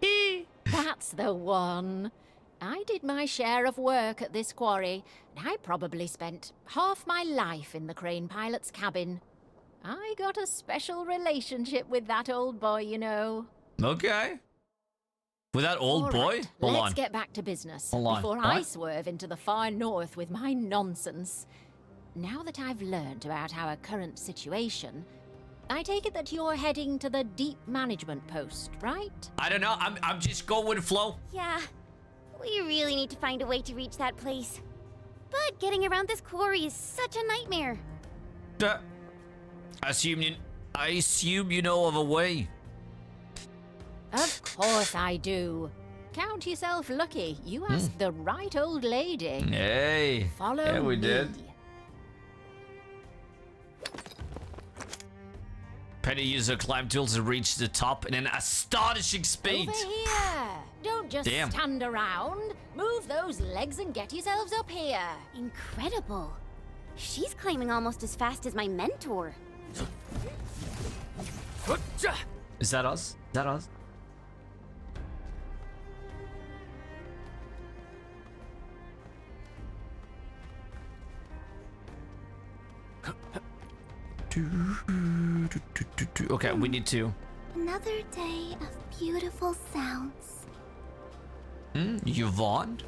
That's the one. I did my share of work at this quarry, and I probably spent half my life in the crane pilot's cabin. I got a special relationship with that old boy, you know. Okay. With that old All boy? right, Hold let's on. get back to business Hold on. before What? I swerve into the far north with my nonsense. Now that I've learned about our current situation, I take it that you're heading to the deep management post, right? I don't know. I'm just going with the flow. Yeah. We really need to find a way to reach that place. But getting around this quarry is such a nightmare. I assume you know of a way. Of course I do. Count yourself lucky. You asked the right old lady. Hey. Follow yeah, we me. did. Penny used her climb tools to reach the top in an astonishing speed. Over here. Don't just stand around. Move those legs and get yourselves up here. Incredible. She's climbing almost as fast as my mentor. Is that us? Is that us? Okay, we need to. Another day of beautiful sounds. Yvonne?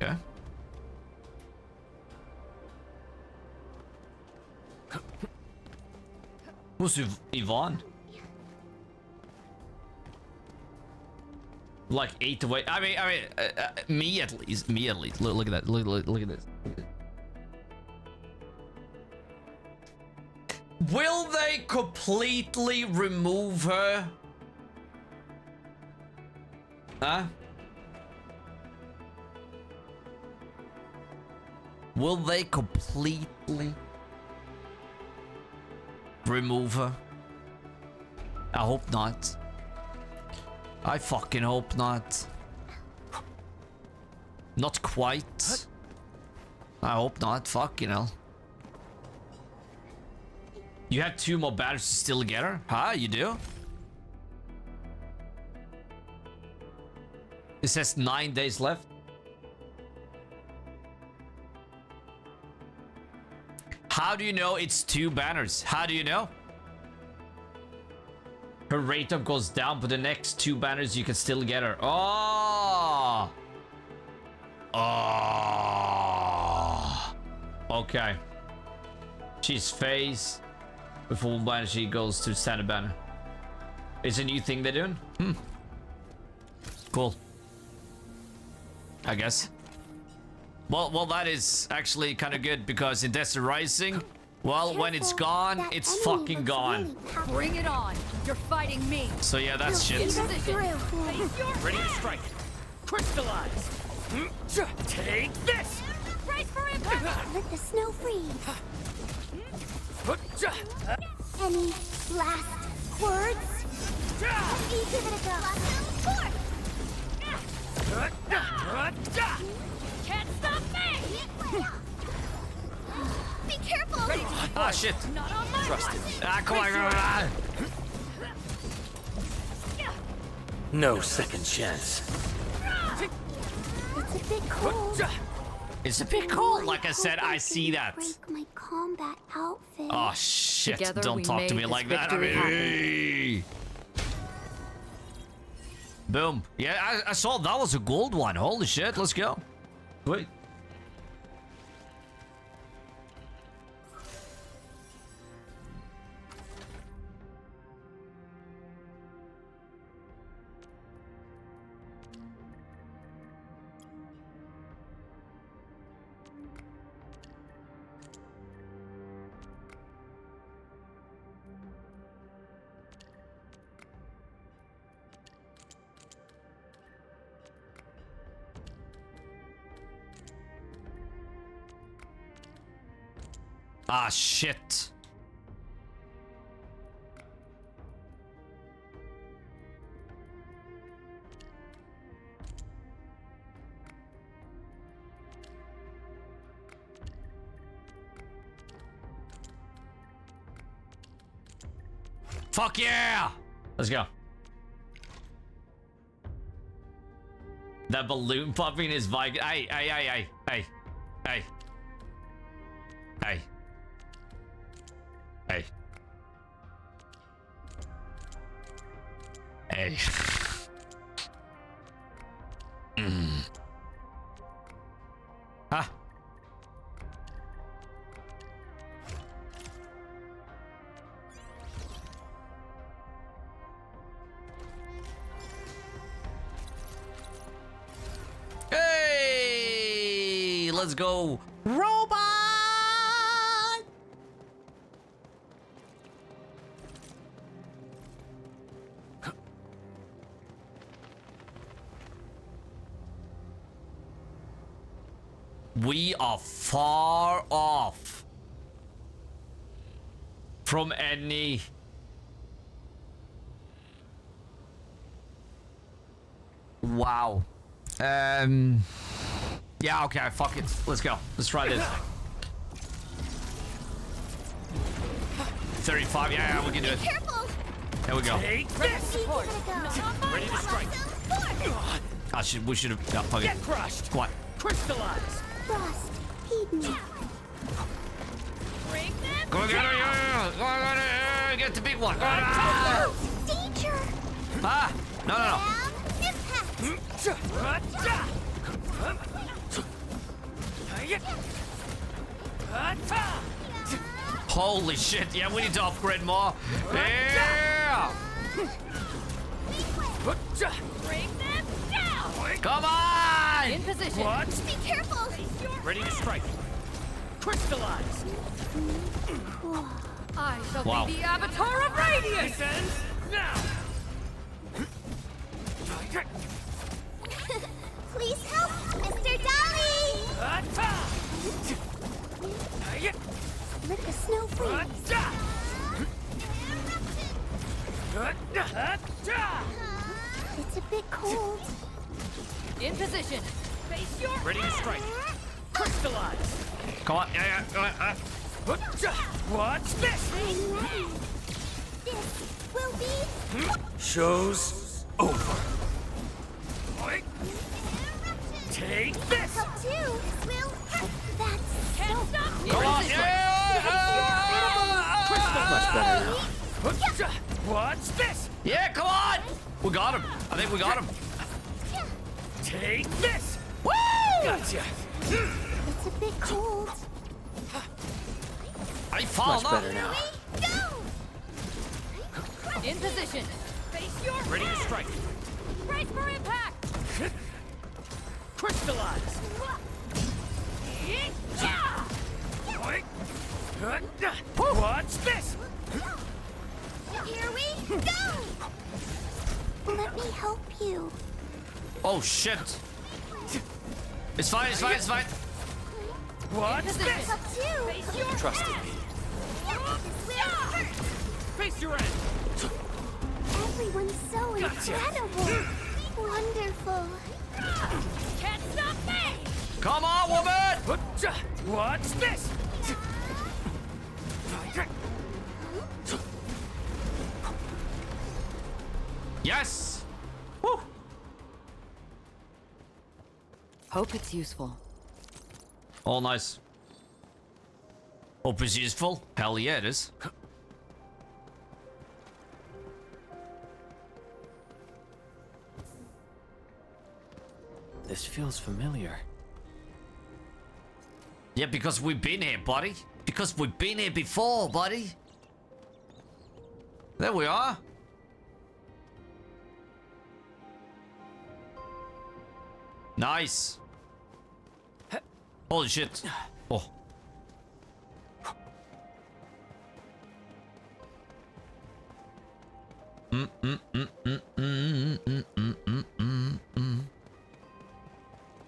Okay. Who's Yvonne? Like 8 away. I mean, me at least. Me at least. Look at that. Look at this. Will they completely remove her? Huh? Will they completely remove her? I hope not. I fucking hope not. Not quite. I hope not. Fuck, you know. You have 2 more battles to still get her? Huh? You do? It says 9 days left. How do you know it's 2 banners? How do you know? Her rate up goes down, but the next 2 banners you can still get her. Oh! Oh! Okay. She's phase. Before one banner, she goes to standard banner. It's a new thing they're doing? Cool. I guess. Well, that is actually kind of good because in Desert Rising, well, when it's gone, it's fucking gone. Bring it on. You're fighting me. So yeah, that's shit. Ready to strike. Crystallize. Take this. Brace for impact. Let the snow freeze. Any last words? You give it a go. Can't stop me! Be careful! Ah, shit. Not on my Trust it. Ah, come on. No second chance. It's a bit cold. It's a bit cold. Like I said, I see that. Break my combat outfit. Oh, shit. Together Don't we talk to made me this like that. I victory mean, boom. Yeah, I saw that was a gold one. Holy shit. Let's go. Wait. Ah, shit. Fuck yeah! Let's go. That balloon popping is Viking. Hey. Hey. Huh? let's go. Robot! We are far off from any... Wow. Yeah, okay, fuck it. Let's go. Let's try this. 35, yeah, we can do it. Careful! There we go. Take this! Ready to strike. We should have... No, fuck it. Get crushed! Come on. Crystallize! Frost, heed me. Bring them Go get her, yeah. Go get the big one. Go Oh, danger! Ah! No, no, no. Holy shit, yeah, we need to upgrade more. Yeah! Bring them down! Come on! In position. What? Be careful! Ready to strike. Crystallize! I shall Wow. be the Avatar of Radiance! This ends now! Please help, Mr. Dolly! Let the snow freeze. It's a bit cold. In position. Face your Ready to strike. Crystallize! Come on, yeah. Watch this! I'm ready. This will be Show's over. Take this! up too. Will hurt. That's Can't so stop! Come on, Much better now. Watch this! Yeah, come on! We got him. I think we got him. Take this! Woo! Gotcha! It's a bit cold. I fall Much better now. in position. Face your Ready to strike. brace for impact. Crystallize! Watch this! Here we go. Let me help you. Oh shit. It's fine, it's fine, it's fine. Watch Up this! too. Face your Trust in me. This will hurt. Face your end! Everyone's so Gotcha. incredible. Wonderful. can't stop me. Come on, woman! Watch this! Yes! Woo! Hope it's useful. Oh, nice. Hope it's useful. Hell yeah, it is. This feels familiar. Yeah, because we've been here, buddy. Because we've been here before, buddy. There we are. Nice. Holy shit. Oh.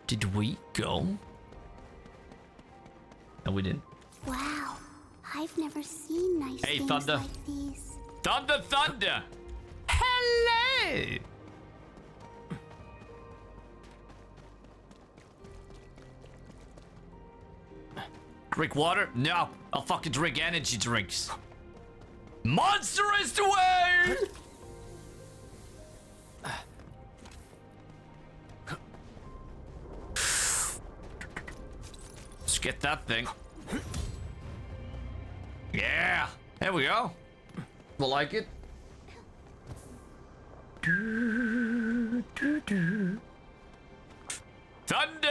Did we go? No, we didn't. Wow. I've never seen nice Hey, things Thunder. like these. Thunder, thunder! Hello! Drink water? No, I'll fucking drink energy drinks. Monster is the way! Let's get that thing. Yeah, there we go. We'll like it. Thunder!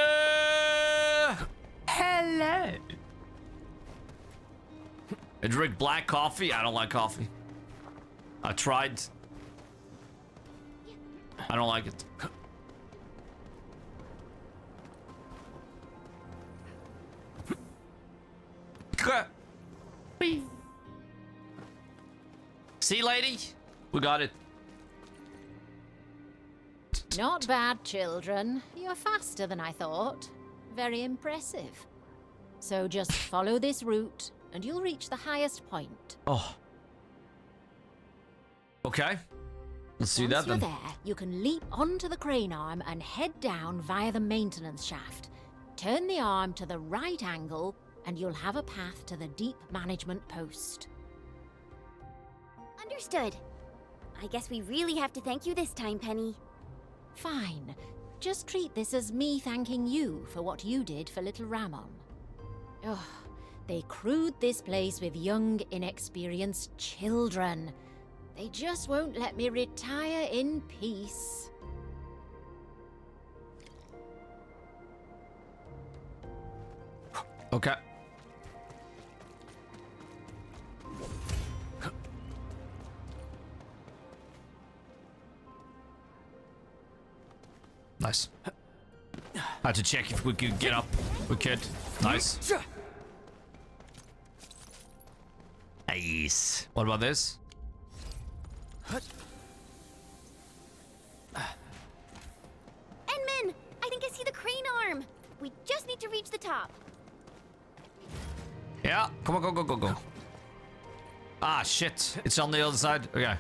Hello! I drink black coffee? I don't like coffee. I tried. I don't like it. Whee. See, lady? We got it. Not bad, children. You're faster than I thought. Very impressive. So just follow this route, and you'll reach the highest point. Oh. Okay. Let's do that Once then. you're there, you can leap onto the crane arm and head down via the maintenance shaft. Turn the arm to the right angle, and you'll have a path to the deep management post. Understood. I guess we really have to thank you this time, Penny. Fine. Just treat this as me thanking you for what you did for little Ramon. Ugh, they crewed this place with young, inexperienced children. They just won't let me retire in peace. Okay. Nice. Had to check if we could get up. We could. Nice. Nice. What about this? Enman! I think I see the crane arm! We just need to reach the top. Yeah. Come on, go, go, go, go. Ah, shit. It's on the other side. Okay.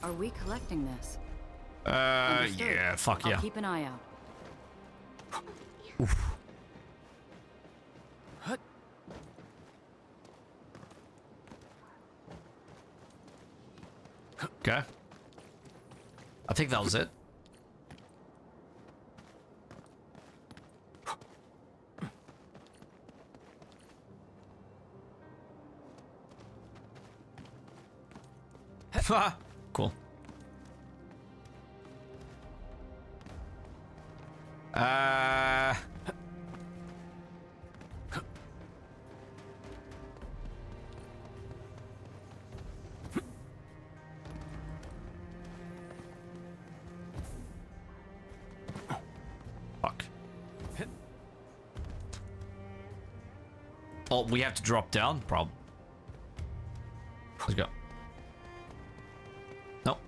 Are we collecting this? Yeah, fuck yeah. I'll keep an eye out. Oof. Okay. I think that was it. Cool. Fuck. Oh, we have to drop down? Problem. Let's go. Nope.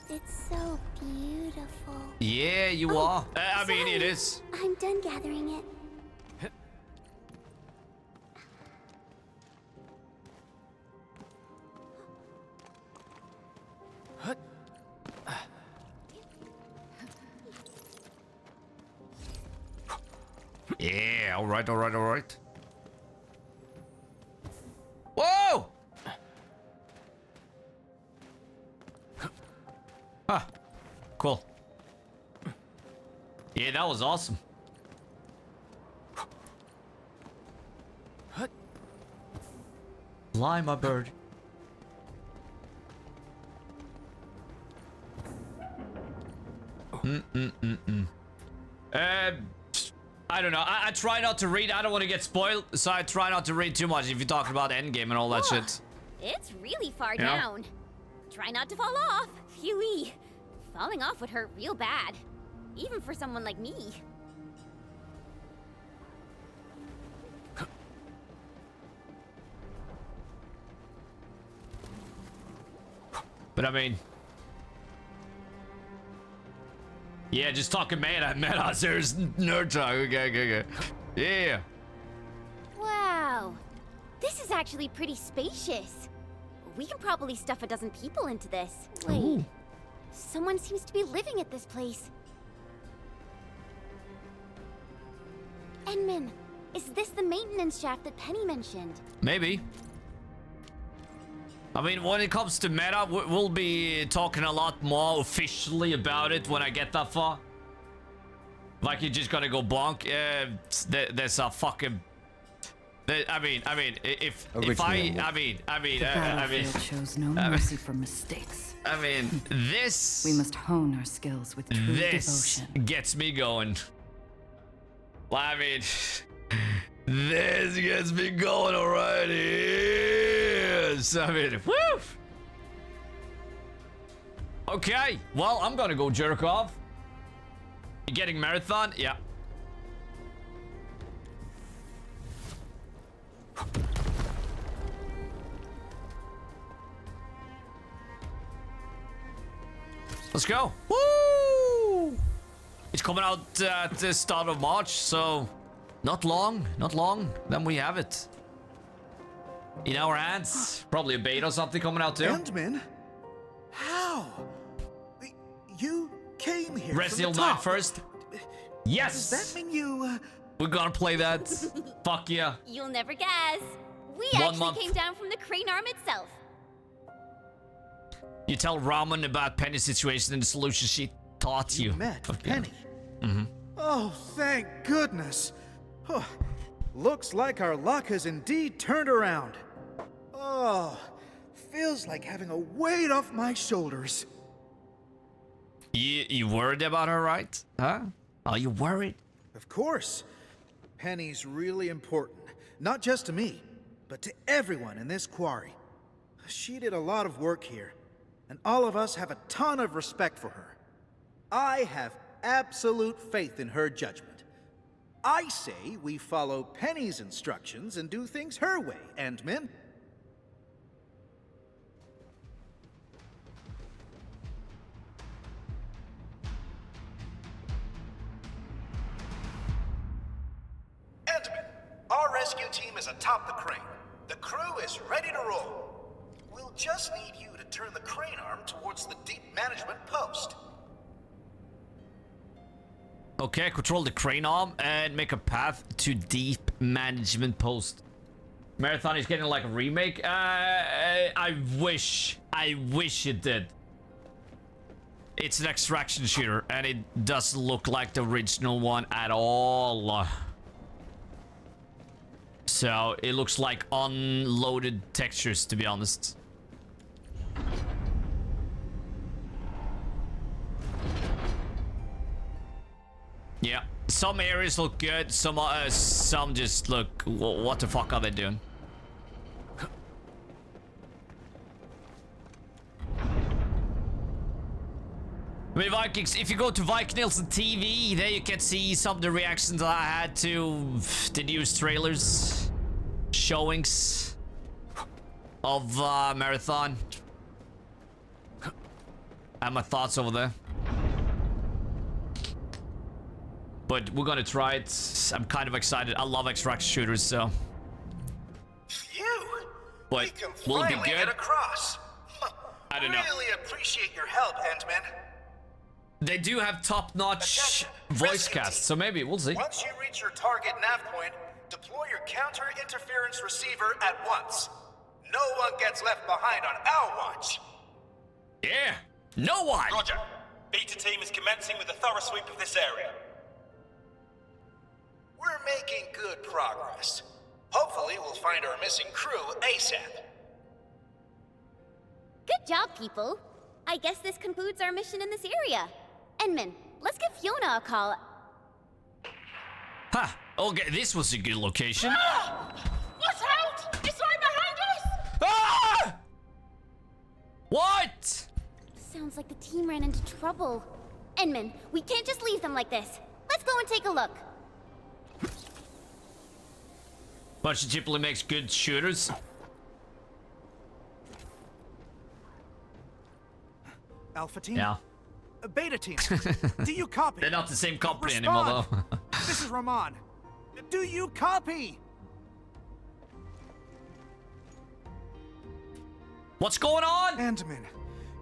It's so beautiful. Yeah, you are. I mean, it is. I'm done gathering it. Yeah, all right, all right, all right. Whoa! Ah, cool. Yeah, that was awesome. Fly, my bird. I don't know. I try not to read. I don't want to get spoiled, so I try not to read too much if you're talking about endgame and all that shit. It's really far Yeah. down. Try not to fall off. Phew-wee. Falling off would hurt real bad. Even for someone like me. But I mean... Yeah, just talking meta, serious nerd talk. Okay. Yeah. Wow. This is actually pretty spacious. We can probably stuff a dozen people into this. Wait. Ooh. Someone seems to be living at this place. Enman, is this the maintenance shaft that Penny mentioned? Maybe. I mean, when it comes to meta, we'll be talking a lot more officially about it when I get that far. Like, you just gotta go bonk. There's a fucking I mean, if Originally. I The battlefield shows no mercy for mistakes. I mean, this. We must hone our skills with true This devotion. gets me going. Well, I mean, this gets me going already. So, I mean, woo! Okay, well, I'm gonna go jerk off. You getting marathon? Yeah. Let's go. Woo! It's coming out at the start of March, so not long, then we have it. In our hands. Probably a beta or something coming out too. Endman? How? You came here Resident from the Evil 9 top. first. Yes! Does that mean you... We're gonna play that. Fuck yeah. You'll never guess. We 1 actually month. came down from the crane arm itself. You tell Ramen about Penny's situation and the solution she taught you. met Okay. Penny. Mm-hmm. Oh, thank goodness. Oh, looks like our luck has indeed turned around. Oh, feels like having a weight off my shoulders. You worried about her, right? Huh? Are you worried? Of course. Penny's really important. Not just to me, but to everyone in this quarry. She did a lot of work here, and all of us have a ton of respect for her. I have absolute faith in her judgment. I say we follow Penny's instructions and do things her way, Endman. Endman, our rescue team is atop the crane. The crew is ready to roll. We'll just need you to turn the crane arm towards the deep management post. Okay, control the crane arm and make a path to deep management post. Marathon is getting like a remake. I wish it did. It's an extraction shooter and it doesn't look like the original one at all. So it looks like unloaded textures, to be honest. Yeah, some areas look good, some just look, what the fuck are they doing? I mean, Vikings, if you go to Vikingnilsen TV, there you can see some of the reactions that I had to the news trailers, showings of Marathon. And my thoughts over there. But we're gonna try it. I'm kind of excited. I love extraction shooters, so. Phew! But will it be Finally good? get across. I don't know. Really appreciate your help, Endman. They do have top-notch voice cast, so maybe we'll see. Once you reach your target nav point, deploy your counter-interference receiver at once. No one gets left behind on our watch. Yeah, no one. Roger. Beta team is commencing with a thorough sweep of this area. We're making good progress. Hopefully, we'll find our missing crew ASAP. Good job, people. I guess this concludes our mission in this area. Endman, let's give Fiona a call. Ha! Okay, this was a good location. Watch out! It's right behind us! Ah! What? Sounds like the team ran into trouble. Endman, we can't just leave them like this. Let's go and take a look. Bunch of Chipley makes good shooters. Alpha team? Yeah. Beta team, do you copy? They're not the same company Respond. anymore, though. This is Rahman. Do you copy? What's going on? Endman,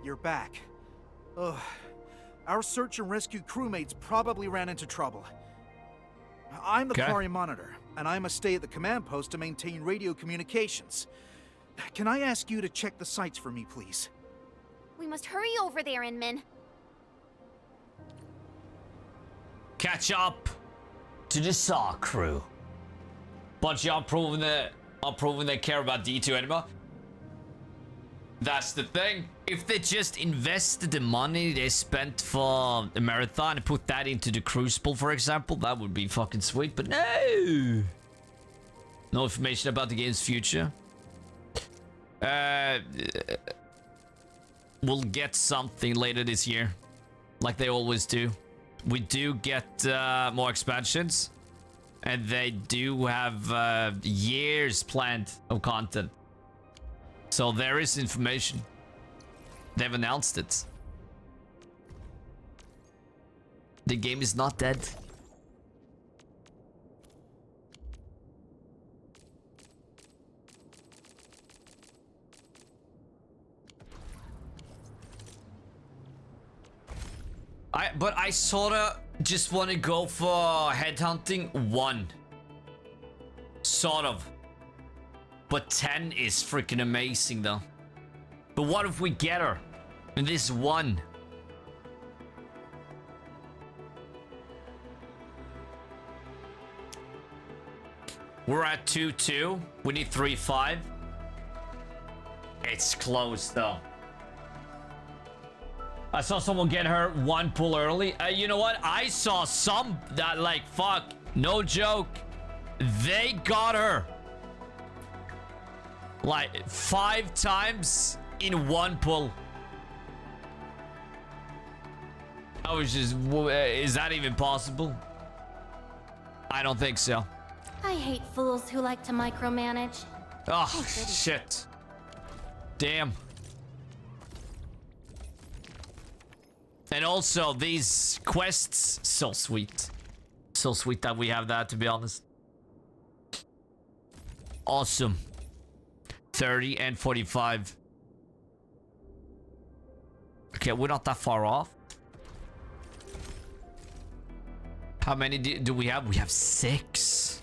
you're back. Ugh. Our search and rescue crewmates probably ran into trouble. I'm the quarry monitor, and I must stay at the command post to maintain radio communications. Can I ask you to check the sites for me, please? We must hurry over there, Endman. Catch up to the Saw crew. Bungie aren't proving they care about D2 anymore. That's the thing. If they just invested the money they spent for the marathon and put that into the Crucible, for example, that would be fucking sweet. But no! No information about the game's future. We'll get something later this year. Like they always do. We do get more expansions. And they do have years planned of content. So there is information. They've announced it. The game is not dead. But I sorta just want to go for headhunting 1. Sort of. But 10 is freaking amazing though. But what if we get her in this 1? We're at 2-2. We need 3-5. It's close though. I saw someone get her 1 pull early. You know what? I saw some that like, fuck, no joke. They got her like 5 times in 1 pull. I was just, is that even possible? I don't think so. I hate fools who like to micromanage. Oh, shit. Damn. And also, these quests, so sweet. So sweet that we have that, to be honest. Awesome. 30 and 45. Okay, we're not that far off. How many do we have? We have 6.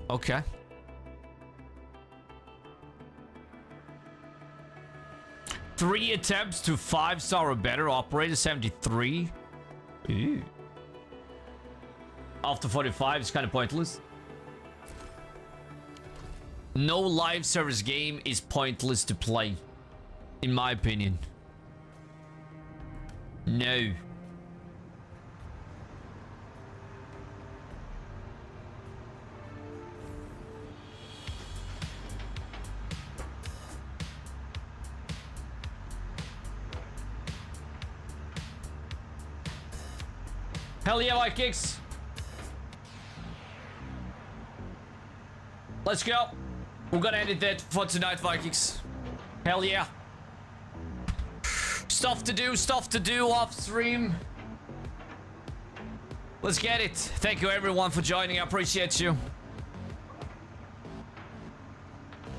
Okay. Three attempts to 5-star or better. Operator 73. Ooh. After 45 is kind of pointless. No live service game is pointless to play, in my opinion. No. Hell yeah, Vikings. Let's go. We're gonna end it there for tonight, Vikings. Hell yeah. Stuff to do off stream. Let's get it. Thank you everyone for joining. I appreciate you.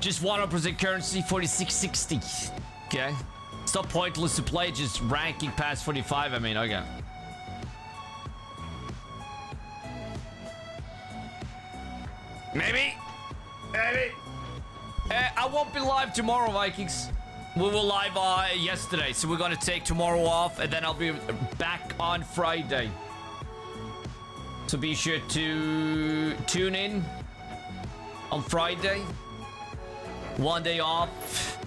Just 100% currency, 4660. Okay. It's not pointless to play, just ranking past 45. I mean, okay. Maybe. I won't be live tomorrow, Vikings. We were live yesterday, so we're gonna take tomorrow off, and then I'll be back on Friday. So be sure to tune in on Friday. 1 day off.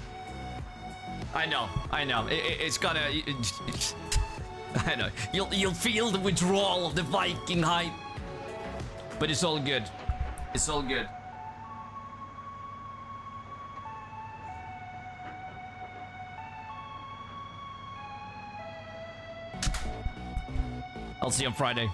I know. It's gonna. I know. You'll feel the withdrawal of the Viking hype, but it's all good. It's all good. I'll see you on Friday.